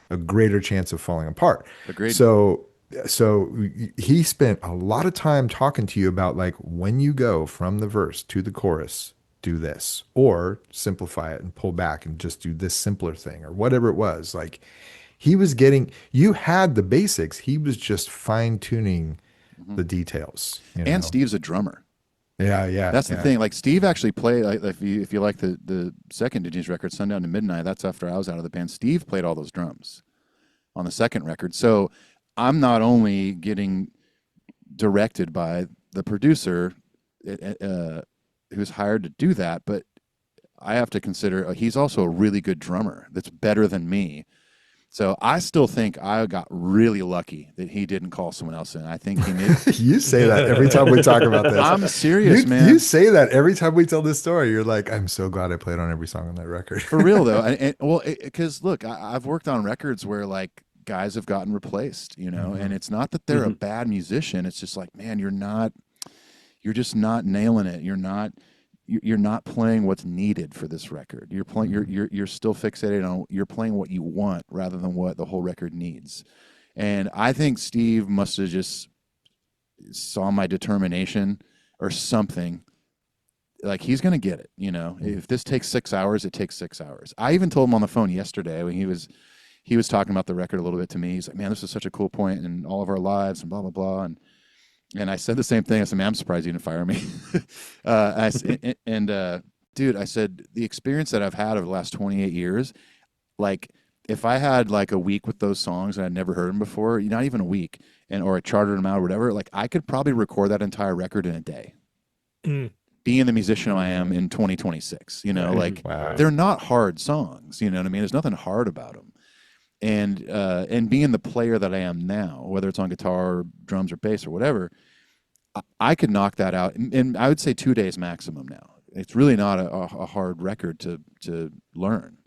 a greater chance of falling apart. Agreed. So So he spent a lot of time talking to you about like when you go from the verse to the chorus, do this, or simplify it and pull back and just do this simpler thing or whatever it was. Like he was getting, you had the basics. He was just fine tuning the details. And Steve's a drummer. Yeah, yeah. That's the thing. Like Steve actually played. Like, if you like the second Dingees record, Sundown to Midnight. That's after I was out of the band. Steve played all those drums on the second record. So I'm not only getting directed by the producer who's hired to do that, but I have to consider he's also a really good drummer that's better than me. So I still think I got really lucky that he didn't call someone else in. I think he made. You say that every time we talk about this. I'm serious, man. You say that every time we tell this story. You're like, I'm so glad I played on every song on that record. For real though, because look, I've worked on records where like guys have gotten replaced, and it's not that they're a bad musician. It's just like, man, you're just not nailing it. You're not playing what's needed for this record. You're playing. You're still fixated on. You're playing what you want rather than what the whole record needs. And I think Steve must have just saw my determination or something. Like he's gonna get it. If this takes 6 hours, it takes 6 hours. I even told him on the phone yesterday when he was talking about the record a little bit to me. He's like, "Man, this is such a cool point in all of our lives," and blah blah blah. And I said the same thing. I said, "Man, I'm surprised you didn't fire me." Dude, I said, the experience that I've had over the last 28 years, like if I had like a week with those songs and I'd never heard them before, not even a week, or I chartered them out or whatever, like I could probably record that entire record in a day. Being the musician I am in 2026, wow. They're not hard songs. You know what I mean? There's nothing hard about them. And being the player that I am now, whether it's on guitar, drums, or bass or whatever, I could knock that out in I would say 2 days maximum now. It's really not a hard record to learn.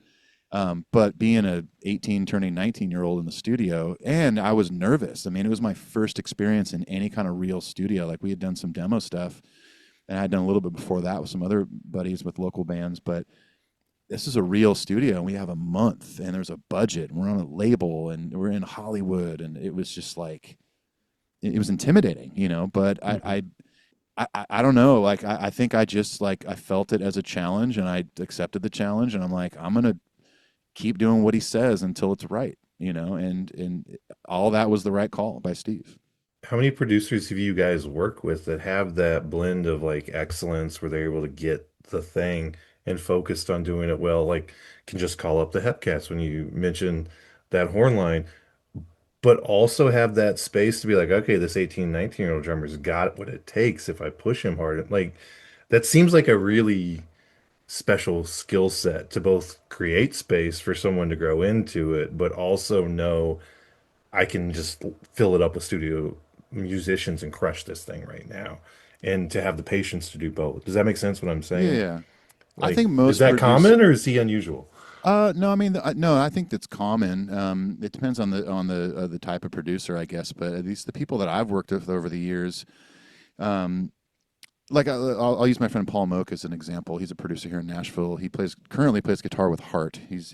But being a 18 turning 19-year-old in the studio, and I was nervous. I mean, it was my first experience in any kind of real studio. Like we had done some demo stuff, and I had done a little bit before that with some other buddies with local bands, but this is a real studio, and we have a month, and there's a budget, and we're on a label, and we're in Hollywood, and it was just like, it was intimidating, but I don't know, like, I think I just, like, I felt it as a challenge, and I accepted the challenge, and I'm like, I'm going to keep doing what he says until it's right, and all that was the right call by Steve. How many producers have you guys worked with that have that blend of, like, excellence where they're able to get the thing and focused on doing it well, like can just call up the Hepcats when you mention that horn line, but also have that space to be like, okay, this 18, 19-year-old drummer's got what it takes if I push him hard. Like, that seems like a really special skill set to both create space for someone to grow into it, but also know I can just fill it up with studio musicians and crush this thing right now. And to have the patience to do both. Does that make sense what I'm saying? Yeah. Like, I think most is that common or is he unusual? No, I mean, no, I think that's common. It depends on the type of producer, I guess. But at least the people that I've worked with over the years, like I'll use my friend Paul Moak as an example. He's a producer here in Nashville. He currently plays guitar with heart. He's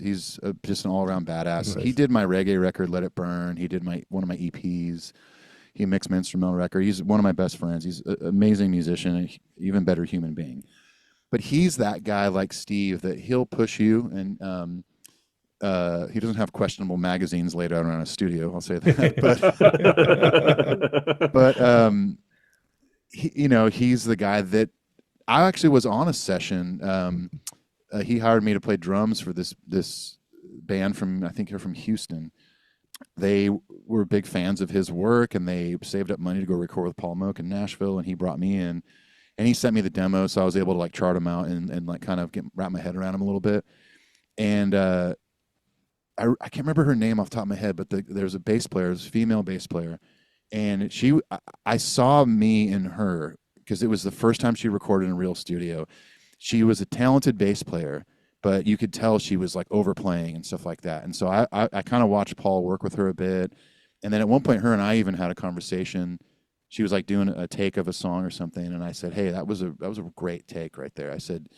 just an all around badass. Nice. He did my reggae record, Let It Burn. He did one of my EPs. He mixed my instrumental record. He's one of my best friends. He's an amazing musician, and even better human being. But he's that guy like Steve that he'll push you, and he doesn't have questionable magazines laid out around a studio. I'll say that. But he's the guy that I actually was on a session. He hired me to play drums for this band from, I think they're from Houston. They were big fans of his work, and they saved up money to go record with Paul Moak in Nashville, and he brought me in. And he sent me the demo, so I was able to like chart him out and like kind of wrap my head around him a little bit. And I can't remember her name off the top of my head, but there's a bass player, there's a female bass player, and I saw me in her because it was the first time she recorded in a real studio. She was a talented bass player, but you could tell she was like overplaying and stuff like that. And so I kind of watched Paul work with her a bit, and then at one point, her and I even had a conversation. She was like doing a take of a song or something, and I said, "Hey, that was a great take right there." I said,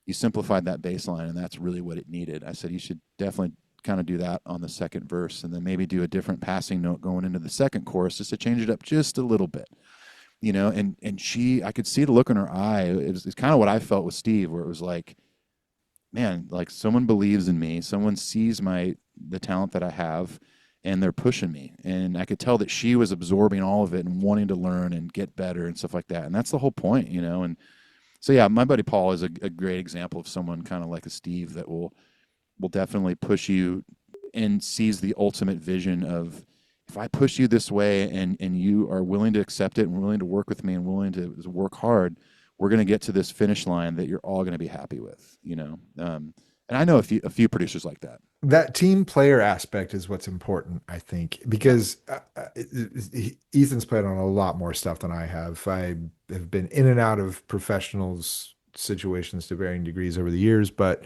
"You simplified that bass line, and that's really what it needed." I said, "You should definitely kind of do that on the second verse, and then maybe do a different passing note going into the second chorus just to change it up just a little bit, you know. And I could see the look in her eye. It's kind of what I felt with Steve, where it was like, man, like someone believes in me, someone sees the talent that I have, and they're pushing me. And I could tell that she was absorbing all of it and wanting to learn and get better and stuff like that. And that's the whole point, you know. And so, yeah, my buddy Paul is a great example of someone kind of like a Steve that will definitely push you and sees the ultimate vision of, if I push you this way and you are willing to accept it and willing to work with me and willing to work hard, we're going to get to this finish line that you're all going to be happy with, you know. And I know a few producers like that. That team player aspect is what's important, I think, because Ethan's played on a lot more stuff than I have. I have been in and out of professionals situations to varying degrees over the years, but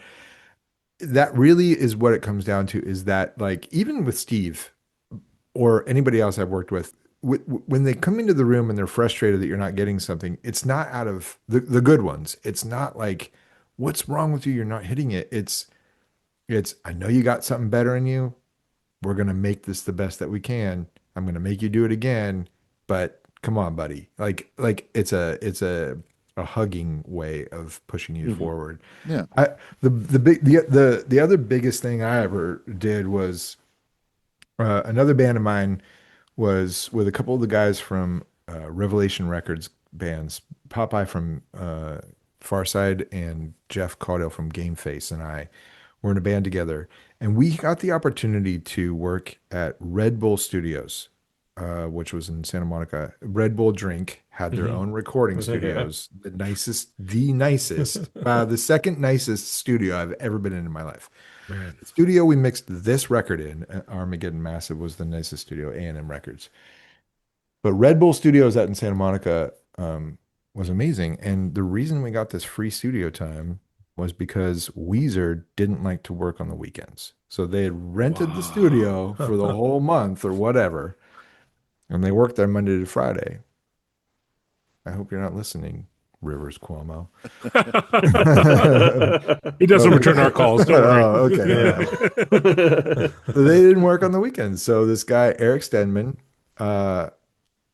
that really is what it comes down to, is that, like, even with Steve or anybody else I've worked with, when they come into the room and they're frustrated that you're not getting something, it's not out of the good ones. It's not like, what's wrong with you? You're not hitting it. It's, I know you got something better in you. We're going to make this the best that we can. I'm going to make you do it again, but come on, buddy. Like it's a hugging way of pushing you forward. Yeah. The other biggest thing I ever did was, another band of mine was with a couple of the guys from Revelation Records bands, Popeye from Farside and Jeff Caudell from Game Face, and I were in a band together, and we got the opportunity to work at Red Bull Studios, which was in Santa Monica. Red Bull Drink had their own recording studios, the nicest, the second nicest studio I've ever been in my life. Man. The studio we mixed this record in, Armageddon Massive, was the nicest studio, A&M Records. But Red Bull Studios out in Santa Monica was amazing. And the reason we got this free studio time was because Weezer didn't like to work on the weekends. So they had rented the studio for the whole month or whatever, and they worked there Monday to Friday. I hope you're not listening, Rivers Cuomo. He doesn't return our calls. Don't worry. Oh, okay. Yeah. So they didn't work on the weekends. So this guy, Eric Stedman,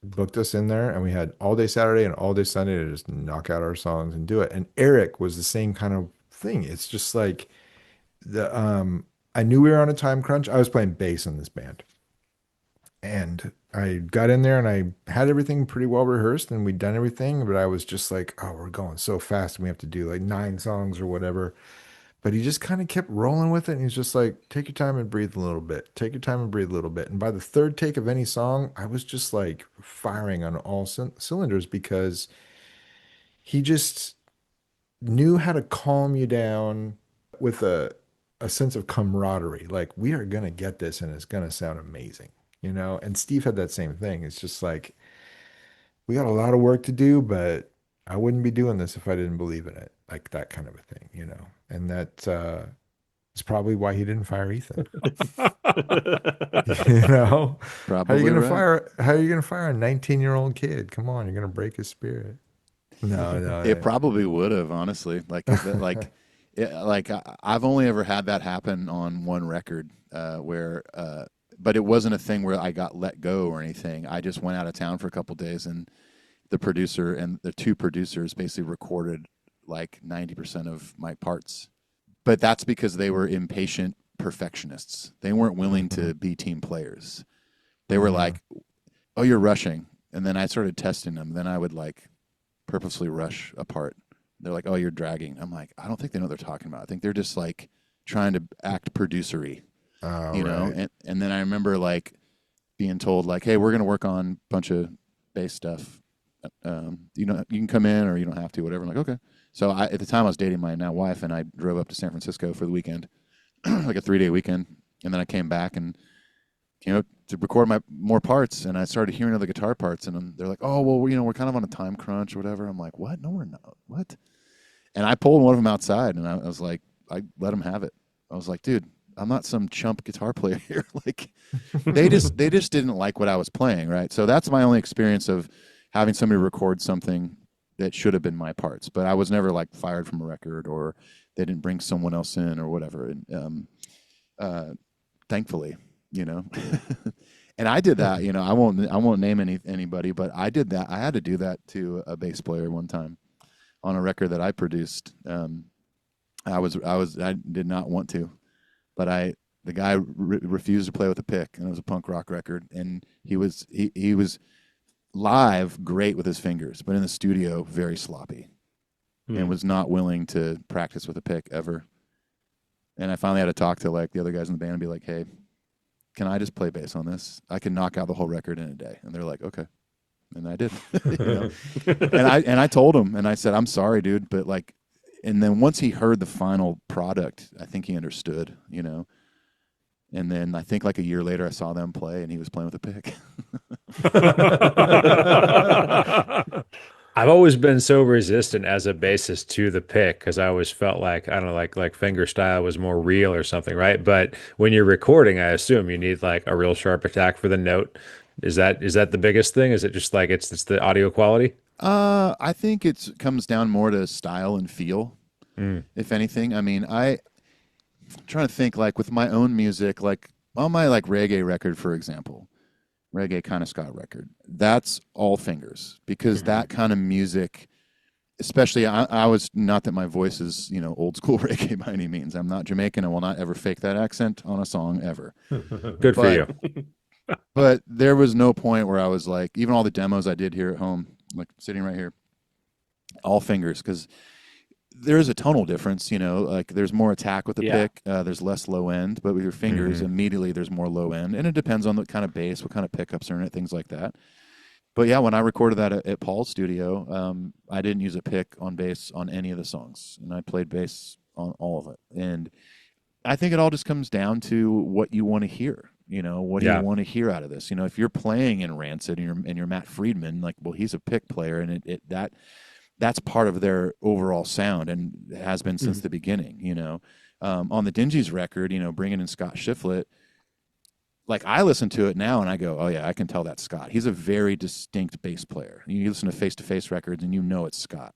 booked us in there, and we had all day Saturday and all day Sunday to just knock out our songs and do it. And Eric was the same kind of thing. It's just like I knew we were on a time crunch. I was playing bass in this band, and I got in there and I had everything pretty well rehearsed and we'd done everything, but I was just like, oh, we're going so fast and we have to do like 9 songs or whatever. But he just kind of kept rolling with it, and he's just like, take your time and breathe a little bit. Take your time and breathe a little bit. And by the third take of any song, I was just like firing on all cylinders, because he just knew how to calm you down with a sense of camaraderie. Like, we are going to get this and it's going to sound amazing, you know? And Steve had that same thing. It's just like, we got a lot of work to do, but I wouldn't be doing this if I didn't believe in it. Like that kind of a thing, you know? And that is probably why he didn't fire Ethan. You know? Probably how are you gonna fire a 19-year-old kid? Come on, you're gonna break his spirit. No. It probably would have, honestly. I've only ever had that happen on one record, but it wasn't a thing where I got let go or anything. I just went out of town for a couple of days, and the producer and the 2 producers basically recorded like 90% of my parts. But that's because they were impatient perfectionists. They weren't willing to be team players. They were like, oh, you're rushing. And then I started testing them. Then I would like purposely rush a part. They're like, oh, you're dragging. I'm like, I don't think they know what they're talking about. I think they're just like trying to act producery, you know? And then I remember like being told like, hey, we're going to work on a bunch of bass stuff. You know, you can come in or you don't have to, whatever. I'm like, okay. So at the time I was dating my now wife, and I drove up to San Francisco for the weekend, like a 3-day weekend. And then I came back and, you know, to record more parts, and I started hearing other guitar parts, and they're like, oh, well, you know, we're kind of on a time crunch or whatever. I'm like, what? No, we're not. What? And I pulled one of them outside, and I was like, I let him have it. I was like, dude, I'm not some chump guitar player here. Like, they just didn't like what I was playing, right? So that's my only experience of having somebody record something that should have been my parts, but I was never like fired from a record, or they didn't bring someone else in or whatever. And thankfully, you know. And I did that, you know. I won't name anybody, but I did that. I had to do that to a bass player one time on a record that I produced. I did not want to, but the guy refused to play with a pick, and it was a punk rock record, and he was live great with his fingers, but in the studio very sloppy, and was not willing to practice with a pick ever. And I finally had to talk to like the other guys in the band and be like, hey, can I just play bass on this? I can knock out the whole record in a day. And they're like, okay. And I did. You know? and I told him, and I said, I'm sorry, dude, but like, and then once he heard the final product, I think he understood, you know. And then I think like a year later I saw them play, and he was playing with a pick. I've always been so resistant as a bassist to the pick, because I always felt like, I don't know, like finger style was more real or something, right? But when you're recording, I assume you need like a real sharp attack for the note. Is that the biggest thing? Is it just like it's the audio quality? I think it comes down more to style and feel, if anything. I mean, I'm trying to think, like with my own music, like on my like reggae record, for example, reggae kind of ska record, that's all fingers, because that kind of music, especially I was, not that my voice is, you know, old school reggae by any means. I'm not Jamaican. I will not ever fake that accent on a song ever. Good for you. But there was no point where I was like, even all the demos I did here at home, like sitting right here, all fingers, because there is a tonal difference, you know, like there's more attack with the pick, there's less low end, but with your fingers, immediately there's more low end, and it depends on the kind of bass, what kind of pickups are in it, things like that. But yeah, when I recorded that at Paul's studio, I didn't use a pick on bass on any of the songs, and I played bass on all of it. And I think it all just comes down to what you want to hear. You know, what do you want to hear out of this? You know, if you're playing in Rancid and you're Matt Friedman, like, well, he's a pick player, and that's part of their overall sound, and it has been since the beginning. You know, on the Dingees record, you know, bringing in Scott Shiflett, like I listen to it now and I go, oh yeah, I can tell that's Scott. He's a very distinct bass player. You listen to Face to Face records and you know it's Scott.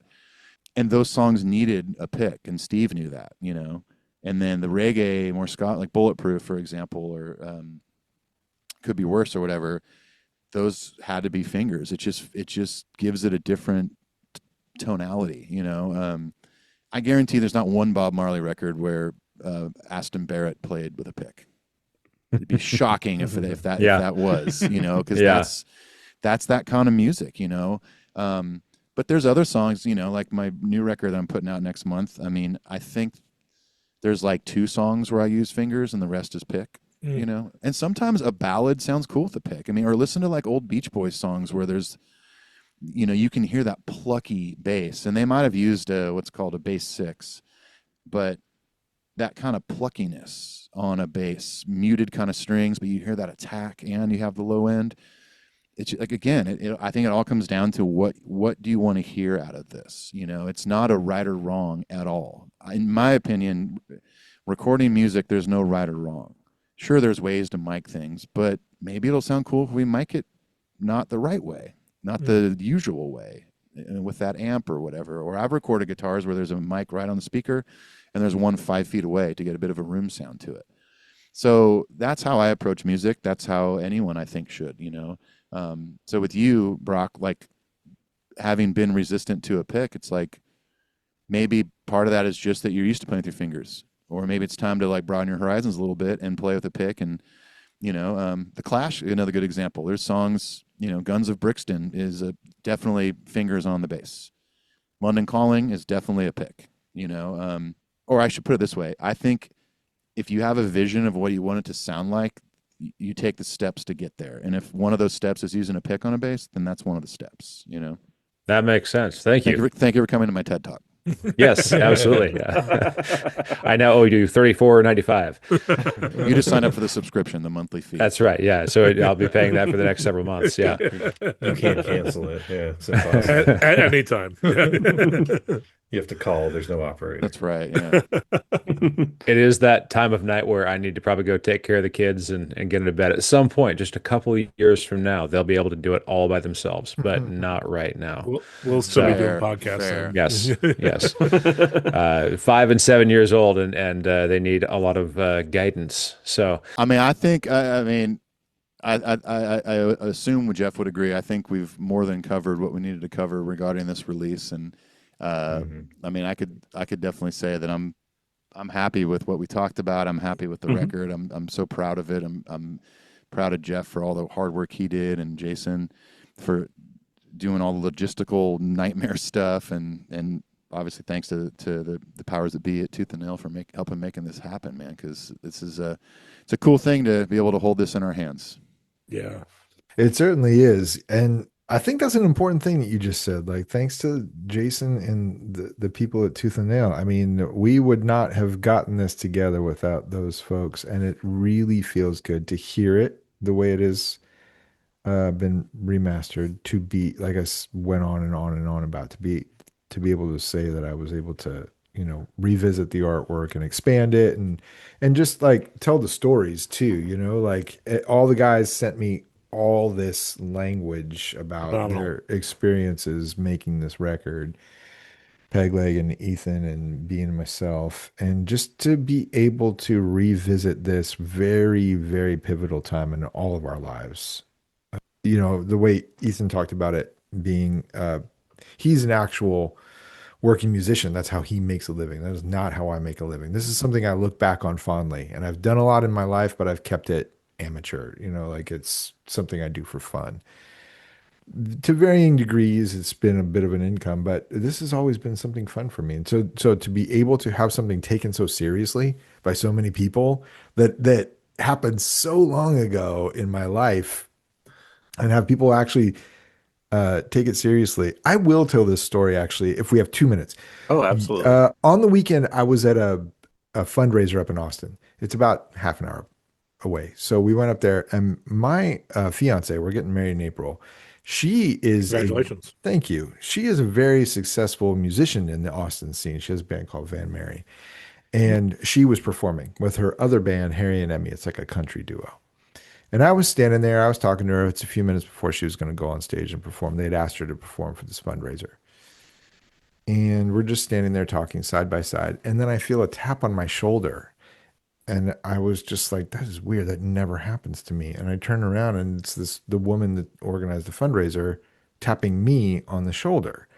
And those songs needed a pick, and Steve knew that, you know. And then the reggae, more Scott, like Bulletproof, for example, or Could Be Worse or whatever, those had to be fingers. It just gives it a different tonality, you know. I guarantee there's not one Bob Marley record where Aston Barrett played with a pick. It'd be shocking if that was, you know, because that's that kind of music, you know. But there's other songs, you know, like my new record that I'm putting out next month. I mean, I think there's like 2 songs where I use fingers and the rest is pick, you know. And sometimes a ballad sounds cool with a pick. I mean, or listen to like old Beach Boys songs where there's, you know, you can hear that plucky bass, and they might have used what's called a bass 6, but that kind of pluckiness on a bass, muted kind of strings, but you hear that attack and you have the low end. It's like, again, I think it all comes down to what do you want to hear out of this? You know, it's not a right or wrong at all. In my opinion, recording music, there's no right or wrong. Sure, there's ways to mic things, but maybe it'll sound cool if we mic it not the right way, not the usual way, with that amp or whatever. Or I've recorded guitars where there's a mic right on the speaker and there's one 5 feet away to get a bit of a room sound to it. So that's how I approach music. That's how anyone, I think, should, you know. So with you, Brock, like having been resistant to a pick, it's like maybe part of that is just that you're used to playing with your fingers, or maybe it's time to like broaden your horizons a little bit and play with a pick. And, you know, The Clash, another good example. There's songs, you know, Guns of Brixton is definitely fingers on the bass. London Calling is definitely a pick, you know. Or I should put it this way. I think if you have a vision of what you want it to sound like, you take the steps to get there. And if one of those steps is using a pick on a bass, then that's one of the steps, you know. That makes sense. Thank you. Thank you for coming to my TED Talk. Yes, absolutely. Yeah. I now owe you $34.95. You just signed up for the subscription, the monthly fee. That's right. Yeah. So I'll be paying that for the next several months. Yeah. You can't cancel it. Yeah, it's impossible. At any time. You have to call. There's no operator. That's right. Yeah. It is that time of night where I need to probably go take care of the kids and get into bed. At some point, just a couple of years from now, they'll be able to do it all by themselves, but not right now. We'll still be So, doing Fair, podcasts. fair. yes, yes. 5 and 7 years old, and they need a lot of guidance. So, I mean, I think, I mean, I assume Jeff would agree. I think we've more than covered what we needed to cover regarding this release, and I mean, I could definitely say that I'm happy with what we talked about. I'm happy with the record. I'm so proud of it. I'm proud of Jeff for all the hard work he did, and Jason for doing all the logistical nightmare stuff, and obviously thanks to the powers that be at Tooth and Nail for helping making this happen, man. Because it's a cool thing to be able to hold this in our hands. Yeah. It certainly is. And I think that's an important thing that you just said. Like, thanks to Jason and the people at Tooth and Nail. I mean, we would not have gotten this together without those folks. And it really feels good to hear it the way it is been remastered, to be, like went on and on and on about, to be able to say that I was able to, revisit the artwork and expand it and just like tell the stories too, all the guys sent me all this language about their experiences making this record, Pegleg and Ethan and Bean and myself, and just to be able to revisit this very, very pivotal time in all of our lives. The way Ethan talked about it being, he's an actual working musician. That's how he makes a living. That is not how I make a living. This is something I look back on fondly, and I've done a lot in my life, but I've kept it amateur, like it's something I do for fun. To varying degrees, it's been a bit of an income, but this has always been something fun for me. And so to be able to have something taken so seriously by so many people that happened so long ago in my life, and have people actually take it seriously. I will tell this story actually, if we have 2 minutes. Oh, absolutely. On the weekend, I was at a fundraiser up in Austin. It's about half an hour away. So we went up there, and my fiance, we're getting married in April. She is Congratulations. Thank you. She is a very successful musician in the Austin scene. She has a band called Van Mary. And she was performing with her other band, Harry and Emmy. It's like a country duo. And I was standing there. I was talking to her. It's a few minutes before she was going to go on stage and perform. They'd asked her to perform for this fundraiser. And we're just standing there talking side by side. And then I feel a tap on my shoulder. And I was just like, that is weird. That never happens to me. And I turn around, and it's the woman that organized the fundraiser tapping me on the shoulder.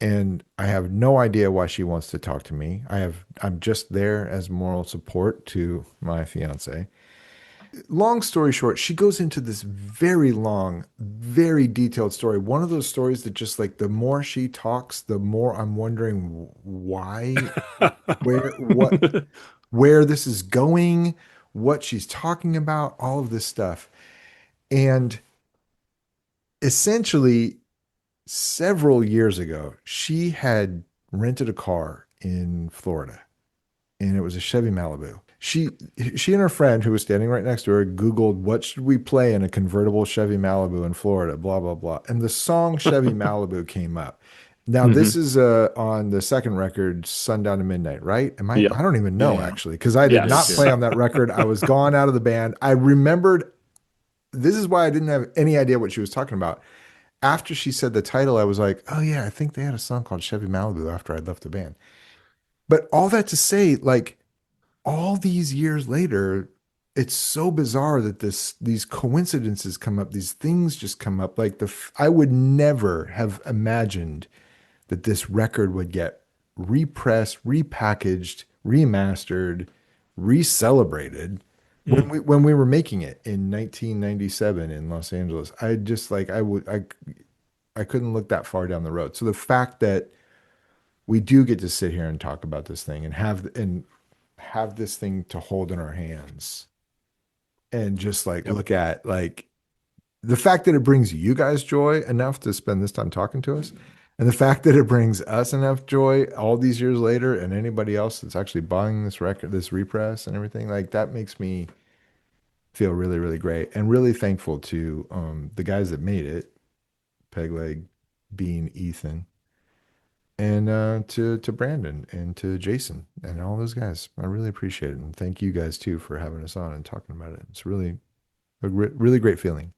And I have no idea why she wants to talk to me. I'm just there as moral support to my fiance. Long story short, she goes into this very long, very detailed story. One of those stories that just like the more she talks, the more I'm wondering why, where this is going, what she's talking about, all of this stuff. And essentially, several years ago, she had rented a car in Florida, and it was a Chevy Malibu. She and her friend, who was standing right next to her, Googled, what should we play in a convertible Chevy Malibu in Florida, blah, blah, blah. And the song Chevy Malibu came up. Now, this is on the second record, Sundown to Midnight, right? I don't even know, actually, because I did not play on that record. I was gone out of the band. I remembered, this is why I didn't have any idea what she was talking about. After she said the title, I was like, oh, yeah, I think they had a song called Chevy Malibu after I'd left the band. But all that to say, like, all these years later, it's so bizarre that these coincidences come up, these things just come up. Like I would never have imagined that this record would get repressed, repackaged, remastered, re-celebrated when we were making it in 1997 in Los Angeles. I just like I couldn't look that far down the road. So the fact that we do get to sit here and talk about this thing and have this thing to hold in our hands and just like look at like the fact that it brings you guys joy enough to spend this time talking to us, and the fact that it brings us enough joy all these years later, and anybody else that's actually buying this record, this repress and everything, like that makes me feel really, really great and really thankful to the guys that made it, Pegleg, Bean, Ethan, to Brandon and to Jason and all those guys. I really appreciate it. And thank you guys too for having us on and talking about it. It's really really great feeling.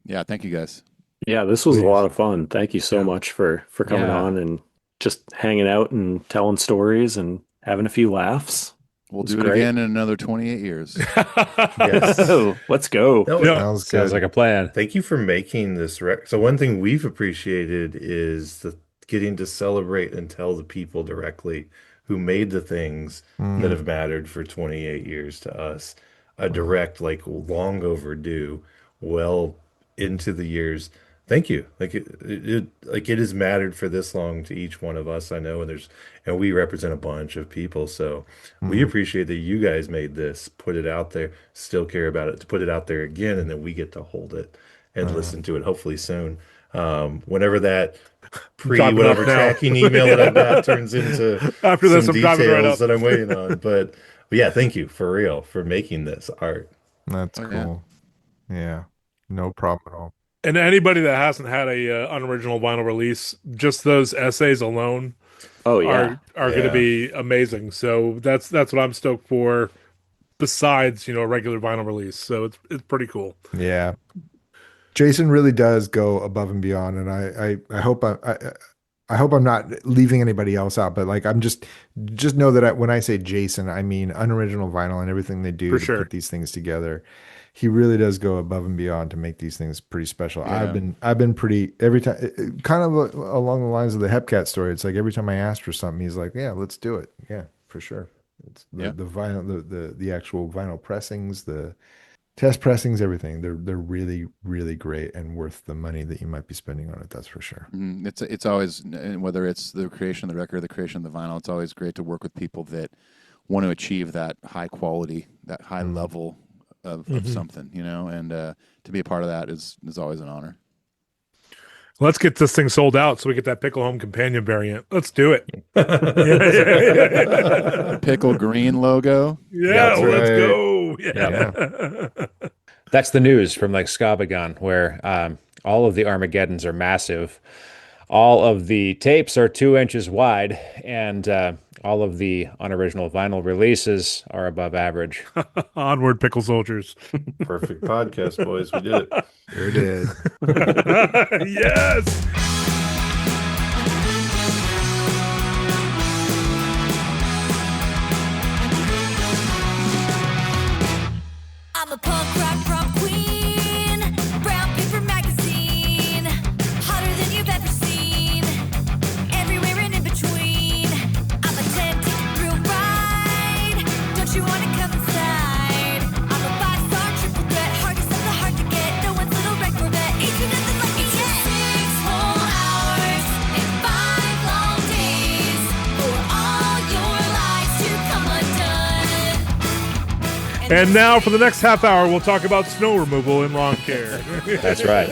Yeah, thank you guys. Yeah, this was a lot of fun. Thank you so much for coming on and just hanging out and telling stories and having a few laughs. We'll do it again in another 28 years. Yes. Let's go. Sounds like a plan. Thank you for making this So one thing we've appreciated is getting to celebrate and tell the people directly who made the things that have mattered for 28 years to us. A direct, like long overdue, well into the years. Thank you. Like it has mattered for this long to each one of us. I know, and we represent a bunch of people, so we appreciate that you guys made this, put it out there, still care about it, to put it out there again, and then we get to hold it and listen to it hopefully soon. Whenever that whatever tracking email that I've got turns into after this, some I'm driving right up. details that I'm waiting on. But yeah, thank you for real for making this art. That's cool. Yeah, no problem at all. And anybody that hasn't had a unoriginal vinyl release, just those essays alone are going to be amazing. So that's what I'm stoked for, besides, a regular vinyl release. So it's pretty cool. Yeah. Jason really does go above and beyond, and I hope I hope I'm not leaving anybody else out, but like I'm just know that when I say Jason, I mean Unoriginal Vinyl and everything they do to put these things together. He really does go above and beyond to make these things pretty special. Yeah. I've been pretty every time, kind of along the lines of the Hepcat story. It's like every time I ask for something, he's like, "Yeah, let's do it." Yeah, for sure. It's the vinyl, the actual vinyl pressings, the test pressings, everything. They're really, really great and worth the money that you might be spending on it. That's for sure. It's always, whether it's the creation of the record, the creation of the vinyl, it's always great to work with people that want to achieve that high quality, that high level of something, and to be a part of that is always an honor. Let's get this thing sold out so we get that Pickle Home Companion variant. Let's do it. Pickle green logo. Yeah, let's go. Yeah. That's the news from Lake Skabegon, where all of the Armageddons are massive. All of the tapes are 2 inches wide, and all of the unoriginal vinyl releases are above average. Onward, Pickle Soldiers. Perfect podcast, boys. We did it. Sure did. Yes. I'm a punk rock prom queen, brown paper magazine, hotter than you've ever seen, everywhere and in between. I'm a 10-ticket thrill ride, don't you want to come inside? I'm a 5-star triple threat, hardest of the hard to get, no one's little red Corvette, ain't you nothing like me yet? 6 whole hours and 5 long days for all your lies to come undone. And now for the next half hour, we'll talk about snow removal in lawn care. That's right.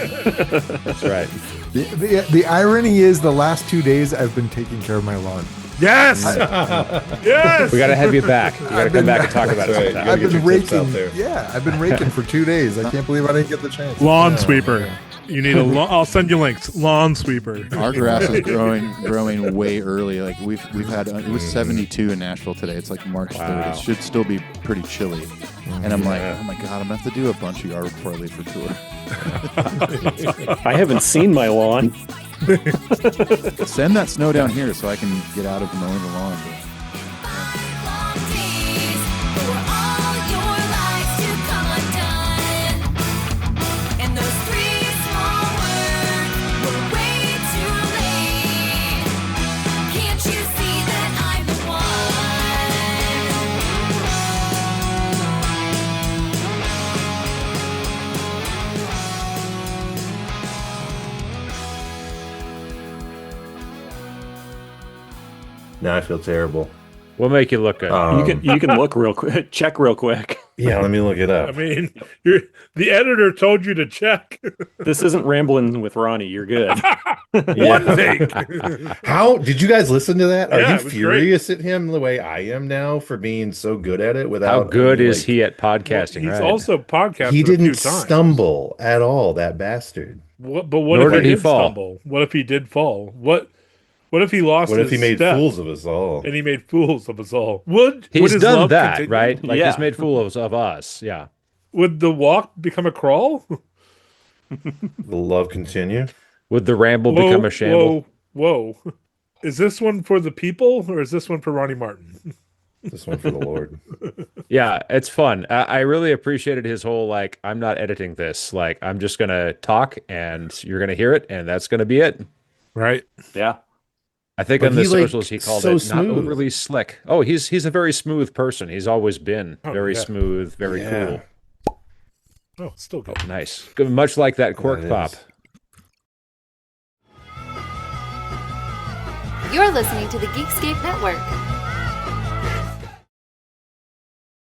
That's right. The irony is the last 2 days I've been taking care of my lawn. Yes. Yes. We got to have you back. You got to come back and talk about it sometime. I've been raking. Yeah, I've been raking for 2 days. I can't believe I didn't get the chance. Lawn sweeper. You need I'll send you links. Lawn sweeper. Our grass is growing way early. Like we've had it was 72 in Nashville today. It's like March 3rd. It should still be pretty chilly. And I'm like, oh my God, I'm gonna have to do a bunch of yard before I leave for tour. I haven't seen my lawn. Send that snow down here so I can get out of mowing the lawn. 5 long days for all your lies to come undone. And those 3 small words were way too late. Can't you see that I'm the Now I feel terrible. We'll make you look good. You can look real quick, check real quick. Yeah, let me look it up. I mean, the editor told you to check. This isn't Rambling with Ronnie. You're good. One take. How did you guys listen to that? Are Yeah, you it was furious at him the way I am now for being so good at it? Without How good any, is he at podcasting? He's right? also podcasted. He a few didn't times. stumble at all. That bastard. But what Nor if did he he did fall. stumble? What if he did fall? What What if he lost? What if he his made step fools of us all? and he made fools of us all? Would He's his done love that, continue? right? Like Yeah. he's made fools of us. Yeah. Would the walk become a crawl? The love continue? Would the ramble become a shamble? Whoa. Is this one for the people or is this one for Ronnie Martin? This one for the Lord. Yeah, it's fun. I really appreciated his whole like, I'm not editing this. Like, I'm just gonna talk, and you're gonna hear it, and that's gonna be it. Right. Yeah. I think But on the he, like, socials he called so it smooth. not overly slick. Oh, he's a very smooth person. He's always been very yeah. smooth, very Yeah. cool. Oh, it's still good. Nice. Good- Much like that cork That pop. is. You're listening to the Geekscape Network.